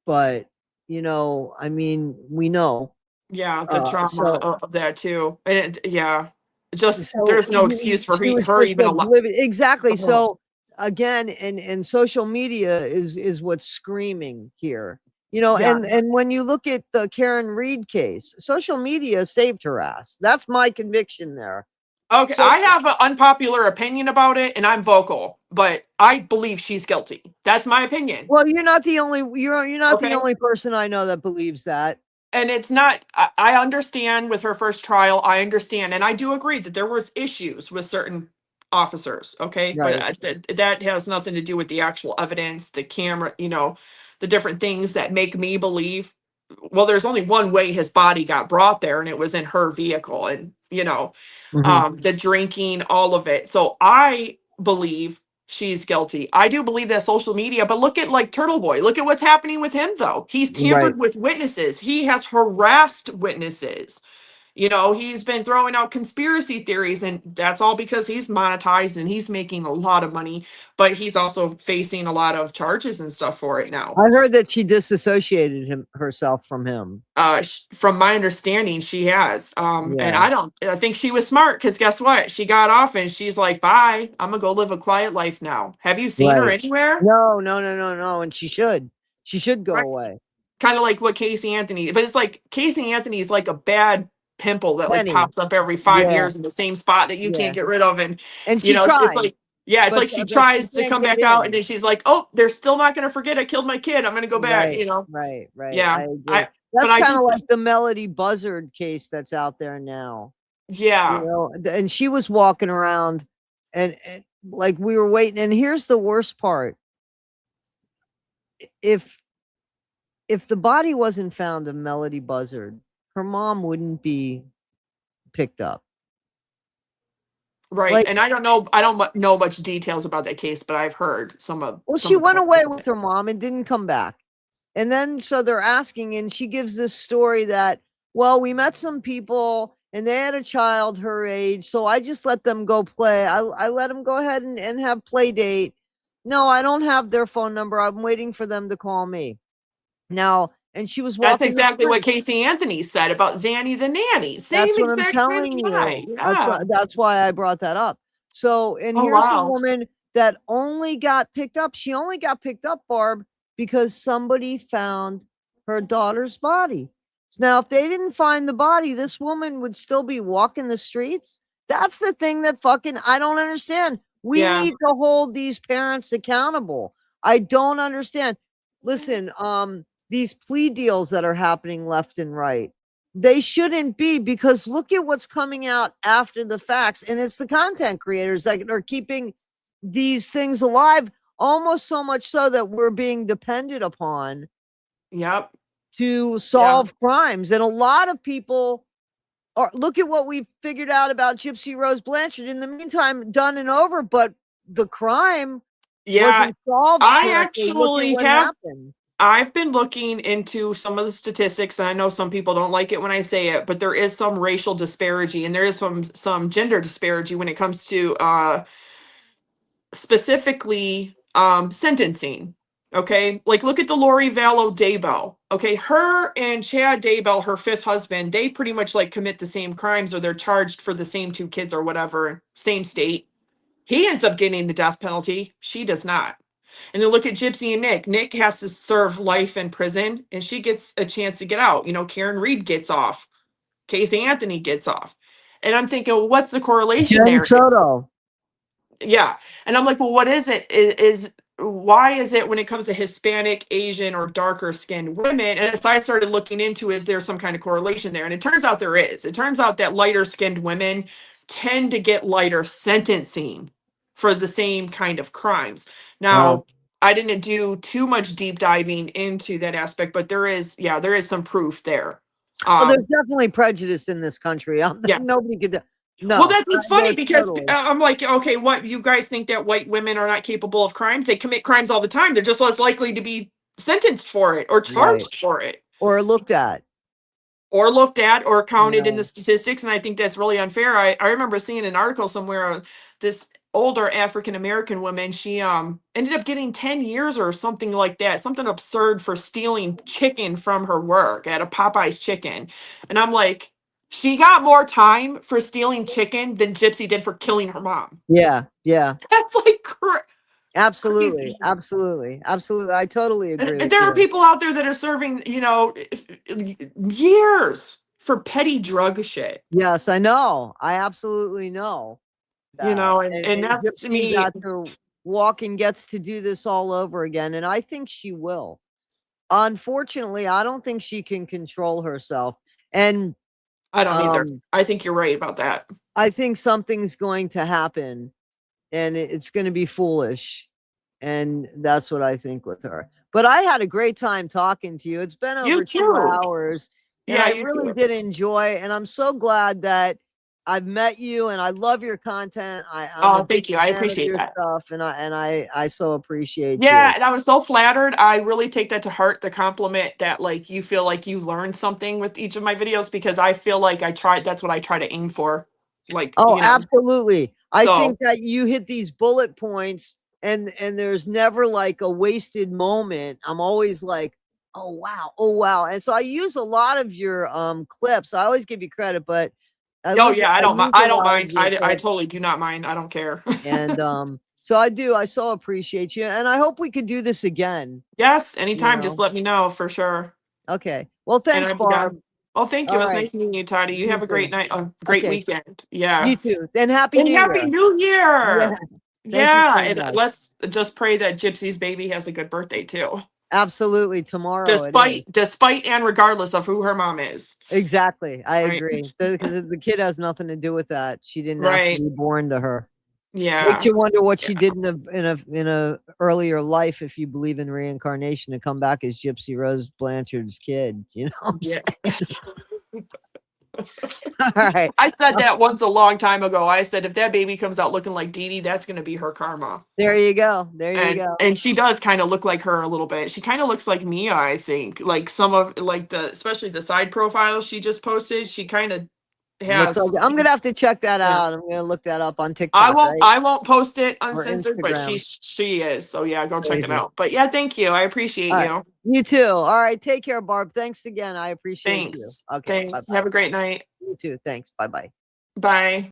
but I mean, we know. Yeah, the trauma So of that too. And yeah. Just so there's no excuse for she was her just even oblivious. Exactly. oh, So again, and social media is what's screaming here. yeah. And when you look at the Karen Reed case, social media saved her ass. That's my conviction there. Okay, So I have an unpopular opinion about it, and I'm vocal, but I believe she's guilty. That's my opinion. well, you're not the Okay. only person I know that believes that. And it's not, I understand with her first trial, I understand. And I do agree that there was issues with certain officers. Okay. But Right. that has nothing to do with the actual evidence, the camera, the different things that make me believe, well, there's only one way his body got brought there, and it was in her vehicle. And, Mhm. the drinking, all of it. So I believe she's guilty. I do believe that social media, but look at like Turtle Boy. Look at what's happening with him though. He's Right. tampered with witnesses. He has harassed witnesses. He's been throwing out conspiracy theories, and that's all because he's monetized and he's making a lot of money, but he's also facing a lot of charges and stuff for it now. I heard that she disassociated herself from him. From my understanding, she has. And Yeah. I think she was smart because guess what? She got off and she's like, bye, I'm gonna go live a quiet life now. Have you seen her Right. anywhere? No, no, no, no, no. And she should. She should go Right. away. Kind of like what Casey Anthony, but it's like Casey Anthony is like a bad pimple that like Penny. pops up every five Yeah. years in the same spot that you Yeah. can't get rid of. And And she it's tried, like, yeah, it's but like she but she tries to can't come get back out and in. then she's like, oh, they're still not gonna forget I killed my kid. I'm gonna go back, Right, right, right. Yeah. I agree. I but That's I kind of just like the Melody Buzzard case that's out there now. yeah. And she was walking around and like we were waiting. And here's the worst part. If if the body wasn't found of Melody Buzzard, her mom wouldn't be picked up. Right. Like, And I don't know much details about that case, but I've heard well, she some of went the away with her mom and didn't come back. And then so they're asking, and she gives this story that, well, we met some people and they had a child her age. So I just let them go play. I let them go ahead and have play date. No, I don't have their phone number. I'm waiting for them to call me. Now, and she was That's walking the exactly what street. Casey Anthony said about Zanny the nanny. Same That's what I'm exact thing. telling you. Yeah. That's why I brought that up. So, and Oh here's a wow. woman that only got picked up. She only got picked up, Barb, because somebody found her daughter's body. Now, if they didn't find the body, this woman would still be walking the streets. That's the thing that fucking I don't understand. We Yeah. need to hold these parents accountable. I don't understand. Listen, these plea deals that are happening left and right, they shouldn't be, because look at what's coming out after the facts. And it's the content creators that are keeping these things alive, almost so much so that we're being depended upon Yep. to Yeah. solve crimes. And a lot of people are, look at what we figured out about Gypsy Rose Blanchard. In the meantime, done and over, but the crime Yeah. wasn't solved I correctly. Look at actually what have happened. I've been looking into some of the statistics, and I know some people don't like it when I say it, but there is some racial disparity and there is some gender disparity when it comes to specifically sentencing. Okay, like look at the Lori Vallow Daybell. Okay, her and Chad Daybell, her fifth husband, they pretty much like commit the same crimes, or they're charged for the same two kids or whatever, same state. He ends up getting the death penalty. She does not. And then look at Gypsy and Nick. Nick has to serve life in prison, and she gets a chance to get out. You know, Karen Reed gets off. Casey Anthony gets off. And I'm thinking, well, what's the correlation Jen there? Soto. Yeah. And I'm like, well, what is it? Is why is it when it comes to Hispanic, Asian, or darker skinned women? And as I started looking into, is there some kind of correlation there? And it turns out there is. It turns out that lighter skinned women tend to get lighter sentencing for the same kind of crimes. Wow. Now, I didn't do too much deep diving into that aspect, but there is, yeah, there is some proof there. Well, there's definitely prejudice in this country. Yeah. Nobody could. No. Well, that's what's funny there's because totally. I'm like, okay, what you guys think that white women are not capable of crimes? They commit crimes all the time. They're just less likely to be sentenced for it or charged for it Or looked at. Or counted in Yeah. the statistics. And I think that's really unfair. I remember seeing an article somewhere, this older African American woman, she ended up getting 10 years or something like that, something absurd, for stealing chicken from her work at a Popeye's chicken. And I'm like, she got more time for stealing chicken than Gypsy did for killing her mom. Yeah. Yeah. That's like Absolutely. crazy. Absolutely. Absolutely. I totally agree. And there are people out there that are serving, you know, years for petty drug shit. Yes, I know. I absolutely know You that. know, and that's to Gypsy me, got to walk and gets to do this all over again. And I think she will. Unfortunately, I don't think she can control herself. And I don't either. I think you're right about that. I think something's going to happen, and it's going to be foolish. And that's what I think with her. But I had a great time talking to you. It's been over You 2 too. hours. And Yeah, I you really too. did enjoy, and I'm so glad that I've met you, and I love your content. I'm a Oh, big thank you. I fan of appreciate your that. stuff, and I so appreciate Yeah, you. and I was so flattered. I really take that to heart, the compliment that like you feel like you learned something with each of my videos, because I feel like that's what I try to aim for. Like, Oh, you know. absolutely. I So think that you hit these bullet points, and there's never like a wasted moment. I'm always like, "Oh wow. Oh wow." And so I use a lot of your clips. I always give you credit, but oh yeah, I I don't mind. use a I don't lot of mind. your I clips. totally do not mind. I don't care. And so I so appreciate you, and I hope we could do this again, Yes, you anytime, just know. let me know for sure. Okay. Well, And thanks, I've got Barb. Oh, thank you. All It was right. nice meeting you, Toddy. You You have a great too. night, a great Okay. weekend. Yeah. You too. Then Happy And New Happy Year. New Yeah. Year. Thank you Yeah. so And much. let's just pray that Gypsy's baby has a good birthday too. Absolutely. Tomorrow it is. Despite and regardless of who her mom is. Exactly. I Right. agree. Because the kid has nothing to do with that. She didn't ask to Right. be born to her. Makes Yeah. you wonder what she Yeah. did in a earlier life, if you believe in reincarnation, to come back as Gypsy Rose Blanchard's kid. You know what I'm Yeah. saying? All right. I said that once a long time ago. I said, if that baby comes out looking like Dee Dee, that's going to be her karma. There you go. There you go. And she does kind of look like her a little bit. She kind of looks like Mia, I think. Like some of like especially the side profiles she just posted, she kind of Looks has. like, I'm gonna have to check that Yeah. out. I'm gonna look that up on TikTok, right? I won't post it Or uncensored, but Instagram. she is. So yeah, go check it Crazy. out. But yeah, thank you. I appreciate All right. you. You too. All right. Take care, Barb. Thanks again. I appreciate you. Thanks. Okay. Thanks. Bye-bye. Have a great night. You too. Thanks. Bye-bye. Bye.